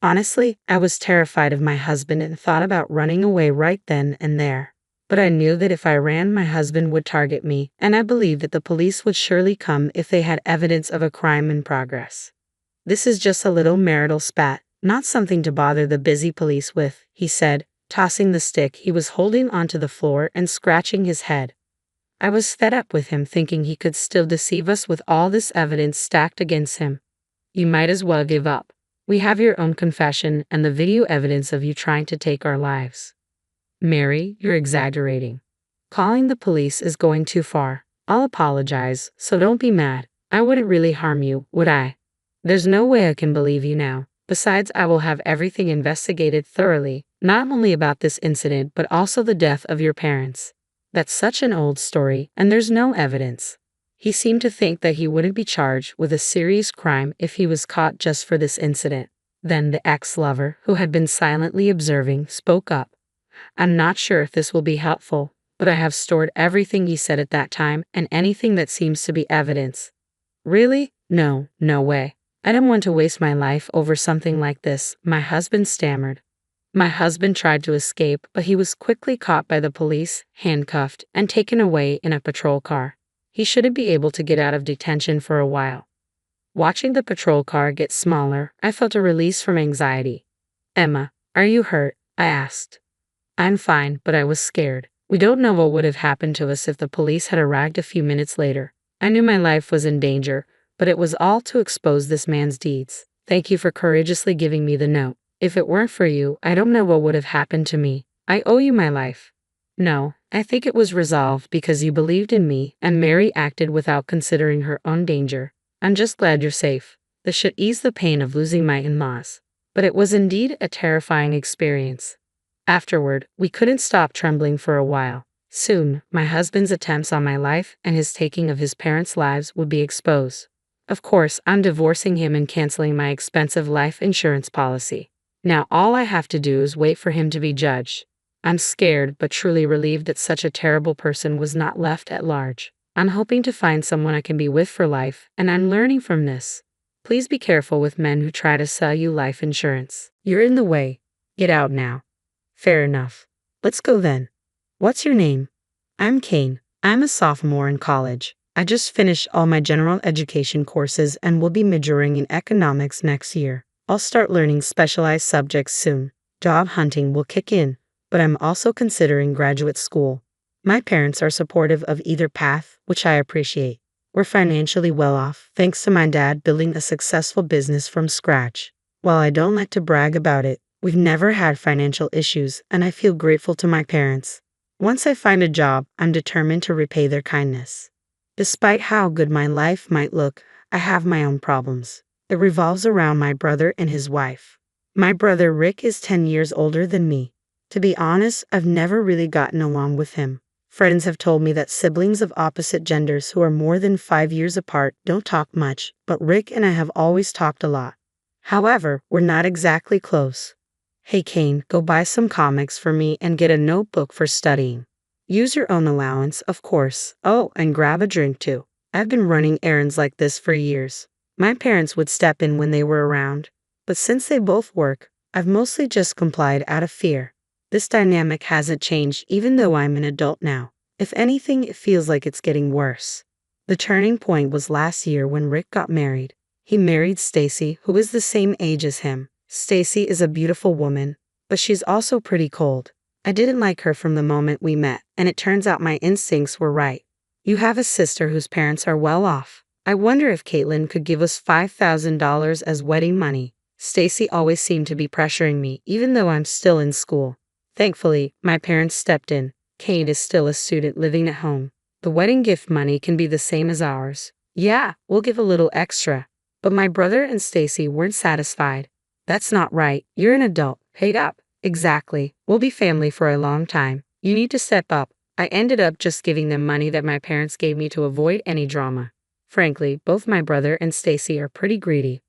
Honestly, I was terrified of my husband and thought about running away right then and there. But I knew that if I ran, my husband would target me, and I believed that the police would surely come if they had evidence of a crime in progress. "This is just a little marital spat, not something to bother the busy police with," he said, tossing the stick he was holding onto the floor and scratching his head. I was fed up with him, thinking he could still deceive us with all this evidence stacked against him. "You might as well give up. We have your own confession and the video evidence of you trying to take our lives." "Mary, you're exaggerating. Calling the police is going too far. I'll apologize, so don't be mad. I wouldn't really harm you, would I?" There's no way I can believe you now. Besides, I will have everything investigated thoroughly, not only about this incident but also the death of your parents. That's such an old story, and there's no evidence. He seemed to think that he wouldn't be charged with a serious crime if he was caught just for this incident. Then the ex-lover, who had been silently observing, spoke up. I'm not sure if this will be helpful, but I have stored everything he said at that time and anything that seems to be evidence. Really? No, no way. I don't want to waste my life over something like this, my husband stammered. My husband tried to escape, but he was quickly caught by the police, handcuffed, and taken away in a patrol car. He shouldn't be able to get out of detention for a while. Watching the patrol car get smaller, I felt a release from anxiety. Emma, are you hurt? I asked. I'm fine, but I was scared. We don't know what would have happened to us if the police had arrived a few minutes later. I knew my life was in danger, but it was all to expose this man's deeds. Thank you for courageously giving me the note. If it weren't for you, I don't know what would have happened to me. I owe you my life. No, I think it was resolved because you believed in me and Mary acted without considering her own danger. I'm just glad you're safe. This should ease the pain of losing my in-laws. But it was indeed a terrifying experience. Afterward, we couldn't stop trembling for a while. Soon, my husband's attempts on my life and his taking of his parents' lives would be exposed. Of course, I'm divorcing him and canceling my expensive life insurance policy. Now all I have to do is wait for him to be judged. I'm scared but truly relieved that such a terrible person was not left at large. I'm hoping to find someone I can be with for life, and I'm learning from this. Please be careful with men who try to sell you life insurance. You're in the way. Get out now. Fair enough. Let's go then. What's your name? I'm Kane. I'm a sophomore in college. I just finished all my general education courses and will be majoring in economics next year. I'll start learning specialized subjects soon. Job hunting will kick in, but I'm also considering graduate school. My parents are supportive of either path, which I appreciate. We're financially well off, thanks to my dad building a successful business from scratch. While I don't like to brag about it, we've never had financial issues, and I feel grateful to my parents. Once I find a job, I'm determined to repay their kindness. Despite how good my life might look, I have my own problems. It revolves around my brother and his wife. My brother Rick is 10 years older than me. To be honest, I've never really gotten along with him. Friends have told me that siblings of opposite genders who are more than 5 years apart don't talk much, but Rick and I have always talked a lot. However, we're not exactly close. Hey Kane, go buy some comics for me and get a notebook for studying. Use your own allowance, of course. Oh, and grab a drink too. I've been running errands like this for years. My parents would step in when they were around, but since they both work, I've mostly just complied out of fear. This dynamic hasn't changed even though I'm an adult now. If anything, it feels like it's getting worse. The turning point was last year when Rick got married. He married Stacy, who is the same age as him. Stacy is a beautiful woman, but she's also pretty cold. I didn't like her from the moment we met, and it turns out my instincts were right. You have a sister whose parents are well off. I wonder if Caitlin could give us $5,000 as wedding money. Stacy always seemed to be pressuring me, even though I'm still in school. Thankfully, my parents stepped in. Kate is still a student living at home. The wedding gift money can be the same as ours. Yeah, we'll give a little extra. But my brother and Stacy weren't satisfied. That's not right. You're an adult. Paid up. Exactly. We'll be family for a long time. You need to step up. I ended up just giving them money that my parents gave me to avoid any drama. Frankly, both my brother and Stacy are pretty greedy.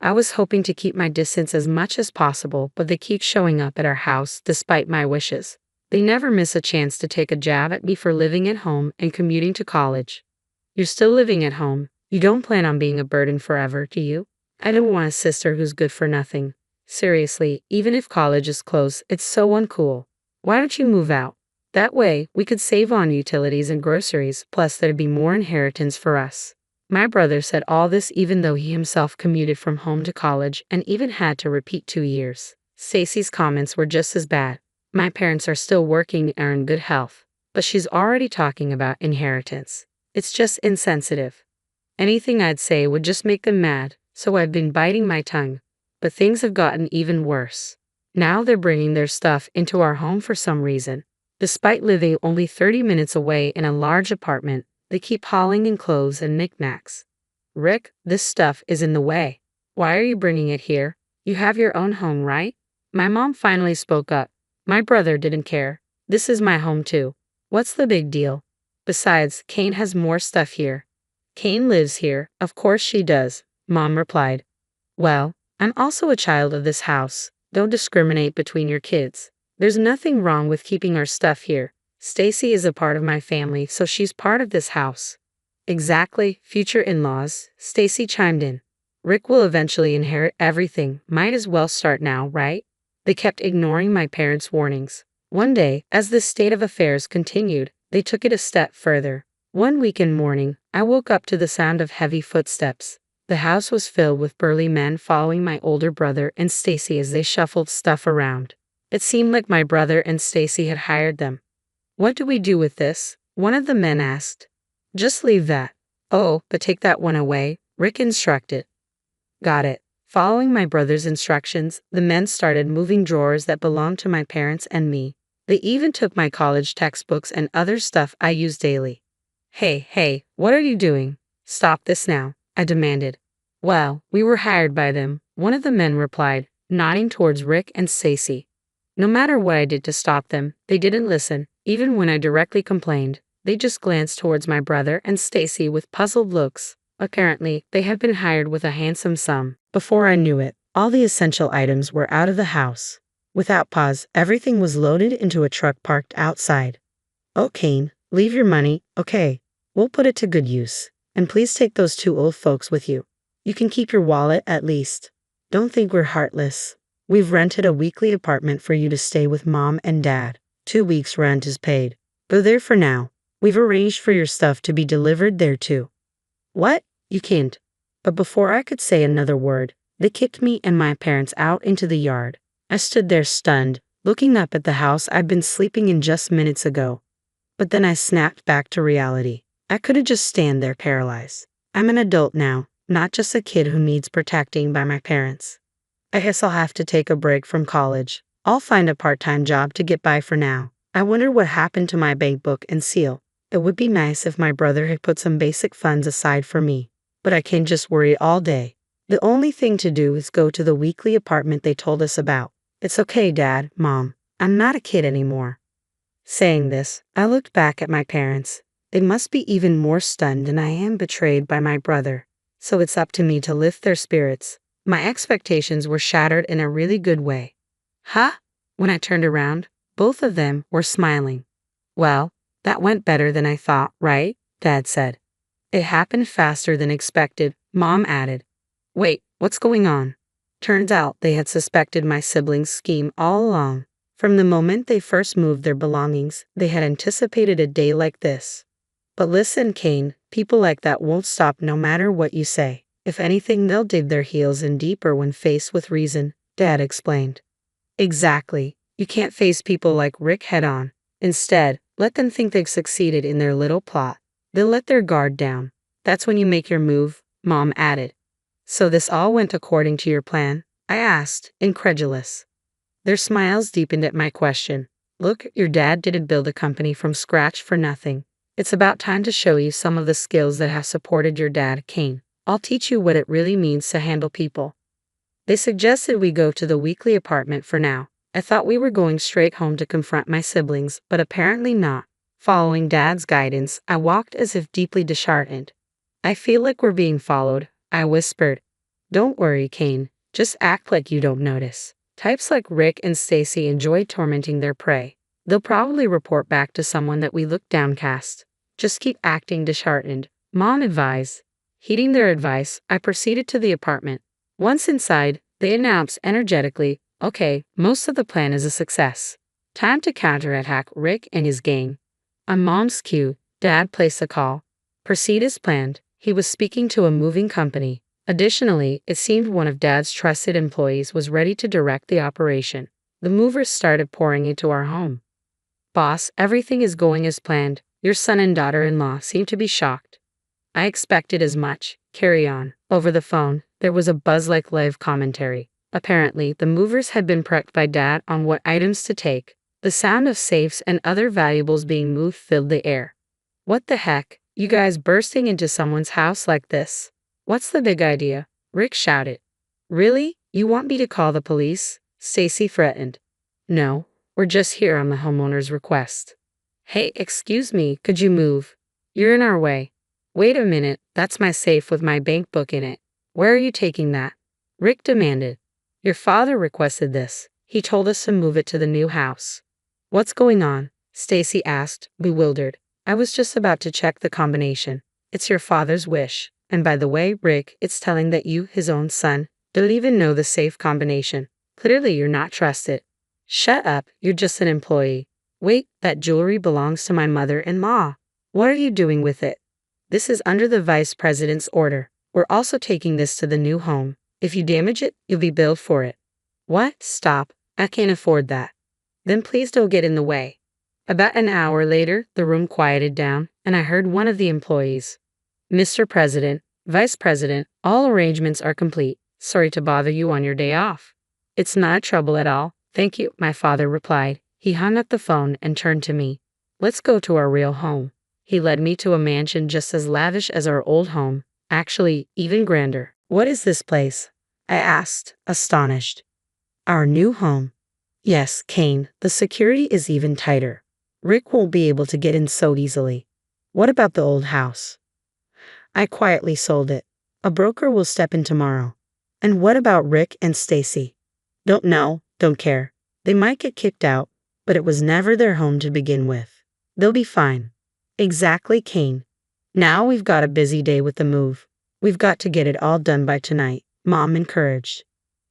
I was hoping to keep my distance as much as possible, but they keep showing up at our house despite my wishes. They never miss a chance to take a jab at me for living at home and commuting to college. You're still living at home. You don't plan on being a burden forever, do you? I don't want a sister who's good for nothing. Seriously, even if college is close, it's so uncool. Why don't you move out? That way, we could save on utilities and groceries, plus there'd be more inheritance for us. My brother said all this even though he himself commuted from home to college and even had to repeat 2 years. Stacy's comments were just as bad. My parents are still working and are in good health, but she's already talking about inheritance. It's just insensitive. Anything I'd say would just make them mad, so I've been biting my tongue. But things have gotten even worse. Now they're bringing their stuff into our home for some reason. Despite living only 30 minutes away in a large apartment, they keep hauling in clothes and knickknacks. Rick, this stuff is in the way. Why are you bringing it here? You have your own home, right? My mom finally spoke up. My brother didn't care. This is my home too. What's the big deal? Besides, Kane has more stuff here. Kane lives here. Of course she does, Mom replied. Well, I'm also a child of this house. Don't discriminate between your kids. There's nothing wrong with keeping our stuff here. Stacy is a part of my family, so she's part of this house. Exactly, future in-laws, Stacy chimed in. Rick will eventually inherit everything. Might as well start now, right? They kept ignoring my parents' warnings. One day, as this state of affairs continued, they took it a step further. One weekend morning, I woke up to the sound of heavy footsteps. The house was filled with burly men following my older brother and Stacy as they shuffled stuff around. It seemed like my brother and Stacy had hired them. What do we do with this? One of the men asked. Just leave that. Oh, but take that one away, Rick instructed. Got it. Following my brother's instructions, the men started moving drawers that belonged to my parents and me. They even took my college textbooks and other stuff I use daily. Hey, what are you doing? Stop this now, I demanded. Well, we were hired by them, one of the men replied, nodding towards Rick and Stacy. No matter what I did to stop them, they didn't listen, even when I directly complained. They just glanced towards my brother and Stacy with puzzled looks. Apparently, they had been hired with a handsome sum. Before I knew it, all the essential items were out of the house. Without pause, everything was loaded into a truck parked outside. Oh, Kane, leave your money, okay? We'll put it to good use. And please take those two old folks with you. You can keep your wallet at least. Don't think we're heartless. We've rented a weekly apartment for you to stay with Mom and Dad. 2 weeks' rent is paid. Go there for now. We've arranged for your stuff to be delivered there too. What? You can't. But before I could say another word, they kicked me and my parents out into the yard. I stood there stunned, looking up at the house I'd been sleeping in just minutes ago. But then I snapped back to reality. I couldn't just stand there paralyzed. I'm an adult now, not just a kid who needs protecting by my parents. I guess I'll have to take a break from college. I'll find a part-time job to get by for now. I wonder what happened to my bank book and seal. It would be nice if my brother had put some basic funds aside for me. But I can't just worry all day. The only thing to do is go to the weekly apartment they told us about. It's okay, Dad, Mom. I'm not a kid anymore. Saying this, I looked back at my parents. They must be even more stunned than I am betrayed by my brother. So it's up to me to lift their spirits. My expectations were shattered in a really good way. Huh? When I turned around, both of them were smiling. Well, that went better than I thought, right? Dad said. It happened faster than expected, Mom added. Wait, what's going on? Turns out they had suspected my siblings' scheme all along. From the moment they first moved their belongings, they had anticipated a day like this. But listen, Kane, people like that won't stop no matter what you say. If anything, they'll dig their heels in deeper when faced with reason, Dad explained. Exactly. You can't face people like Rick head-on. Instead, let them think they've succeeded in their little plot. They'll let their guard down. That's when you make your move, Mom added. So this all went according to your plan? I asked, incredulous. Their smiles deepened at my question. Look, your dad didn't build a company from scratch for nothing. It's about time to show you some of the skills that have supported your dad, Kane. I'll teach you what it really means to handle people. They suggested we go to the weekly apartment for now. I thought we were going straight home to confront my siblings, but apparently not. Following Dad's guidance, I walked as if deeply disheartened. I feel like we're being followed, I whispered. Don't worry, Kane. Just act like you don't notice. Types like Rick and Stacy enjoy tormenting their prey. They'll probably report back to someone that we look downcast. Just keep acting disheartened, Mom advised. Heeding their advice, I proceeded to the apartment. Once inside, they announced energetically, okay, most of the plan is a success. Time to counterattack Rick and his gang. On Mom's cue, Dad placed a call. Proceed as planned. He was speaking to a moving company. Additionally, it seemed one of Dad's trusted employees was ready to direct the operation. The movers started pouring into our home. Boss, everything is going as planned. Your son and daughter-in-law seem to be shocked. I expected as much. Carry on. Over the phone, there was a buzz like live commentary. Apparently, the movers had been prepped by Dad on what items to take. The sound of safes and other valuables being moved filled the air. What the heck? You guys bursting into someone's house like this? What's the big idea? Rick shouted. Really? You want me to call the police? Stacy threatened. No, we're just here on the homeowner's request. Hey, excuse me, could you move? You're in our way. Wait a minute, that's my safe with my bank book in it. Where are you taking that? Rick demanded. Your father requested this. He told us to move it to the new house. What's going on? Stacy asked, bewildered. I was just about to check the combination. It's your father's wish. And by the way, Rick, it's telling that you, his own son, don't even know the safe combination. Clearly you're not trusted. Shut up, you're just an employee. Wait, that jewelry belongs to my mother-in-law. What are you doing with it? This is under the vice president's order. We're also taking this to the new home. If you damage it, you'll be billed for it. What? Stop. I can't afford that. Then please don't get in the way. About an hour later, the room quieted down, and I heard one of the employees. Mr. President, Vice President, all arrangements are complete. Sorry to bother you on your day off. It's not trouble at all. Thank you, my father replied. He hung up the phone and turned to me. Let's go to our real home. He led me to a mansion just as lavish as our old home, actually even grander. What is this place? I asked, astonished. Our new home. Yes, Kane, the security is even tighter. Rick won't be able to get in so easily. What about the old house? I quietly sold it. A broker will step in tomorrow. And what about Rick and Stacy? Don't know, don't care. They might get kicked out, but it was never their home to begin with. They'll be fine. Exactly, Kane. Now we've got a busy day with the move. We've got to get it all done by tonight, Mom encouraged.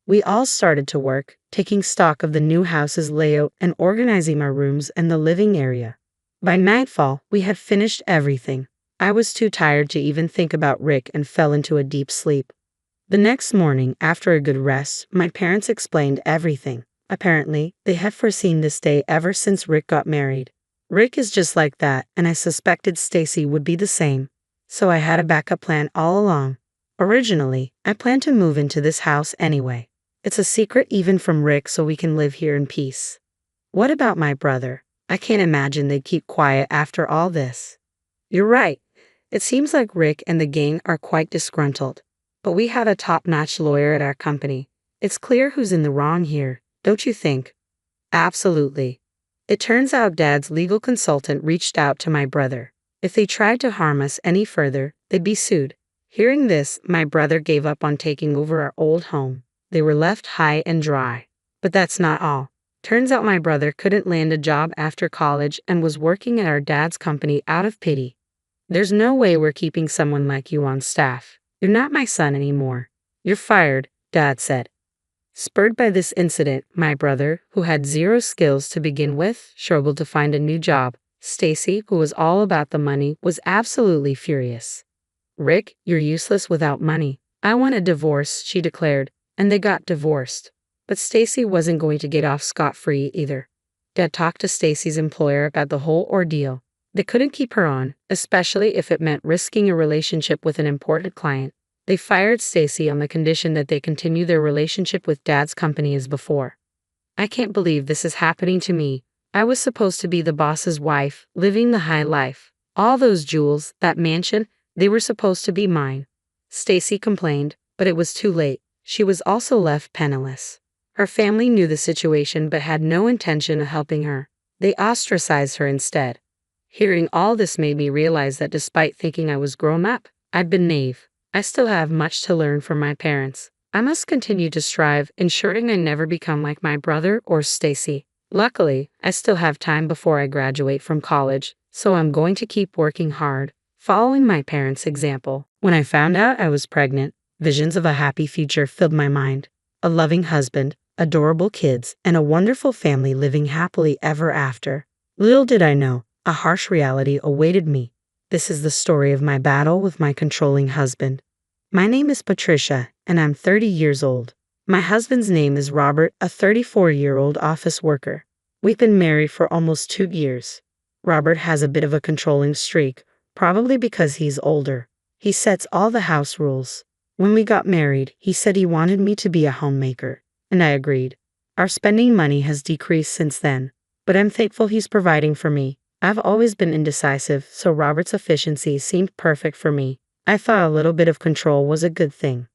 We all started to work, taking stock of the new house's layout and organizing my rooms and the living area. By nightfall, we had finished everything. I was too tired to even think about Rick and fell into a deep sleep. The next morning, after a good rest, my parents explained everything. Apparently, they had foreseen this day ever since Rick got married. Rick is just like that, and I suspected Stacy would be the same. So I had a backup plan all along. Originally, I planned to move into this house anyway. It's a secret even from Rick so we can live here in peace. What about my brother? I can't imagine they'd keep quiet after all this. You're right. It seems like Rick and the gang are quite disgruntled. But we have a top-notch lawyer at our company. It's clear who's in the wrong here, don't you think? Absolutely. It turns out Dad's legal consultant reached out to my brother. If they tried to harm us any further, they'd be sued. Hearing this, my brother gave up on taking over our old home. They were left high and dry. But that's not all. Turns out my brother couldn't land a job after college and was working at our dad's company out of pity. There's no way we're keeping someone like you on staff. You're not my son anymore. You're fired, Dad said. Spurred by this incident, my brother, who had zero skills to begin with, struggled to find a new job. Stacy, who was all about the money, was absolutely furious. Rick, you're useless without money. I want a divorce, she declared, and they got divorced. But Stacy wasn't going to get off scot-free either. Dad talked to Stacy's employer about the whole ordeal. They couldn't keep her on, especially if it meant risking a relationship with an important client. They fired Stacy on the condition that they continue their relationship with Dad's company as before. I can't believe this is happening to me. I was supposed to be the boss's wife, living the high life. All those jewels, that mansion, they were supposed to be mine. Stacy complained, but it was too late. She was also left penniless. Her family knew the situation but had no intention of helping her. They ostracized her instead. Hearing all this made me realize that despite thinking I was grown up, I'd been naive. I still have much to learn from my parents. I must continue to strive, ensuring I never become like my brother or Stacy. Luckily, I still have time before I graduate from college, so I'm going to keep working hard, following my parents' example. When I found out I was pregnant, visions of a happy future filled my mind. A loving husband, adorable kids, and a wonderful family living happily ever after. Little did I know, a harsh reality awaited me. This is the story of my battle with my controlling husband. My name is Patricia, and I'm 30 years old. My husband's name is Robert, a 34-year-old office worker. We've been married for almost 2 years. Robert has a bit of a controlling streak, probably because he's older. He sets all the house rules. When we got married, he said he wanted me to be a homemaker, and I agreed. Our spending money has decreased since then, but I'm thankful he's providing for me. I've always been indecisive, so Robert's efficiency seemed perfect for me. I thought a little bit of control was a good thing.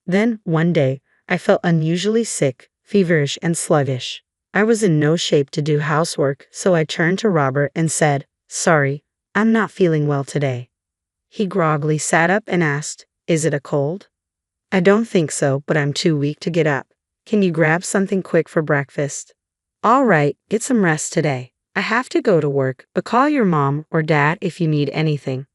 Then, one day, I felt unusually sick, feverish, and sluggish. I was in no shape to do housework, so I turned to Robert and said, "Sorry, I'm not feeling well today." He groggily sat up and asked, "Is it a cold?" "I don't think so, but I'm too weak to get up. Can you grab something quick for breakfast?" "All right, get some rest today. I have to go to work, but call your mom or dad if you need anything."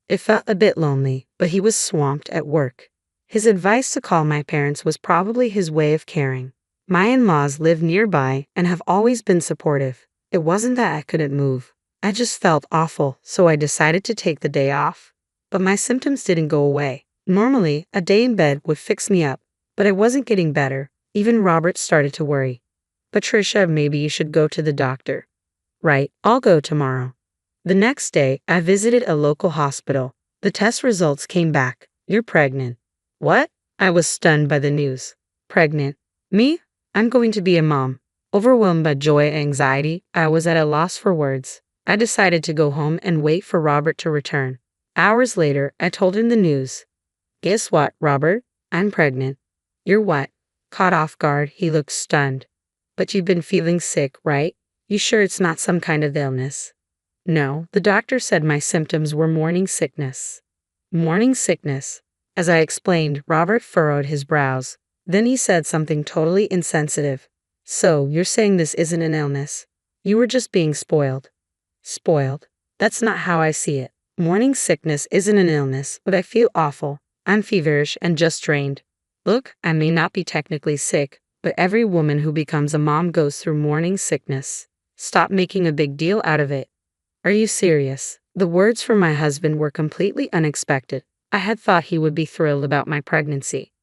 It felt a bit lonely, but he was swamped at work. His advice to call my parents was probably his way of caring. My in-laws live nearby and have always been supportive. It wasn't that I couldn't move. I just felt awful, so I decided to take the day off. But my symptoms didn't go away. Normally, a day in bed would fix me up, but I wasn't getting better. Even Robert started to worry. "Patricia, maybe you should go to the doctor." "Right, I'll go tomorrow." The next day, I visited a local hospital. The test results came back. "You're pregnant." "What?" I was stunned by the news. "Pregnant? Me? I'm going to be a mom." Overwhelmed by joy and anxiety, I was at a loss for words. I decided to go home and wait for Robert to return. Hours later, I told him the news. "Guess what, Robert? I'm pregnant." "You're what?" Caught off guard, he looked stunned. "But you've been feeling sick, right? You sure it's not some kind of illness?" "No, the doctor said my symptoms were morning sickness." "Morning sickness?" As I explained, Robert furrowed his brows. Then he said something totally insensitive. "So, you're saying this isn't an illness? You were just being spoiled." "Spoiled? That's not how I see it. Morning sickness isn't an illness, but I feel awful. I'm feverish and just drained. Look, I may not be technically sick, but every woman who becomes a mom goes through morning sickness. Stop making a big deal out of it." "Are you serious?" The words from my husband were completely unexpected. I had thought he would be thrilled about my pregnancy.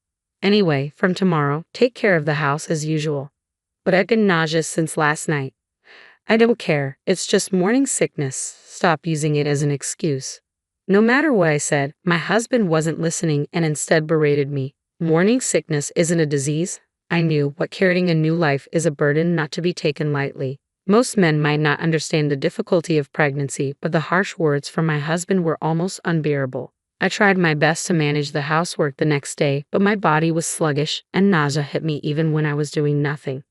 "Anyway, from tomorrow, take care of the house as usual." "But I've been nauseous since last night." "I don't care. It's just morning sickness. Stop using it as an excuse." No matter what I said, my husband wasn't listening and instead berated me. Morning sickness isn't a disease. I knew what carrying a new life is a burden not to be taken lightly. Most men might not understand the difficulty of pregnancy, but the harsh words from my husband were almost unbearable. I tried my best to manage the housework the next day, but my body was sluggish and nausea hit me even when I was doing nothing.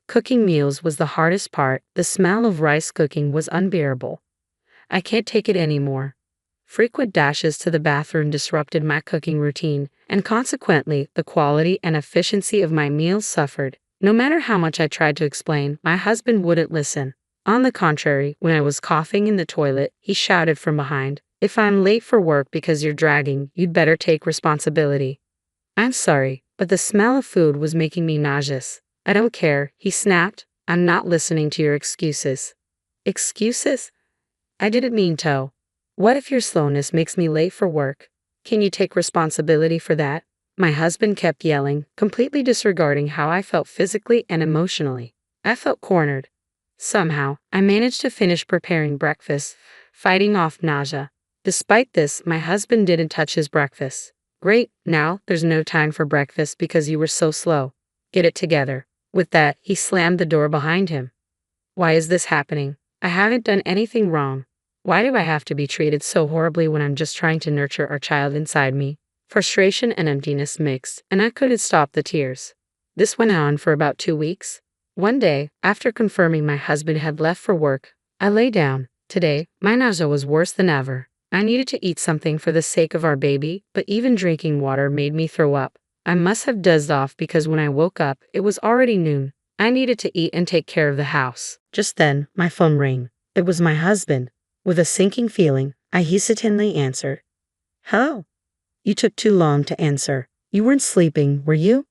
Cooking meals was the hardest part. The smell of rice cooking was unbearable. "I can't take it anymore." Frequent dashes to the bathroom disrupted my cooking routine, and consequently, the quality and efficiency of my meals suffered. No matter how much I tried to explain, my husband wouldn't listen. On the contrary, when I was coughing in the toilet, he shouted from behind, "If I'm late for work because you're dragging, you'd better take responsibility." "I'm sorry, but the smell of food was making me nauseous." "I don't care," he snapped. "I'm not listening to your excuses." "Excuses? I didn't mean to. What if your slowness makes me late for work? Can you take responsibility for that?" My husband kept yelling, completely disregarding how I felt physically and emotionally. I felt cornered. Somehow, I managed to finish preparing breakfast, fighting off nausea. Despite this, my husband didn't touch his breakfast. "Great, now there's no time for breakfast because you were so slow. Get it together." With that, he slammed the door behind him. Why is this happening? I haven't done anything wrong. Why do I have to be treated so horribly when I'm just trying to nurture our child inside me? Frustration and emptiness mixed, and I couldn't stop the tears. This went on for about 2 weeks. One day, after confirming my husband had left for work, I lay down. Today, my nausea was worse than ever. I needed to eat something for the sake of our baby, but even drinking water made me throw up. I must have dozed off because when I woke up, it was already noon. I needed to eat and take care of the house. Just then, my phone rang. It was my husband. With a sinking feeling, I hesitantly answered. "Hello?" "You took too long to answer. You weren't sleeping, were you?"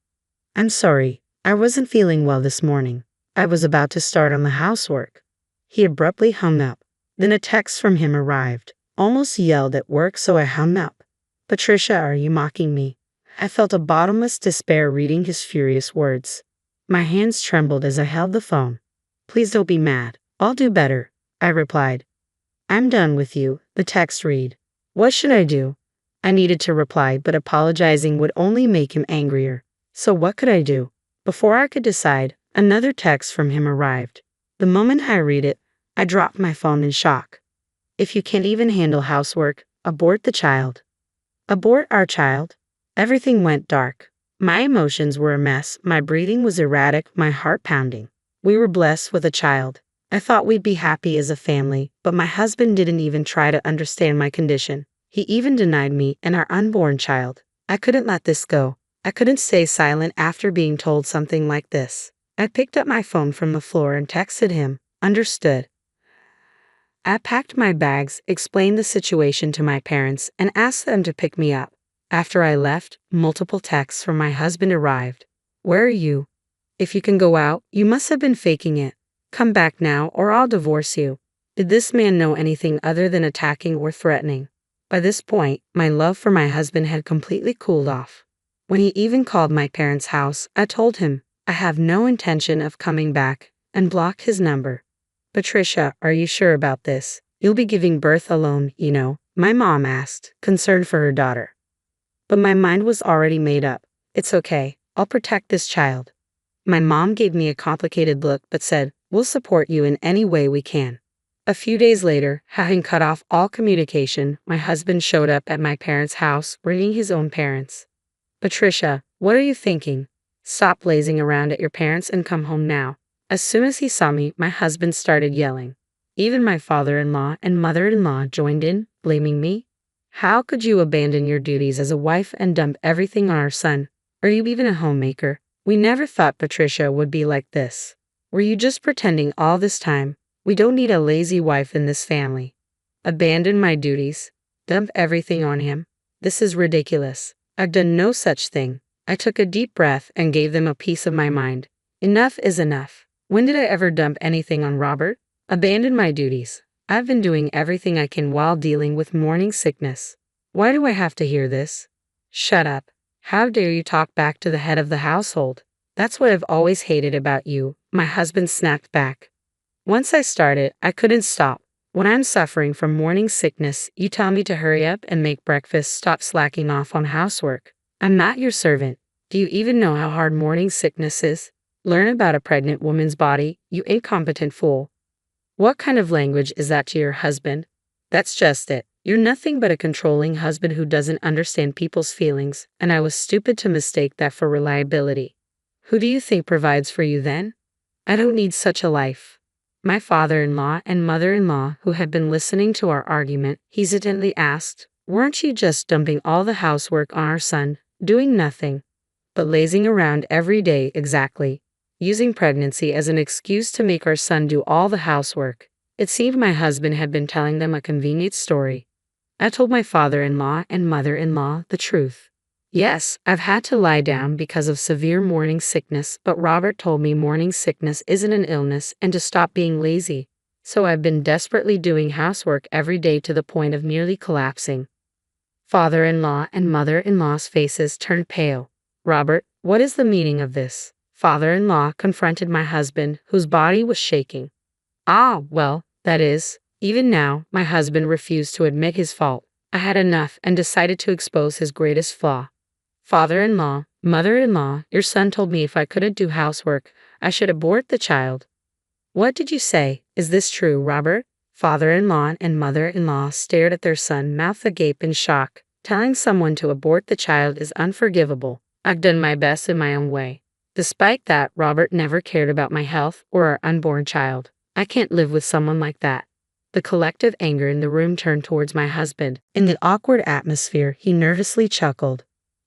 "I'm sorry. I wasn't feeling well this morning. I was about to start on the housework." He abruptly hung up. Then a text from him arrived. Almost yelled at work, so I hung up. "Patricia, are you mocking me?" I felt a bottomless despair reading his furious words. My hands trembled as I held the phone. "Please don't be mad. I'll do better," I replied. "I'm done with you," the text read. What should I do? I needed to reply, but apologizing would only make him angrier. So what could I do? Before I could decide, another text from him arrived. The moment I read it, I dropped my phone in shock. "If you can't even handle housework, abort the child." Abort our child? Everything went dark. My emotions were a mess, my breathing was erratic, my heart pounding. We were blessed with a child. I thought we'd be happy as a family, but my husband didn't even try to understand my condition. He even denied me and our unborn child. I couldn't let this go. I couldn't stay silent after being told something like this. I picked up my phone from the floor and texted him. Understood. I packed my bags, explained the situation to my parents, and asked them to pick me up. After I left, multiple texts from my husband arrived. Where are you? If you can go out, you must have been faking it. Come back now or I'll divorce you. Did this man know anything other than attacking or threatening? By this point, my love for my husband had completely cooled off. When he even called my parents' house, I told him, I have no intention of coming back, and blocked his number. Patricia, are you sure about this? You'll be giving birth alone, you know, my mom asked, concerned for her daughter. But my mind was already made up. It's okay, I'll protect this child. My mom gave me a complicated look but said, we'll support you in any way we can. A few days later, having cut off all communication, my husband showed up at my parents' house, bringing his own parents. Patricia, what are you thinking? Stop lazing around at your parents and come home now. As soon as he saw me, my husband started yelling. Even my father-in-law and mother-in-law joined in, blaming me. How could you abandon your duties as a wife and dump everything on our son? Are you even a homemaker? We never thought Patricia would be like this. Were you just pretending all this time? We don't need a lazy wife in this family. Abandon my duties. Dump everything on him. This is ridiculous. I've done no such thing. I took a deep breath and gave them a piece of my mind. Enough is enough. When did I ever dump anything on Robert? Abandon my duties. I've been doing everything I can while dealing with morning sickness. Why do I have to hear this? Shut up. How dare you talk back to the head of the household? That's what I've always hated about you, my husband snapped back. Once I started, I couldn't stop. When I'm suffering from morning sickness, you tell me to hurry up and make breakfast, stop slacking off on housework. I'm not your servant. Do you even know how hard morning sickness is? Learn about a pregnant woman's body, you incompetent fool. What kind of language is that to your husband? That's just it. You're nothing but a controlling husband who doesn't understand people's feelings, and I was stupid to mistake that for reliability. Who do you think provides for you then? I don't need such a life. My father-in-law and mother-in-law, who had been listening to our argument, hesitantly asked, weren't you just dumping all the housework on our son, doing nothing but lazing around every day? Exactly. Using pregnancy as an excuse to make our son do all the housework. It seemed my husband had been telling them a convenient story. I told my father-in-law and mother-in-law the truth. Yes, I've had to lie down because of severe morning sickness, but Robert told me morning sickness isn't an illness and to stop being lazy. So I've been desperately doing housework every day to the point of nearly collapsing. Father-in-law and mother-in-law's faces turned pale. Robert, what is the meaning of this? Father-in-law confronted my husband, whose body was shaking. Well, that is, even now, my husband refused to admit his fault. I had enough and decided to expose his greatest flaw. Father-in-law, mother-in-law, your son told me if I couldn't do housework, I should abort the child. What did you say? Is this true, Robert? Father-in-law and mother-in-law stared at their son, mouth agape in shock. Telling someone to abort the child is unforgivable. I've done my best in my own way. Despite that, Robert never cared about my health or our unborn child. I can't live with someone like that. The collective anger in the room turned towards my husband. In the awkward atmosphere, he nervously chuckled.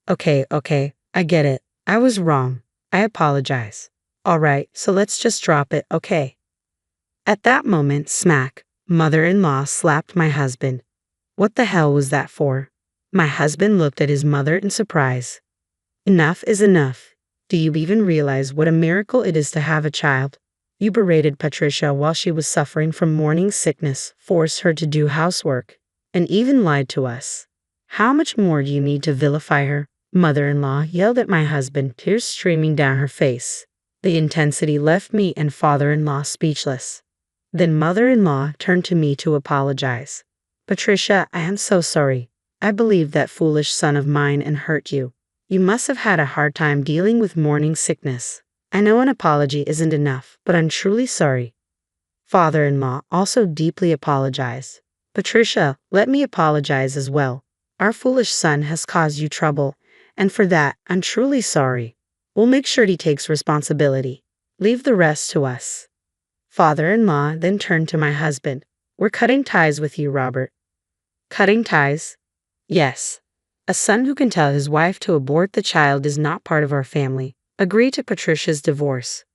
Okay, I get it. I was wrong. I apologize. All right, so let's just drop it, okay? At that moment, smack, mother-in-law slapped my husband. What the hell was that for? My husband looked at his mother in surprise. Enough is enough. Do you even realize what a miracle it is to have a child? You berated Patricia while she was suffering from morning sickness, forced her to do housework, and even lied to us. How much more do you need to vilify her? Mother-in-law yelled at my husband, tears streaming down her face. The intensity left me and father-in-law speechless. Then mother-in-law turned to me to apologize. Patricia, I am so sorry. I believed that foolish son of mine and hurt you. You must have had a hard time dealing with morning sickness. I know an apology isn't enough, but I'm truly sorry. Father-in-law also deeply apologized. Patricia, let me apologize as well. Our foolish son has caused you trouble, And for that, I'm truly sorry. We'll make sure he takes responsibility. Leave the rest to us. Father-in-law then turned to my husband. We're cutting ties with you, Robert. Cutting ties? Yes. A son who can tell his wife to abort the child is not part of our family. Agree to Patricia's divorce.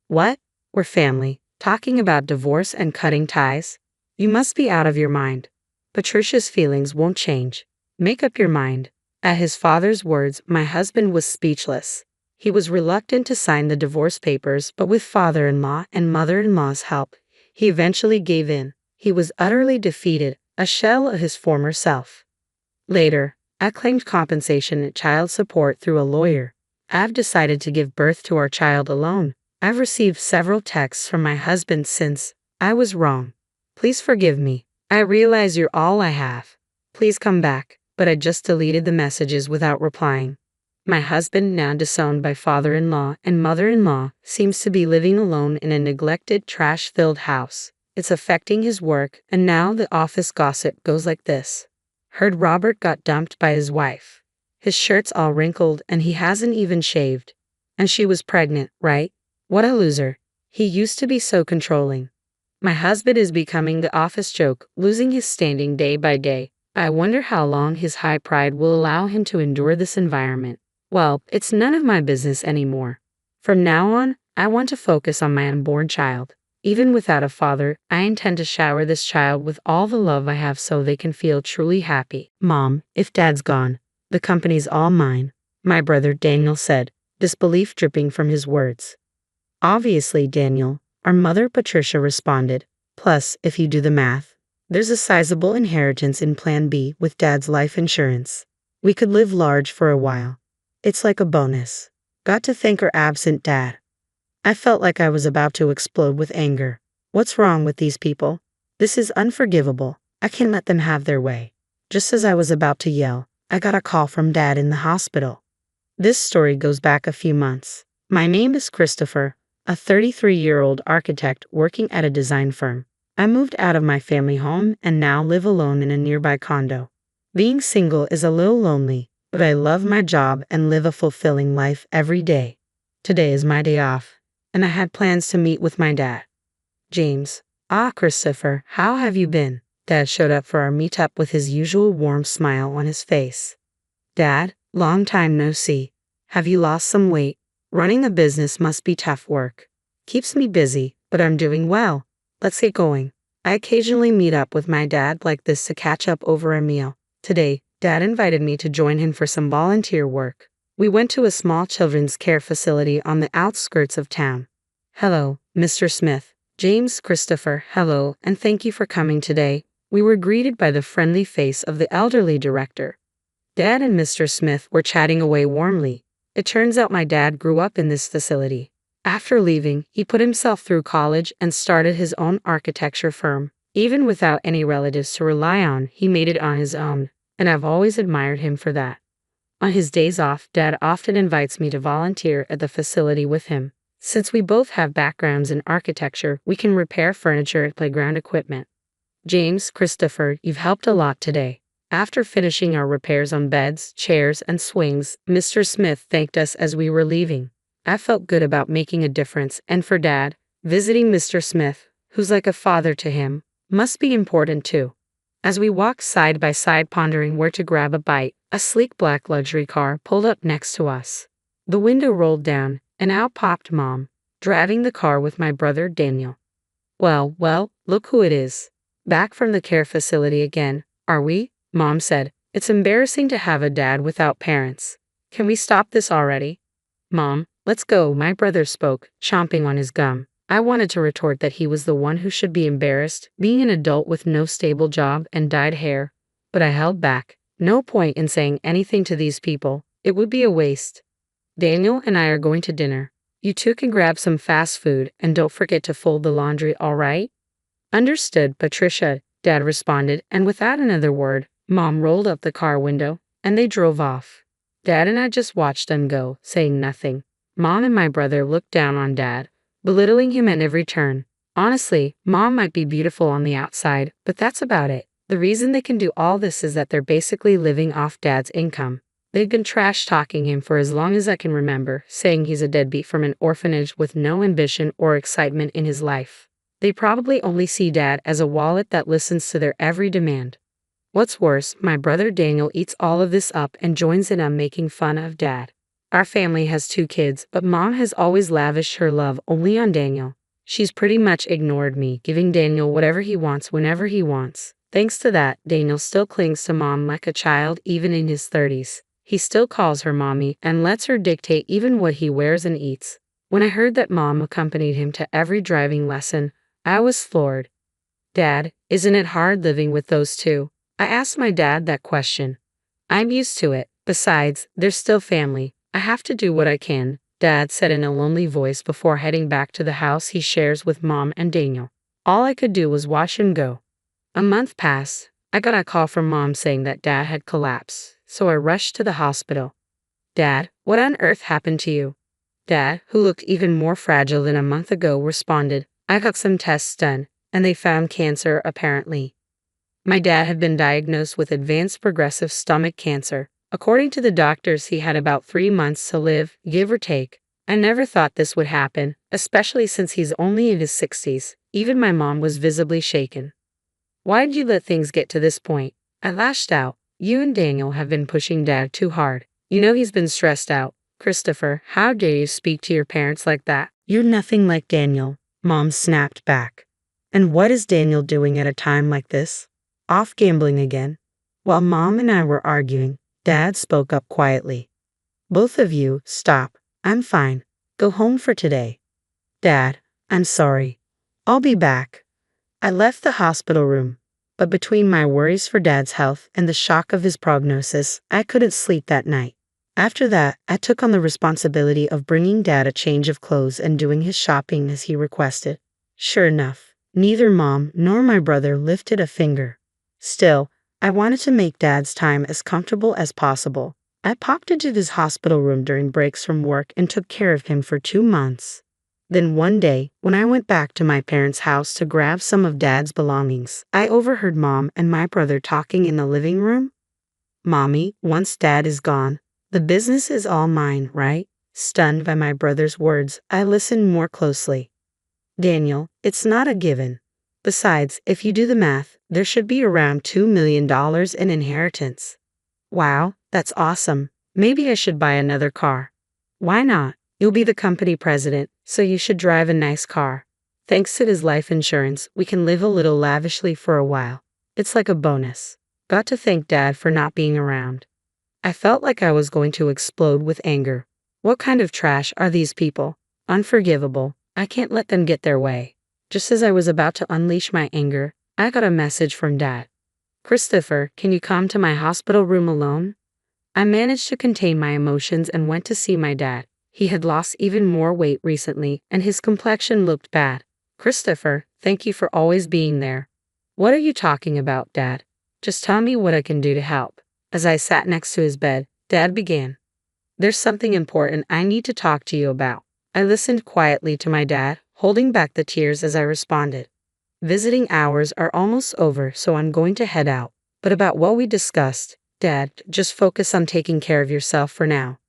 What? We're family. Talking about divorce and cutting ties? You must be out of your mind. Patricia's feelings won't change. Make up your mind. At his father's words, my husband was speechless. He was reluctant to sign the divorce papers, but with father-in-law and mother-in-law's help, he eventually gave in. He was utterly defeated, a shell of his former self. Later, I claimed compensation and child support through a lawyer. I've decided to give birth to our child alone. I've received several texts from my husband since. I was wrong. Please forgive me. I realize you're all I have. Please come back. But I just deleted the messages without replying. My husband, now disowned by father-in-law and mother-in-law, seems to be living alone in a neglected, trash-filled house. It's affecting his work, and now the office gossip goes like this. Heard Robert got dumped by his wife. His shirt's all wrinkled and he hasn't even shaved. And she was pregnant, right? What a loser. He used to be so controlling. My husband is becoming the office joke, losing his standing day by day. I wonder how long his high pride will allow him to endure this environment. Well, it's none of my business anymore. From now on, I want to focus on my unborn child. Even without a father, I intend to shower this child with all the love I have so they can feel truly happy. Mom, if Dad's gone, the company's all mine, my brother Daniel said, disbelief dripping from his words. Obviously, Daniel, our mother Patricia responded. Plus, if you do the math, there's a sizable inheritance in Plan B with Dad's life insurance. We could live large for a while. It's like a bonus. Got to thank our absent Dad. I felt like I was about to explode with anger. What's wrong with these people? This is unforgivable. I can't let them have their way. Just as I was about to yell, I got a call from Dad in the hospital. This story goes back a few months. My name is Christopher, a 33-year-old architect working at a design firm. I moved out of my family home and now live alone in a nearby condo. Being single is a little lonely, but I love my job and live a fulfilling life every day. Today is my day off, and I had plans to meet with my dad. James. Christopher, how have you been? Dad showed up for our meetup with his usual warm smile on his face. Dad, long time no see. Have you lost some weight? Running a business must be tough work. Keeps me busy, but I'm doing well. Let's get going. I occasionally meet up with my dad like this to catch up over a meal. Today, Dad invited me to join him for some volunteer work. We went to a small children's care facility on the outskirts of town. Hello, Mr. Smith. James. Christopher, hello, and thank you for coming today. We were greeted by the friendly face of the elderly director. Dad and Mr. Smith were chatting away warmly. It turns out my dad grew up in this facility. After leaving, he put himself through college and started his own architecture firm. Even without any relatives to rely on, he made it on his own, and I've always admired him for that. On his days off, Dad often invites me to volunteer at the facility with him. Since we both have backgrounds in architecture, we can repair furniture and playground equipment. James. Christopher, you've helped a lot today. After finishing our repairs on beds, chairs, and swings, Mr. Smith thanked us as we were leaving. I felt good about making a difference, and for Dad, visiting Mr. Smith, who's like a father to him, must be important too. As we walked side by side pondering where to grab a bite, a sleek black luxury car pulled up next to us. The window rolled down, and out popped Mom, driving the car with my brother Daniel. Well, look who it is. Back from the care facility again, are we? Mom said, it's embarrassing to have a dad without parents. Can we stop this already? Mom, let's go, my brother spoke, chomping on his gum. I wanted to retort that he was the one who should be embarrassed, being an adult with no stable job and dyed hair, but I held back. No point in saying anything to these people. It would be a waste. Daniel and I are going to dinner. You two can grab some fast food and don't forget to fold the laundry, all right? Understood, Patricia, Dad responded, and without another word, Mom rolled up the car window, and they drove off. Dad and I just watched them go, saying nothing. Mom and my brother looked down on Dad, belittling him at every turn. Honestly, Mom might be beautiful on the outside, but that's about it. The reason they can do all this is that they're basically living off Dad's income. They've been trash talking him for as long as I can remember, saying he's a deadbeat from an orphanage with no ambition or excitement in his life. They probably only see Dad as a wallet that listens to their every demand. What's worse, my brother Daniel eats all of this up and joins in on making fun of Dad. Our family has 2 kids, but Mom has always lavished her love only on Daniel. She's pretty much ignored me, giving Daniel whatever he wants whenever he wants. Thanks to that, Daniel still clings to Mom like a child even in his 30s. He still calls her Mommy and lets her dictate even what he wears and eats. When I heard that Mom accompanied him to every driving lesson, I was floored. Dad, isn't it hard living with those 2? I asked my dad that question. I'm used to it. Besides, they're still family. I have to do what I can, Dad said in a lonely voice before heading back to the house he shares with Mom and Daniel. All I could do was watch him go. A month passed. I got a call from Mom saying that Dad had collapsed, so I rushed to the hospital. Dad, what on earth happened to you? Dad, who looked even more fragile than a month ago, responded, I got some tests done, and they found cancer apparently. My dad had been diagnosed with advanced progressive stomach cancer. According to the doctors, he had about 3 months to live, give or take. I never thought this would happen, especially since he's only in his 60s. Even my mom was visibly shaken. Why'd you let things get to this point? I lashed out. You and Daniel have been pushing Dad too hard. You know he's been stressed out. Christopher, how dare you speak to your parents like that? You're nothing like Daniel, Mom snapped back. And what is Daniel doing at a time like this? Off gambling again? While Mom and I were arguing, Dad spoke up quietly. Both of you, stop. I'm fine. Go home for today. Dad, I'm sorry. I'll be back. I left the hospital room, but between my worries for Dad's health and the shock of his prognosis, I couldn't sleep that night. After that, I took on the responsibility of bringing Dad a change of clothes and doing his shopping as he requested. Sure enough, neither Mom nor my brother lifted a finger. Still, I wanted to make Dad's time as comfortable as possible. I popped into his hospital room during breaks from work and took care of him for 2 months. Then one day, when I went back to my parents' house to grab some of Dad's belongings, I overheard Mom and my brother talking in the living room. Mommy, once Dad is gone, the business is all mine, right? Stunned by my brother's words, I listened more closely. Daniel, it's not a given. Besides, if you do the math, there should be around $2 million in inheritance. Wow, that's awesome. Maybe I should buy another car. Why not? You'll be the company president, so you should drive a nice car. Thanks to his life insurance, we can live a little lavishly for a while. It's like a bonus. Got to thank Dad for not being around. I felt like I was going to explode with anger. What kind of trash are these people? Unforgivable. I can't let them get their way. Just as I was about to unleash my anger, I got a message from Dad. Christopher, can you come to my hospital room alone? I managed to contain my emotions and went to see my dad. He had lost even more weight recently, and his complexion looked bad. Christopher, thank you for always being there. What are you talking about, Dad? Just tell me what I can do to help. As I sat next to his bed, Dad began. There's something important I need to talk to you about. I listened quietly to my dad, holding back the tears as I responded. Visiting hours are almost over, so I'm going to head out. But about what we discussed, Dad, just focus on taking care of yourself for now.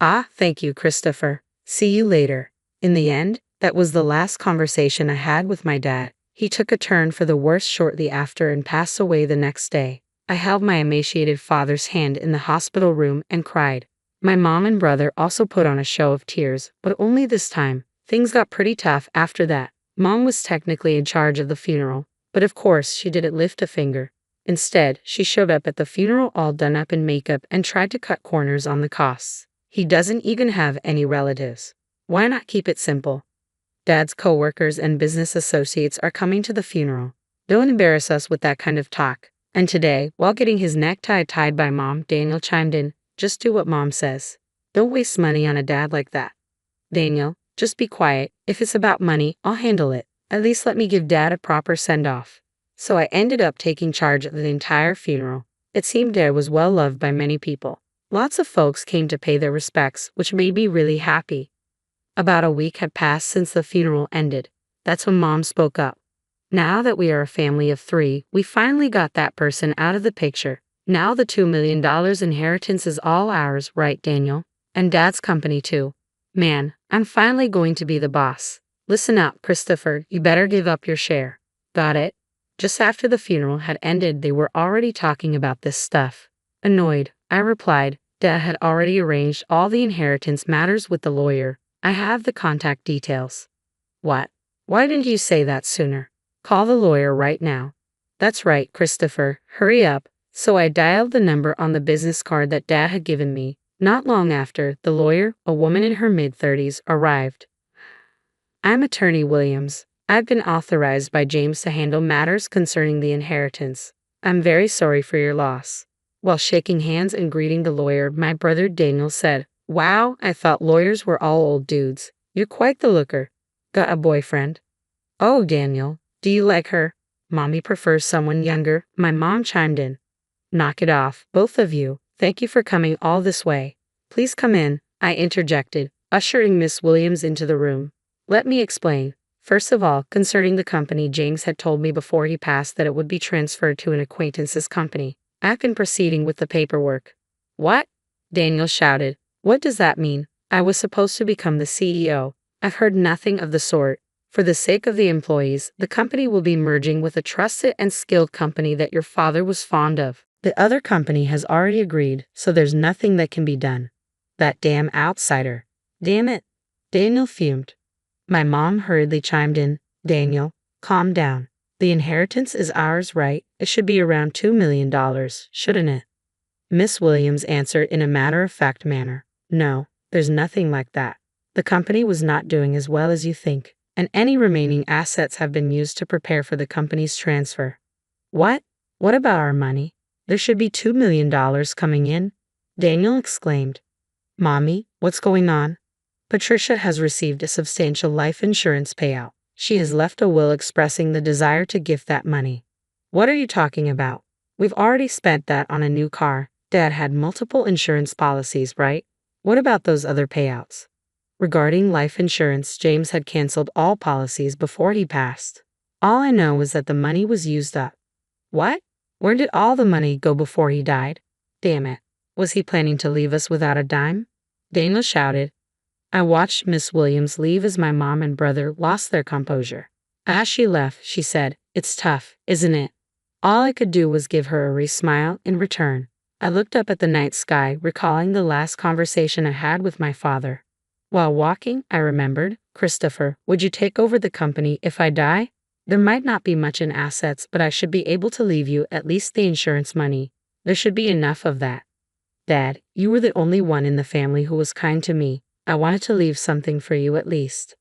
Ah, thank you, Christopher. See you later. In the end, that was the last conversation I had with my dad. He took a turn for the worse shortly after and passed away the next day. I held my emaciated father's hand in the hospital room and cried. My mom and brother also put on a show of tears, but only this time. Things got pretty tough after that. Mom was technically in charge of the funeral, but of course she didn't lift a finger. Instead, she showed up at the funeral all done up in makeup and tried to cut corners on the costs. He doesn't even have any relatives. Why not keep it simple? Dad's coworkers and business associates are coming to the funeral. Don't embarrass us with that kind of talk. And today, while getting his necktie tied by Mom, Daniel chimed in, just do what Mom says. Don't waste money on a dad like that. Daniel, just be quiet. If it's about money, I'll handle it. At least let me give Dad a proper send-off. So I ended up taking charge of the entire funeral. It seemed Dad was well loved by many people. Lots of folks came to pay their respects, which made me really happy. About a week had passed since the funeral ended. That's when Mom spoke up. Now that we are a family of 3, we finally got that person out of the picture. Now the $2 million inheritance is all ours, right, Daniel? And Dad's company too. Man, I'm finally going to be the boss. Listen up, Christopher, you better give up your share. Got it? Just after the funeral had ended, they were already talking about this stuff. Annoyed, I replied, Dad had already arranged all the inheritance matters with the lawyer. I have the contact details. What? Why didn't you say that sooner? Call the lawyer right now. That's right, Christopher, hurry up. So I dialed the number on the business card that Dad had given me. Not long after, the lawyer, a woman in her mid-30s, arrived. I'm Attorney Williams. I've been authorized by James to handle matters concerning the inheritance. I'm very sorry for your loss. While shaking hands and greeting the lawyer, my brother Daniel said, Wow, I thought lawyers were all old dudes. You're quite the looker. Got a boyfriend? Oh, Daniel, do you like her? Mommy prefers someone younger, my mom chimed in. Knock it off, both of you. Thank you for coming all this way. Please come in, I interjected, ushering Miss Williams into the room. Let me explain. First of all, concerning the company, James had told me before he passed that it would be transferred to an acquaintance's company. I've been proceeding with the paperwork. What? Daniel shouted. What does that mean? I was supposed to become the CEO. I've heard nothing of the sort. For the sake of the employees, the company will be merging with a trusted and skilled company that your father was fond of. The other company has already agreed, so there's nothing that can be done. That damn outsider. Damn it. Daniel fumed. My mom hurriedly chimed in, Daniel, calm down. The inheritance is ours, right? It should be around $2 million, shouldn't it? Miss Williams answered in a matter-of-fact manner. No, there's nothing like that. The company was not doing as well as you think, and any remaining assets have been used to prepare for the company's transfer. What? What about our money? There should be $2 million coming in, Daniel exclaimed. Mommy, what's going on? Patricia has received a substantial life insurance payout. She has left a will expressing the desire to gift that money. What are you talking about? We've already spent that on a new car. Dad had multiple insurance policies, right? What about those other payouts? Regarding life insurance, James had canceled all policies before he passed. All I know is that the money was used up. What? Where did all the money go before he died? Damn it. Was he planning to leave us without a dime? Daniel shouted. I watched Miss Williams leave as my mom and brother lost their composure. As she left, she said, It's tough, isn't it? All I could do was give her a smile in return. I looked up at the night sky, recalling the last conversation I had with my father. While walking, I remembered, Christopher, would you take over the company if I die? There might not be much in assets, but I should be able to leave you at least the insurance money. There should be enough of that. Dad, you were the only one in the family who was kind to me. I wanted to leave something for you at least.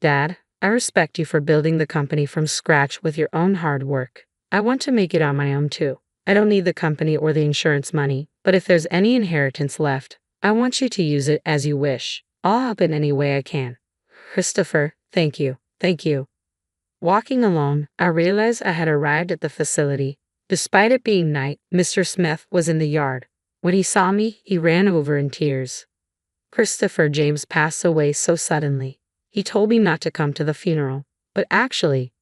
Dad, I respect you for building the company from scratch with your own hard work. I want to make it on my own too. I don't need the company or the insurance money, but if there's any inheritance left, I want you to use it as you wish. I'll help in any way I can. Christopher, thank you. Thank you. Walking along, I realized I had arrived at the facility. Despite it being night, Mr. Smith was in the yard. When he saw me, he ran over in tears. Christopher, James passed away so suddenly. He told me not to come to the funeral. But actually,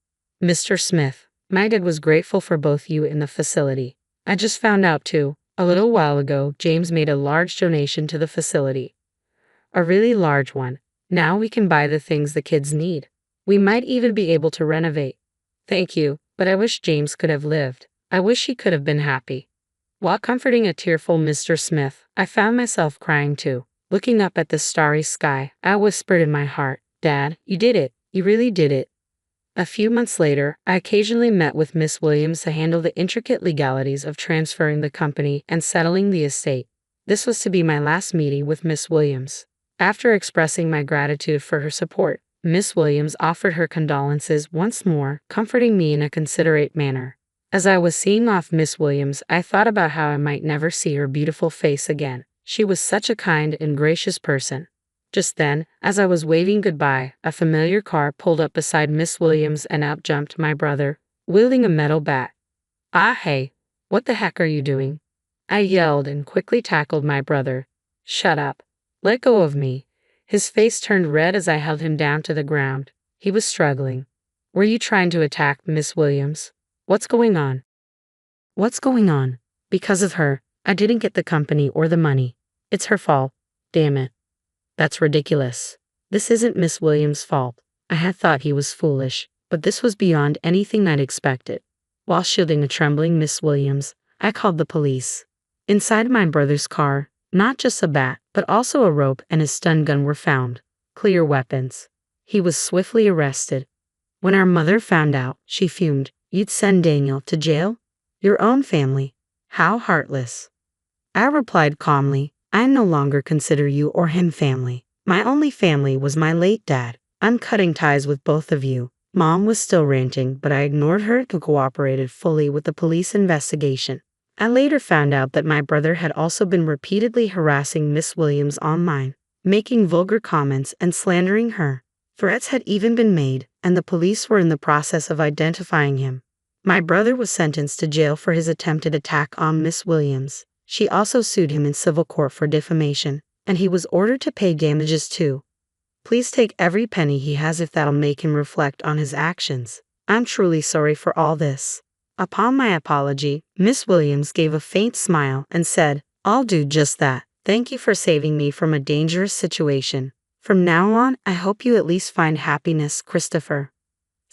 Mr. Smith, my dad was grateful for both you and the facility. I just found out too, a little while ago, James made a large donation to the facility. A really large one. Now we can buy the things the kids need. We might even be able to renovate. Thank you, but I wish James could have lived. I wish he could have been happy. While comforting a tearful Mr. Smith, I found myself crying too. Looking up at the starry sky, I whispered in my heart, Dad, you did it. You really did it. A few months later, I occasionally met with Miss Williams to handle the intricate legalities of transferring the company and settling the estate. This was to be my last meeting with Miss Williams. After expressing my gratitude for her support, Miss Williams offered her condolences once more, comforting me in a considerate manner. As I was seeing off Miss Williams, I thought about how I might never see her beautiful face again. She was such a kind and gracious person. Just then, as I was waving goodbye, a familiar car pulled up beside Miss Williams and out jumped my brother, wielding a metal bat. Ah, hey, what the heck are you doing? I yelled and quickly tackled my brother. Shut up. Let go of me. His face turned red as I held him down to the ground. He was struggling. Were you trying to attack Miss Williams? What's going on? What's going on? Because of her, I didn't get the company or the money. It's her fault. Damn it. That's ridiculous. This isn't Miss Williams' fault. I had thought he was foolish, but this was beyond anything I'd expected. While shielding a trembling Miss Williams, I called the police. Inside my brother's car, not just a bat, but also a rope and his stun gun were found. Clear weapons. He was swiftly arrested. When our mother found out, she fumed. You'd send Daniel to jail? Your own family. How heartless. I replied calmly, I no longer consider you or him family. My only family was my late dad. I'm cutting ties with both of you. Mom was still ranting, but I ignored her and cooperated fully with the police investigation. I later found out that my brother had also been repeatedly harassing Miss Williams online, making vulgar comments and slandering her. Threats had even been made, and the police were in the process of identifying him. My brother was sentenced to jail for his attempted attack on Miss Williams. She also sued him in civil court for defamation, and he was ordered to pay damages too. Please take every penny he has if that'll make him reflect on his actions. I'm truly sorry for all this. Upon my apology, Miss Williams gave a faint smile and said, I'll do just that. Thank you for saving me from a dangerous situation. From now on, I hope you at least find happiness, Christopher.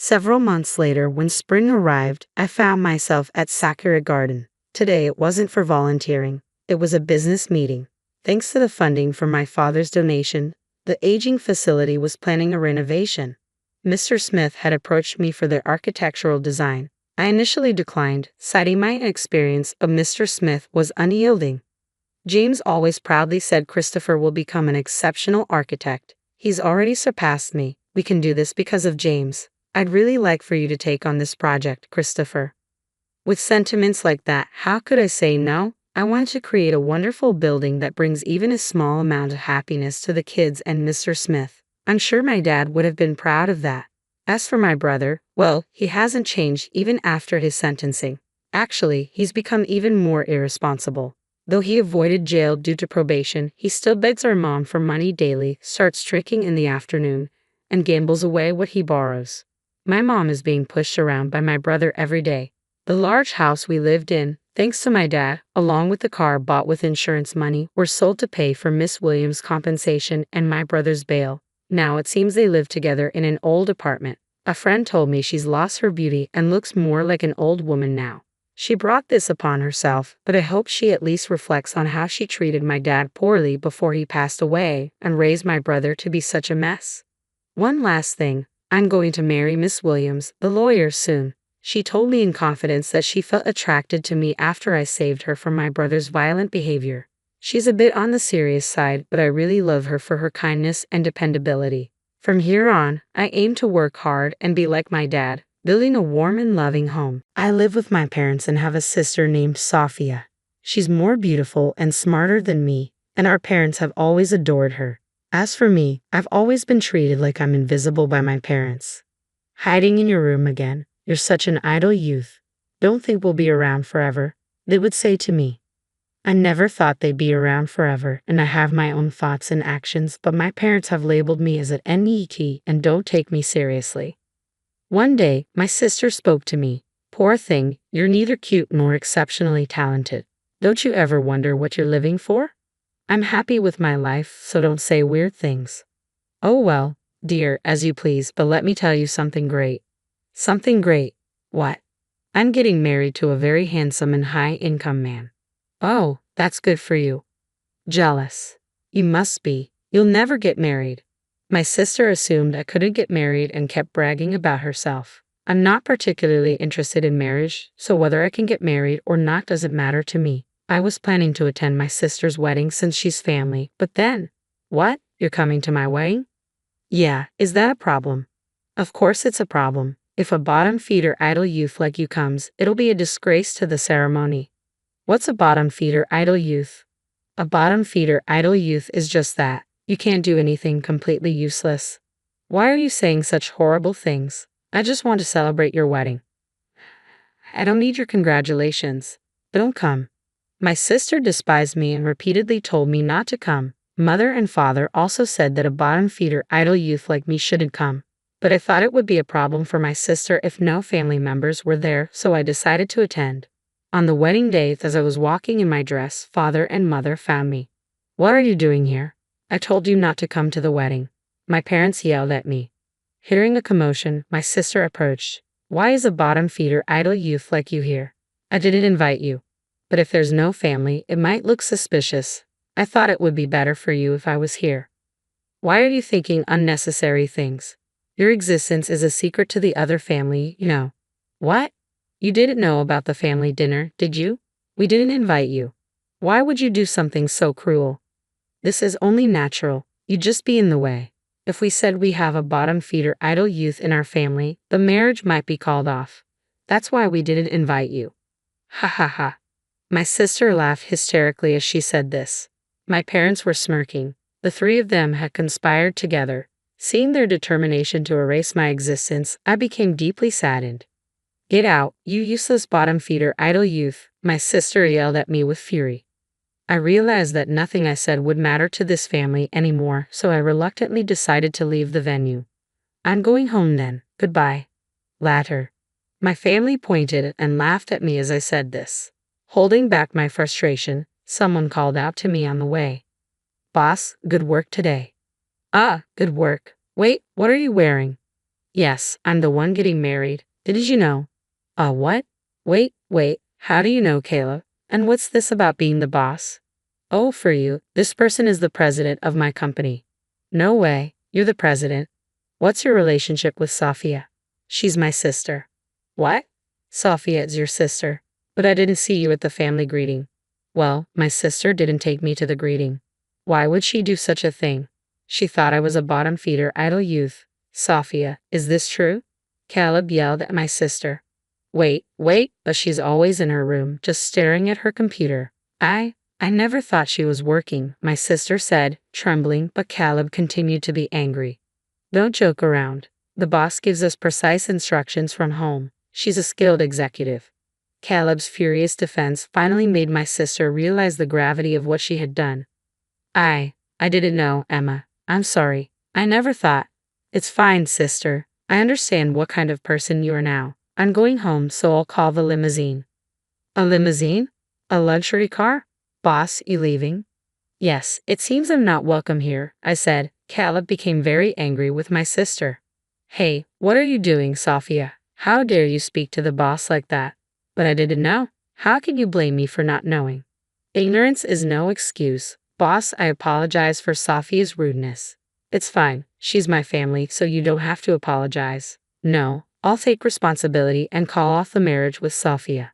Several months later, when spring arrived, I found myself at Sakura Garden. Today it wasn't for volunteering. It was a business meeting. Thanks to the funding from my father's donation, the aging facility was planning a renovation. Mr. Smith had approached me for the architectural design. I initially declined, citing my experience of Mr. Smith was unyielding. James always proudly said Christopher will become an exceptional architect. He's already surpassed me. We can do this because of James. I'd really like for you to take on this project, Christopher. With sentiments like that, how could I say no? I want to create a wonderful building that brings even a small amount of happiness to the kids and Mr. Smith. I'm sure my dad would have been proud of that. As for my brother, well, he hasn't changed even after his sentencing. Actually, he's become even more irresponsible. Though he avoided jail due to probation, he still begs our mom for money daily, starts drinking in the afternoon, and gambles away what he borrows. My mom is being pushed around by my brother every day. The large house we lived in, thanks to my dad, along with the car bought with insurance money, were sold to pay for Miss Williams' compensation and my brother's bail. Now it seems they live together in an old apartment. A friend told me she's lost her beauty and looks more like an old woman now. She brought this upon herself, but I hope she at least reflects on how she treated my dad poorly before he passed away and raised my brother to be such a mess. One last thing, I'm going to marry Miss Williams, the lawyer, soon. She told me in confidence that she felt attracted to me after I saved her from my brother's violent behavior. She's a bit on the serious side, but I really love her for her kindness and dependability. From here on, I aim to work hard and be like my dad, building a warm and loving home. I live with my parents and have a sister named Sophia. She's more beautiful and smarter than me, and our parents have always adored her. As for me, I've always been treated like I'm invisible by my parents. Hiding in your room again, you're such an idle youth. Don't think we'll be around forever, they would say to me. I never thought they'd be around forever, and I have my own thoughts and actions, but my parents have labeled me as an NET and don't take me seriously. One day, my sister spoke to me. Poor thing, you're neither cute nor exceptionally talented. Don't you ever wonder what you're living for? I'm happy with my life, so don't say weird things. Oh well, dear, as you please, but let me tell you something great. Something great? What? I'm getting married to a very handsome and high-income man. Oh, that's good for you. Jealous. You must be. You'll never get married. My sister assumed I couldn't get married and kept bragging about herself. I'm not particularly interested in marriage, so whether I can get married or not doesn't matter to me. I was planning to attend my sister's wedding since she's family, but then… What? You're coming to my wedding? Yeah, is that a problem? Of course it's a problem. If a bottom-feeder idle youth like you comes, it'll be a disgrace to the ceremony. What's a bottom-feeder idle youth? A bottom-feeder idle youth is just that. You can't do anything completely useless. Why are you saying such horrible things? I just want to celebrate your wedding. I don't need your congratulations. Don't come. My sister despised me and repeatedly told me not to come. Mother and father also said that a bottom-feeder idle youth like me shouldn't come. But I thought it would be a problem for my sister if no family members were there, so I decided to attend. On the wedding day, as I was walking in my dress, father and mother found me. What are you doing here? I told you not to come to the wedding. My parents yelled at me. Hearing a commotion, my sister approached. Why is a bottom feeder idle youth like you here? I didn't invite you. But if there's no family, it might look suspicious. I thought it would be better for you if I was here. Why are you thinking unnecessary things? Your existence is a secret to the other family, you know. What? You didn't know about the family dinner, did you? We didn't invite you. Why would you do something so cruel? This is only natural. You'd just be in the way. If we said we have a bottom feeder idle youth in our family, the marriage might be called off. That's why we didn't invite you. Ha ha ha. My sister laughed hysterically as she said this. My parents were smirking. The three of them had conspired together. Seeing their determination to erase my existence, I became deeply saddened. Get out, you useless bottom feeder idle youth, my sister yelled at me with fury. I realized that nothing I said would matter to this family anymore, so I reluctantly decided to leave the venue. I'm going home then, goodbye. Later. My family pointed and laughed at me as I said this. Holding back my frustration, someone called out to me on the way. Boss, good work today. Ah, good work. Wait, what are you wearing? Yes, I'm the one getting married. Did you know? What? Wait, how do you know, Caleb? And what's this about being the boss? Oh, for you, this person is the president of my company. No way, you're the president. What's your relationship with Sophia? She's my sister. What? Sophia is your sister. But I didn't see you at the family greeting. Well, my sister didn't take me to the greeting. Why would she do such a thing? She thought I was a bottom feeder idle youth. Sophia, is this true? Caleb yelled at my sister. Wait, but she's always in her room, just staring at her computer. I never thought she was working, my sister said, trembling, but Caleb continued to be angry. Don't joke around. The boss gives us precise instructions from home. She's a skilled executive. Caleb's furious defense finally made my sister realize the gravity of what she had done. I didn't know, Emma. I'm sorry. I never thought. It's fine, sister. I understand what kind of person you are now. I'm going home, so I'll call the limousine. A limousine? A luxury car? Boss, you leaving? Yes, it seems I'm not welcome here, I said. Caleb became very angry with my sister. Hey, what are you doing, Sophia? How dare you speak to the boss like that? But I didn't know. How can you blame me for not knowing? Ignorance is no excuse. Boss, I apologize for Sophia's rudeness. It's fine. She's my family, so you don't have to apologize. No, I'll take responsibility and call off the marriage with Sophia.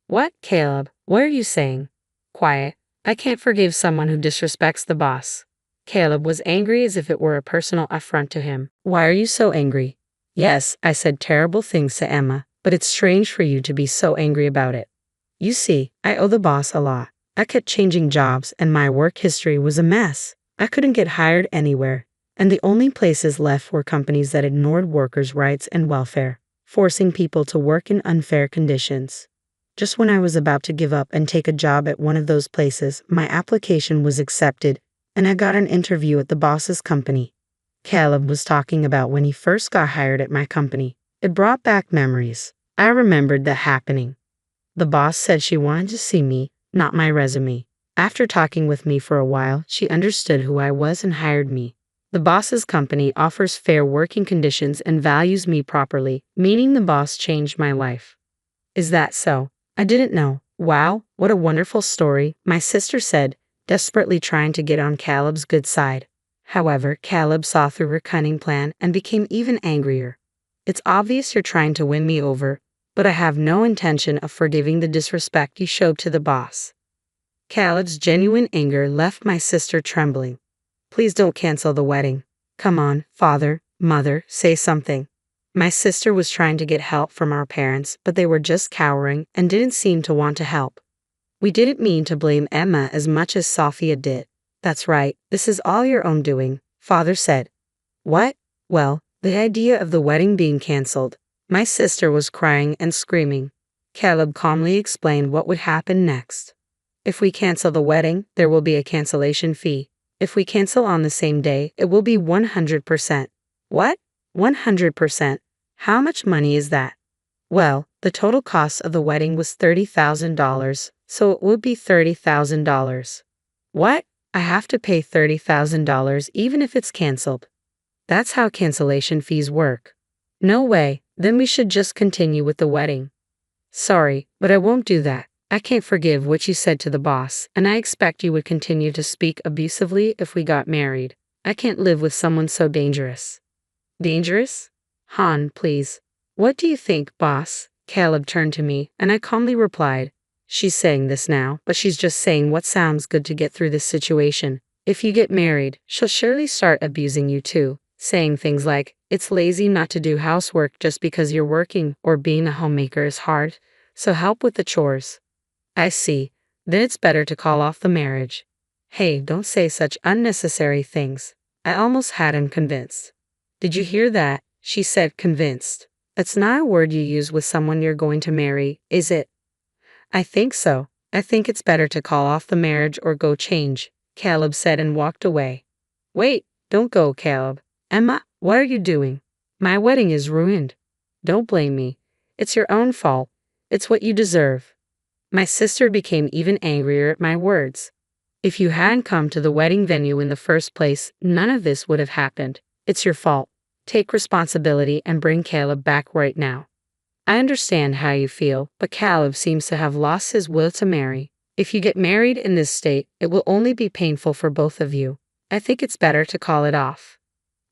What, Caleb? What are you saying? Quiet. I can't forgive someone who disrespects the boss. Caleb was angry as if it were a personal affront to him. Why are you so angry? Yes, I said terrible things to Emma, but it's strange for you to be so angry about it. You see, I owe the boss a lot. I kept changing jobs and my work history was a mess. I couldn't get hired anywhere, and the only places left were companies that ignored workers' rights and welfare, forcing people to work in unfair conditions. Just when I was about to give up and take a job at one of those places, my application was accepted, and I got an interview at the boss's company. Caleb was talking about when he first got hired at my company. It brought back memories. I remembered that happening. The boss said she wanted to see me, not my resume. After talking with me for a while, she understood who I was and hired me. The boss's company offers fair working conditions and values me properly, meaning the boss changed my life. Is that so? I didn't know. Wow, what a wonderful story, my sister said, desperately trying to get on Caleb's good side. However, Caleb saw through her cunning plan and became even angrier. It's obvious you're trying to win me over, but I have no intention of forgiving the disrespect you showed to the boss. Caleb's genuine anger left my sister trembling. Please don't cancel the wedding. Come on, father, mother, say something. My sister was trying to get help from our parents, but they were just cowering and didn't seem to want to help. We didn't mean to blame Emma as much as Sophia did. That's right, this is all your own doing, father said. What? Well, the idea of the wedding being canceled. My sister was crying and screaming. Caleb calmly explained what would happen next. If we cancel the wedding, there will be a cancellation fee. If we cancel on the same day, it will be 100%. What? 100%? How much money is that? Well, the total cost of the wedding was $30,000, so it would be $30,000. What? I have to pay $30,000 even if it's canceled. That's how cancellation fees work. No way, then we should just continue with the wedding. Sorry, but I won't do that. I can't forgive what you said to the boss, and I expect you would continue to speak abusively if we got married. I can't live with someone so dangerous. Dangerous? Han, please. What do you think, boss? Caleb turned to me, and I calmly replied, she's saying this now, but she's just saying what sounds good to get through this situation. If you get married, she'll surely start abusing you too, saying things like, it's lazy not to do housework just because you're working, or being a homemaker is hard, so help with the chores. I see. Then it's better to call off the marriage. Hey, don't say such unnecessary things. I almost had him convinced. Did you hear that? She said convinced. That's not a word you use with someone you're going to marry, is it? I think so. I think it's better to call off the marriage or go change, Caleb said and walked away. Wait, don't go, Caleb. Emma, what are you doing? My wedding is ruined. Don't blame me. It's your own fault. It's what you deserve. My sister became even angrier at my words. If you hadn't come to the wedding venue in the first place, none of this would have happened. It's your fault. Take responsibility and bring Caleb back right now. I understand how you feel, but Caleb seems to have lost his will to marry. If you get married in this state, it will only be painful for both of you. I think it's better to call it off.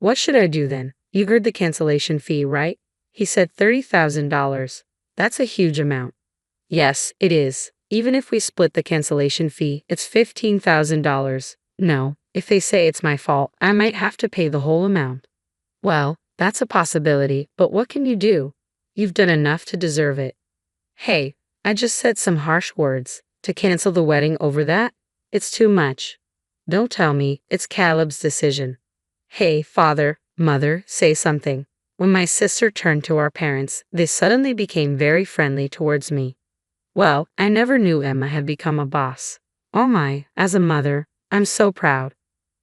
What should I do then? You heard the cancellation fee, right? He said $30,000. That's a huge amount. Yes, it is. Even if we split the cancellation fee, it's $15,000. No, if they say it's my fault, I might have to pay the whole amount. Well, that's a possibility, but what can you do? You've done enough to deserve it. Hey, I just said some harsh words. To cancel the wedding over that? It's too much. Don't tell me, it's Caleb's decision. Hey, father, mother, say something. When my sister turned to our parents, they suddenly became very friendly towards me. Well, I never knew Emma had become a boss. Oh my, as a mother, I'm so proud.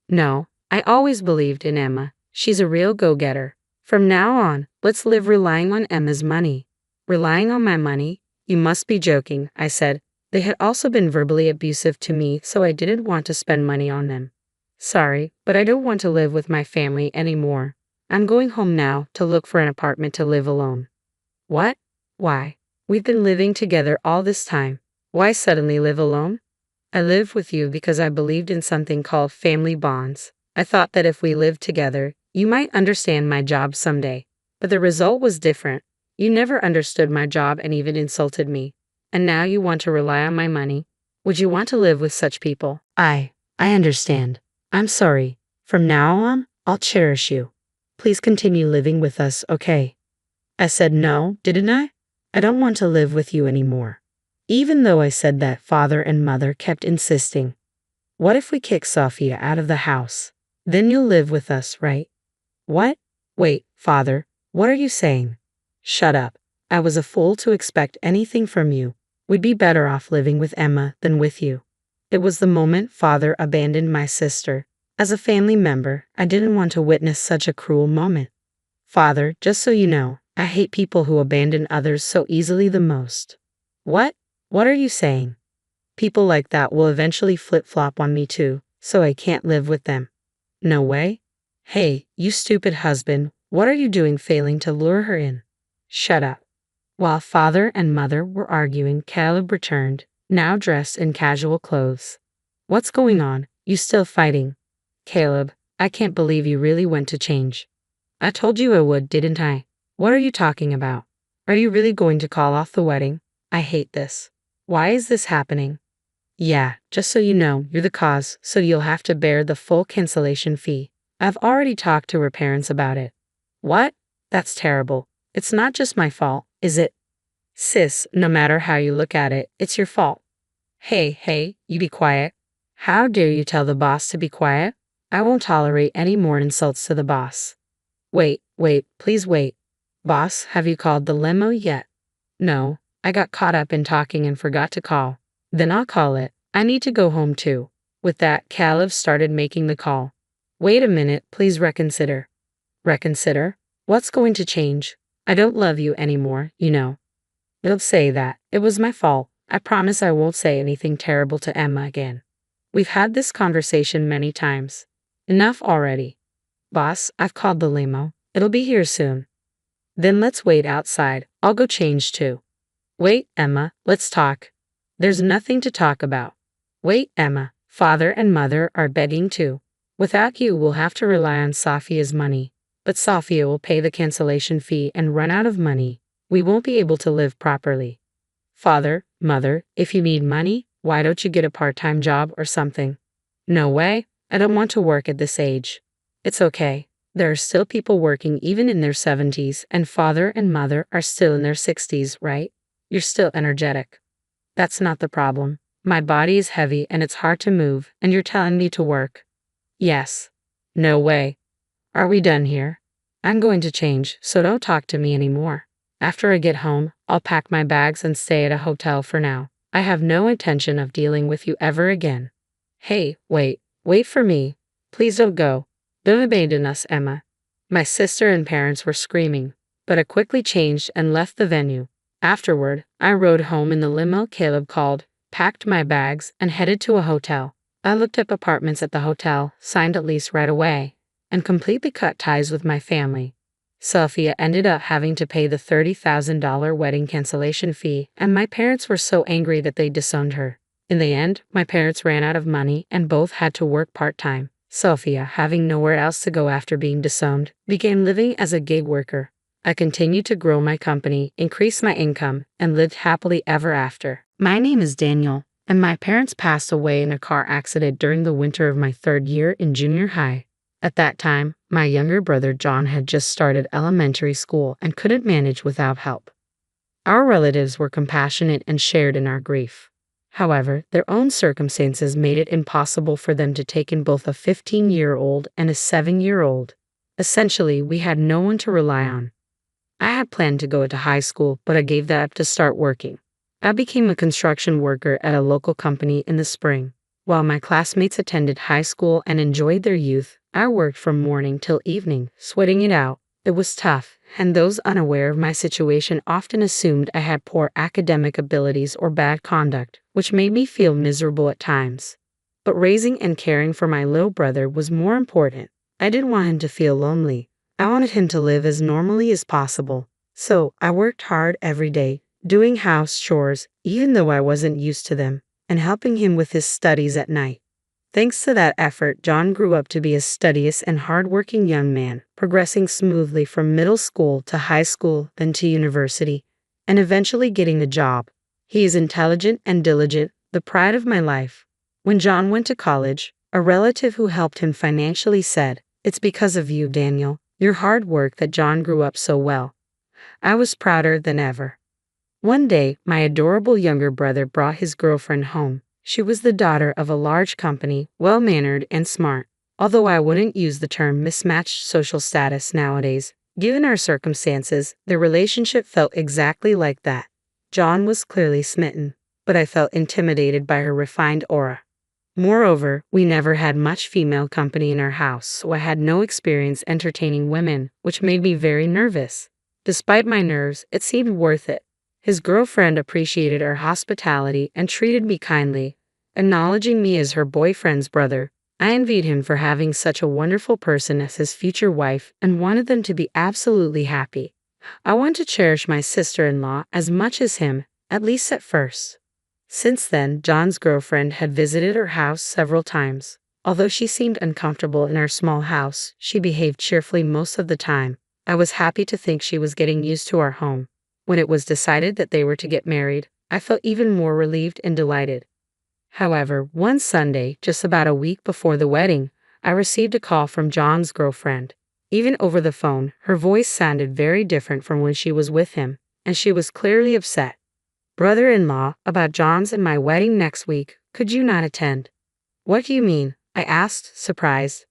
No, I always believed in Emma. She's a real go-getter. From now on, let's live relying on Emma's money. Relying on my money? You must be joking, I said. They had also been verbally abusive to me, so I didn't want to spend money on them. Sorry, but I don't want to live with my family anymore. I'm going home now to look for an apartment to live alone. What? Why? We've been living together all this time. Why suddenly live alone? I live with you because I believed in something called family bonds. I thought that if we lived together, you might understand my job someday. But the result was different. You never understood my job and even insulted me. And now you want to rely on my money? Would you want to live with such people? I understand. I'm sorry. From now on, I'll cherish you. Please continue living with us, okay? I said no, didn't I? I don't want to live with you anymore. Even though I said that, father and mother kept insisting. What if we kick Sophia out of the house? Then you'll live with us, right? What? Wait, father, what are you saying? Shut up. I was a fool to expect anything from you. We'd be better off living with Emma than with you. It was the moment father abandoned my sister. As a family member, I didn't want to witness such a cruel moment. Father, just so you know, I hate people who abandon others so easily the most. What? What are you saying? People like that will eventually flip-flop on me too, so I can't live with them. No way? Hey, you stupid husband, what are you doing failing to lure her in? Shut up. While father and mother were arguing, Caleb returned, now dressed in casual clothes. What's going on? You still fighting? Caleb, I can't believe you really went to change. I told you I would, didn't I? What are you talking about? Are you really going to call off the wedding? I hate this. Why is this happening? Yeah, just so you know, you're the cause, so you'll have to bear the full cancellation fee. I've already talked to her parents about it. What? That's terrible. It's not just my fault, is it? Sis, no matter how you look at it, it's your fault. Hey, you be quiet. How dare you tell the boss to be quiet? I won't tolerate any more insults to the boss. Wait, please wait. Boss, have you called the limo yet? No, I got caught up in talking and forgot to call. Then I'll call it. I need to go home too. With that, Caleb started making the call. Wait a minute, please reconsider. Reconsider? What's going to change? I don't love you anymore, you know. It'll say that. It was my fault. I promise I won't say anything terrible to Emma again. We've had this conversation many times. Enough already. Boss, I've called the limo. It'll be here soon. Then let's wait outside. I'll go change too. Wait, Emma, let's talk. There's nothing to talk about. Wait, Emma, father and mother are begging too. Without you, we'll have to rely on Sophia's money. But Sophia will pay the cancellation fee and run out of money. We won't be able to live properly. Father, mother, if you need money, why don't you get a part-time job or something? No way. I don't want to work at this age. It's okay. There are still people working even in their 70s, and father and mother are still in their 60s, right? You're still energetic. That's not the problem. My body is heavy and it's hard to move, and you're telling me to work. Yes. No way. Are we done here? I'm going to change, so don't talk to me anymore. After I get home, I'll pack my bags and stay at a hotel for now. I have no intention of dealing with you ever again. Hey, wait for me. Please don't go. Don't abandon us, Emma. My sister and parents were screaming, but I quickly changed and left the venue. Afterward, I rode home in the limo Caleb called, packed my bags, and headed to a hotel. I looked up apartments at the hotel, signed a lease right away, and completely cut ties with my family. Sophia ended up having to pay the $30,000 wedding cancellation fee, and my parents were so angry that they disowned her. In the end, my parents ran out of money and both had to work part-time. Sophia, having nowhere else to go after being disowned, began living as a gig worker. I continued to grow my company, increase my income, and lived happily ever after. My name is Daniel, and my parents passed away in a car accident during the winter of my 3rd year in junior high. At that time, my younger brother John had just started elementary school and couldn't manage without help. Our relatives were compassionate and shared in our grief. However, their own circumstances made it impossible for them to take in both a 15-year-old and a 7-year-old. Essentially, we had no one to rely on. I had planned to go to high school, but I gave that up to start working. I became a construction worker at a local company in the spring. While my classmates attended high school and enjoyed their youth, I worked from morning till evening, sweating it out. It was tough, and those unaware of my situation often assumed I had poor academic abilities or bad conduct, which made me feel miserable at times. But raising and caring for my little brother was more important. I didn't want him to feel lonely. I wanted him to live as normally as possible. So I worked hard every day, doing house chores, even though I wasn't used to them, and helping him with his studies at night. Thanks to that effort, John grew up to be a studious and hardworking young man, progressing smoothly from middle school to high school, then to university, and eventually getting a job. He is intelligent and diligent, the pride of my life. When John went to college, a relative who helped him financially said, "It's because of you, Daniel, your hard work that John grew up so well." I was prouder than ever. One day, my adorable younger brother brought his girlfriend home. She was the daughter of a large company, well-mannered and smart. Although I wouldn't use the term mismatched social status nowadays, given our circumstances, the relationship felt exactly like that. John was clearly smitten, but I felt intimidated by her refined aura. Moreover, we never had much female company in our house, so I had no experience entertaining women, which made me very nervous. Despite my nerves, it seemed worth it. His girlfriend appreciated our hospitality and treated me kindly, acknowledging me as her boyfriend's brother. I envied him for having such a wonderful person as his future wife and wanted them to be absolutely happy. I want to cherish my sister-in-law as much as him, at least at first. Since then, John's girlfriend had visited our house several times. Although she seemed uncomfortable in our small house, she behaved cheerfully most of the time. I was happy to think she was getting used to our home. When it was decided that they were to get married, I felt even more relieved and delighted. However, one Sunday, just about a week before the wedding, I received a call from John's girlfriend. Even over the phone, her voice sounded very different from when she was with him, and she was clearly upset. "Brother-in-law, about John's and my wedding next week, could you not attend?" "What do you mean?" I asked, surprised.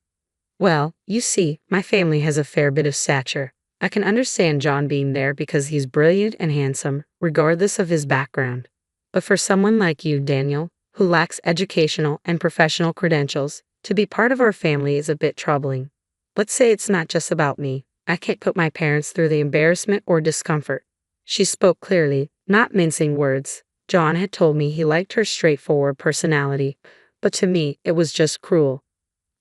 "Well, you see, my family has a fair bit of stature. I can understand John being there because he's brilliant and handsome, regardless of his background. But for someone like you, Daniel, who lacks educational and professional credentials, to be part of our family is a bit troubling. Let's say it's not just about me. I can't put my parents through the embarrassment or discomfort." She spoke clearly, Not mincing words, John had told me he liked her straightforward personality, but to me, it was just cruel.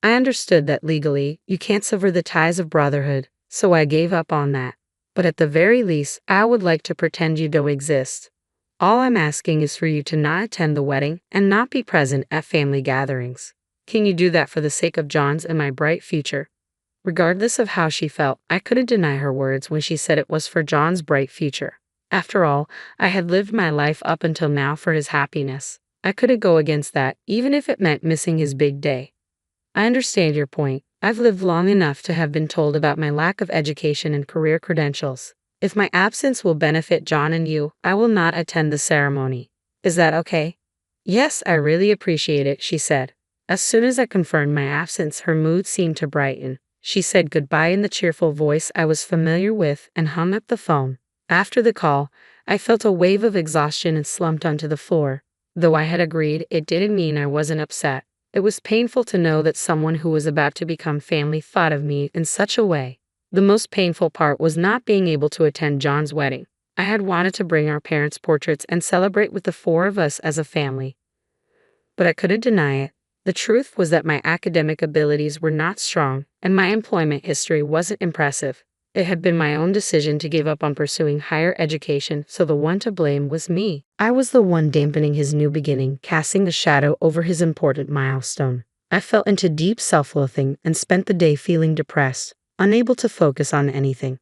I understood that legally, you can't sever the ties of brotherhood, so I gave up on that. But at the very least, I would like to pretend you don't exist. All I'm asking is for you to not attend the wedding and not be present at family gatherings. Can you do that for the sake of John's and my bright future? Regardless of how she felt, I couldn't deny her words when she said it was for John's bright future. After all, I had lived my life up until now for his happiness. I couldn't go against that, even if it meant missing his big day. I understand your point. I've lived long enough to have been told about my lack of education and career credentials. If my absence will benefit John and you, I will not attend the ceremony. Is that okay? Yes, I really appreciate it, she said. As soon as I confirmed my absence, her mood seemed to brighten. She said goodbye in the cheerful voice I was familiar with and hung up the phone. After the call, I felt a wave of exhaustion and slumped onto the floor. Though I had agreed, it didn't mean I wasn't upset. It was painful to know that someone who was about to become family thought of me in such a way. The most painful part was not being able to attend John's wedding. I had wanted to bring our parents' portraits and celebrate with the four of us as a family. But I couldn't deny it. The truth was that my academic abilities were not strong, and my employment history wasn't impressive. It had been my own decision to give up on pursuing higher education, so the one to blame was me. I was the one dampening his new beginning, casting a shadow over his important milestone. I fell into deep self-loathing and spent the day feeling depressed, unable to focus on anything.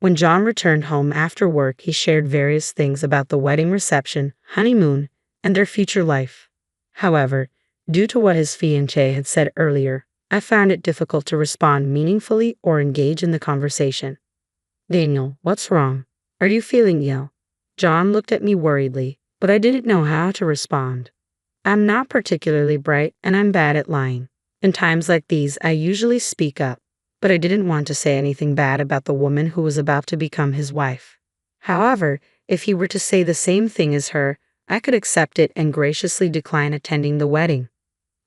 When John returned home after work, he shared various things about the wedding reception, honeymoon, and their future life. However, due to what his fiancée had said earlier, I found it difficult to respond meaningfully or engage in the conversation. Daniel, what's wrong? Are you feeling ill? John looked at me worriedly, but I didn't know how to respond. I'm not particularly bright, and I'm bad at lying. In times like these, I usually speak up, but I didn't want to say anything bad about the woman who was about to become his wife. However, if he were to say the same thing as her, I could accept it and graciously decline attending the wedding.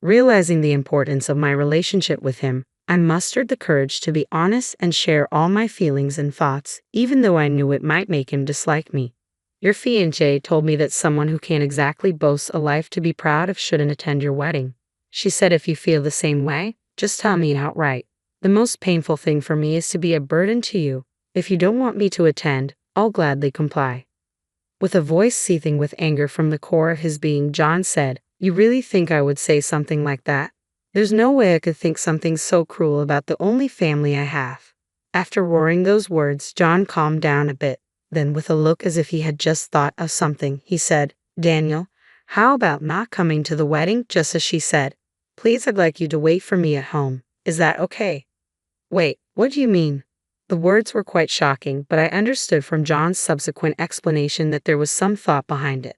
Realizing the importance of my relationship with him, I mustered the courage to be honest and share all my feelings and thoughts, even though I knew it might make him dislike me. Your fiancée told me that someone who can't exactly boast a life to be proud of shouldn't attend your wedding. She said if you feel the same way, just tell me outright. The most painful thing for me is to be a burden to you. If you don't want me to attend, I'll gladly comply. With a voice seething with anger from the core of his being, John said, You really think I would say something like that? There's no way I could think something so cruel about the only family I have. After roaring those words, John calmed down a bit. Then, with a look as if he had just thought of something, he said, Daniel, how about not coming to the wedding just as she said? Please, I'd like you to wait for me at home. Is that okay? Wait, what do you mean? The words were quite shocking, but I understood from John's subsequent explanation that there was some thought behind it.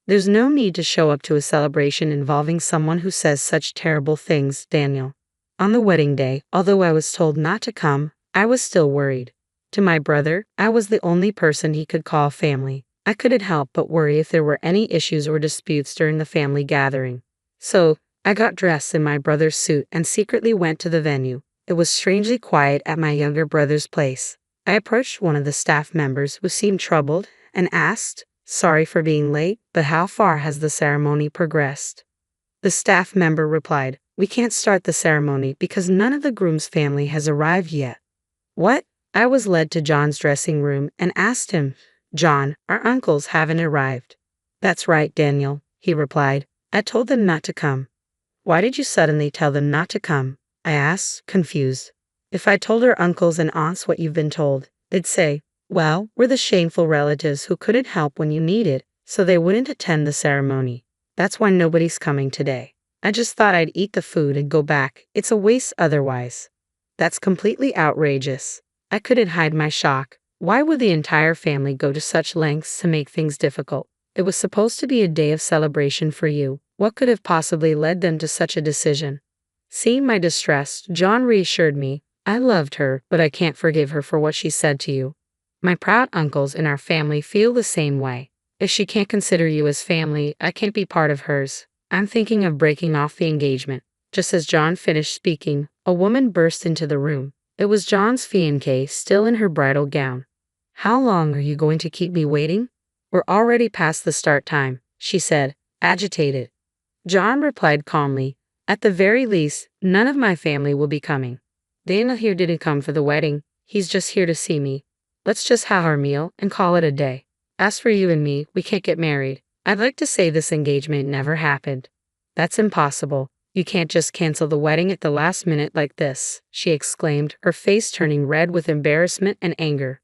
There's no need to show up to a celebration involving someone who says such terrible things, Daniel. On the wedding day, although I was told not to come, I was still worried. To my brother, I was the only person he could call family. I couldn't help but worry if there were any issues or disputes during the family gathering. So, I got dressed in my brother's suit and secretly went to the venue. It was strangely quiet at my younger brother's place. I approached one of the staff members who seemed troubled and asked, Sorry for being late, but how far has the ceremony progressed? The staff member replied, We can't start the ceremony because none of the groom's family has arrived yet. What? I was led to John's dressing room and asked him, John, our uncles haven't arrived. That's right, Daniel, he replied. I told them not to come. Why did you suddenly tell them not to come? I asked, confused. If I told our uncles and aunts what you've been told, they'd say, Well, we're the shameful relatives who couldn't help when you needed, so they wouldn't attend the ceremony. That's why nobody's coming today. I just thought I'd eat the food and go back. It's a waste otherwise. That's completely outrageous. I couldn't hide my shock. Why would the entire family go to such lengths to make things difficult? It was supposed to be a day of celebration for you. What could have possibly led them to such a decision? Seeing my distress, John reassured me. I loved her, but I can't forgive her for what she said to you. My proud uncles in our family feel the same way. If she can't consider you as family, I can't be part of hers. I'm thinking of breaking off the engagement. Just as John finished speaking, a woman burst into the room. It was John's fiancée, still in her bridal gown. How long are you going to keep me waiting? We're already past the start time, she said, agitated. John replied calmly, at the very least, none of my family will be coming. Daniel here didn't come for the wedding, he's just here to see me. Let's just have our meal and call it a day. As for you and me, we can't get married. I'd like to say this engagement never happened. That's impossible. You can't just cancel the wedding at the last minute like this, she exclaimed, her face turning red with embarrassment and anger.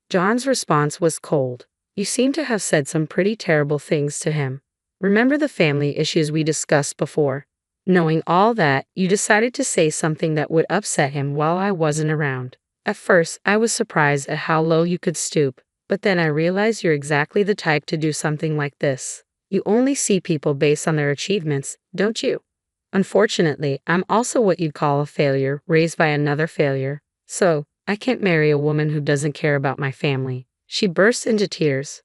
John's response was cold. You seem to have said some pretty terrible things to him. Remember the family issues we discussed before? Knowing all that, you decided to say something that would upset him while I wasn't around. At first, I was surprised at how low you could stoop, but then I realized you're exactly the type to do something like this. You only see people based on their achievements, don't you? Unfortunately, I'm also what you'd call a failure, raised by another failure. So, I can't marry a woman who doesn't care about my family. She burst into tears.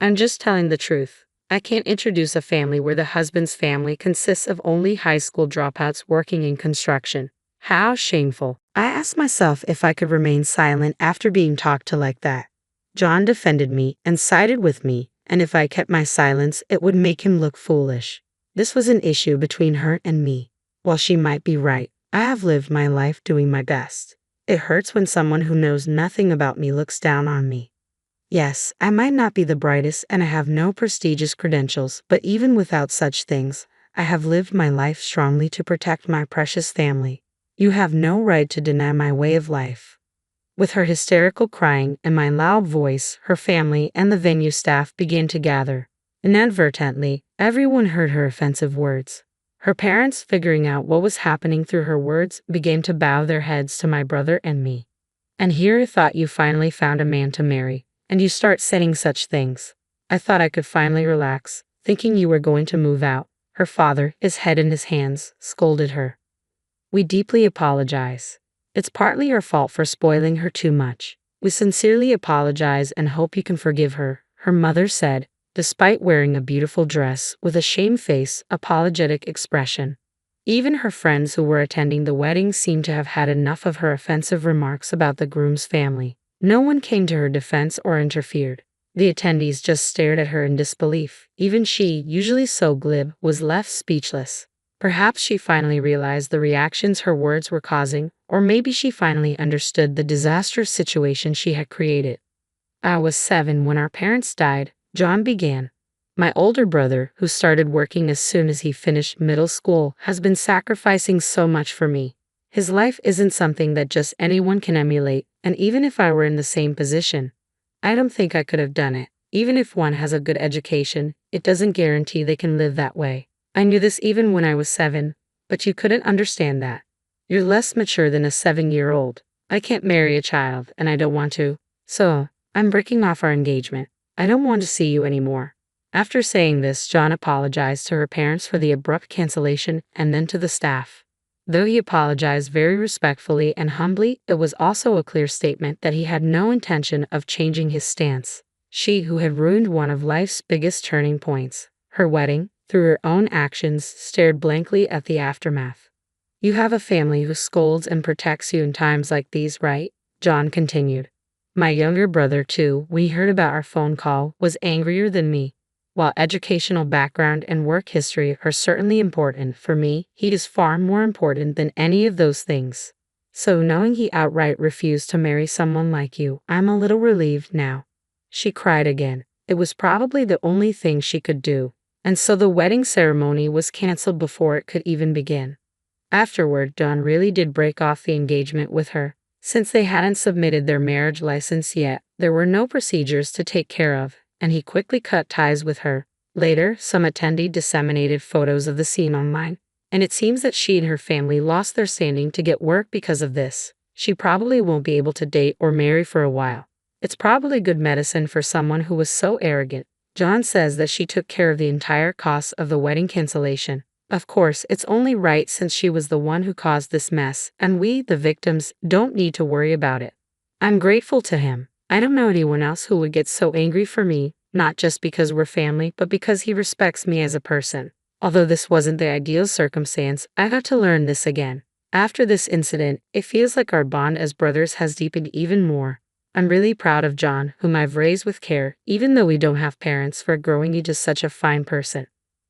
I'm just telling the truth. I can't introduce a family where the husband's family consists of only high school dropouts working in construction. How shameful. I asked myself if I could remain silent after being talked to like that. John defended me and sided with me, and if I kept my silence, it would make him look foolish. This was an issue between her and me. While she might be right, I have lived my life doing my best. It hurts when someone who knows nothing about me looks down on me. Yes, I might not be the brightest and I have no prestigious credentials, but even without such things, I have lived my life strongly to protect my precious family. You have no right to deny my way of life. With her hysterical crying and my loud voice, her family and the venue staff began to gather. Inadvertently, everyone heard her offensive words. Her parents, figuring out what was happening through her words, began to bow their heads to my brother and me. And here I thought you finally found a man to marry, and you start saying such things. I thought I could finally relax, thinking you were going to move out. Her father, his head in his hands, scolded her. We deeply apologize. It's partly your fault for spoiling her too much. We sincerely apologize and hope you can forgive her, her mother said, despite wearing a beautiful dress with a shamefaced, apologetic expression. Even her friends who were attending the wedding seemed to have had enough of her offensive remarks about the groom's family. No one came to her defense or interfered. The attendees just stared at her in disbelief. Even she, usually so glib, was left speechless. Perhaps she finally realized the reactions her words were causing, or maybe she finally understood the disastrous situation she had created. I was 7 when our parents died, John began. My older brother, who started working as soon as he finished middle school, has been sacrificing so much for me. His life isn't something that just anyone can emulate, and even if I were in the same position, I don't think I could have done it. Even if one has a good education, it doesn't guarantee they can live that way. I knew this even when I was 7, but you couldn't understand that. You're less mature than a 7-year-old. I can't marry a child, and I don't want to. So, I'm breaking off our engagement. I don't want to see you anymore. After saying this, John apologized to her parents for the abrupt cancellation and then to the staff. Though he apologized very respectfully and humbly, it was also a clear statement that he had no intention of changing his stance. She, who had ruined one of life's biggest turning points, her wedding, through her own actions, stared blankly at the aftermath. You have a family who scolds and protects you in times like these, right? John continued. My younger brother, too, when he heard about our phone call, was angrier than me. While educational background and work history are certainly important, for me, he is far more important than any of those things. So knowing he outright refused to marry someone like you, I'm a little relieved now. She cried again. It was probably the only thing she could do. And so the wedding ceremony was canceled before it could even begin. Afterward, John really did break off the engagement with her. Since they hadn't submitted their marriage license yet, there were no procedures to take care of, and he quickly cut ties with her. Later, some attendee disseminated photos of the scene online, and it seems that she and her family lost their standing to get work because of this. She probably won't be able to date or marry for a while. It's probably good medicine for someone who was so arrogant. John says that she took care of the entire cost of the wedding cancellation. Of course, it's only right since she was the one who caused this mess, and we, the victims, don't need to worry about it. I'm grateful to him. I don't know anyone else who would get so angry for me, not just because we're family, but because he respects me as a person. Although this wasn't the ideal circumstance, I got to learn this again. After this incident, it feels like our bond as brothers has deepened even more. I'm really proud of John, whom I've raised with care, even though we don't have parents, for growing into such a fine person.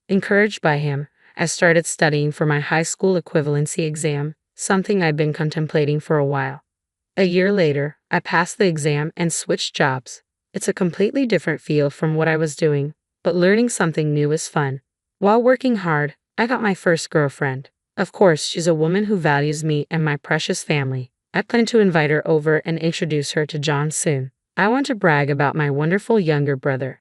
Encouraged by him, I started studying for my high school equivalency exam, something I'd been contemplating for a while. A year later, I passed the exam and switched jobs. It's a completely different field from what I was doing, but learning something new is fun. While working hard, I got my first girlfriend. Of course, she's a woman who values me and my precious family. I plan to invite her over and introduce her to John soon. I want to brag about my wonderful younger brother.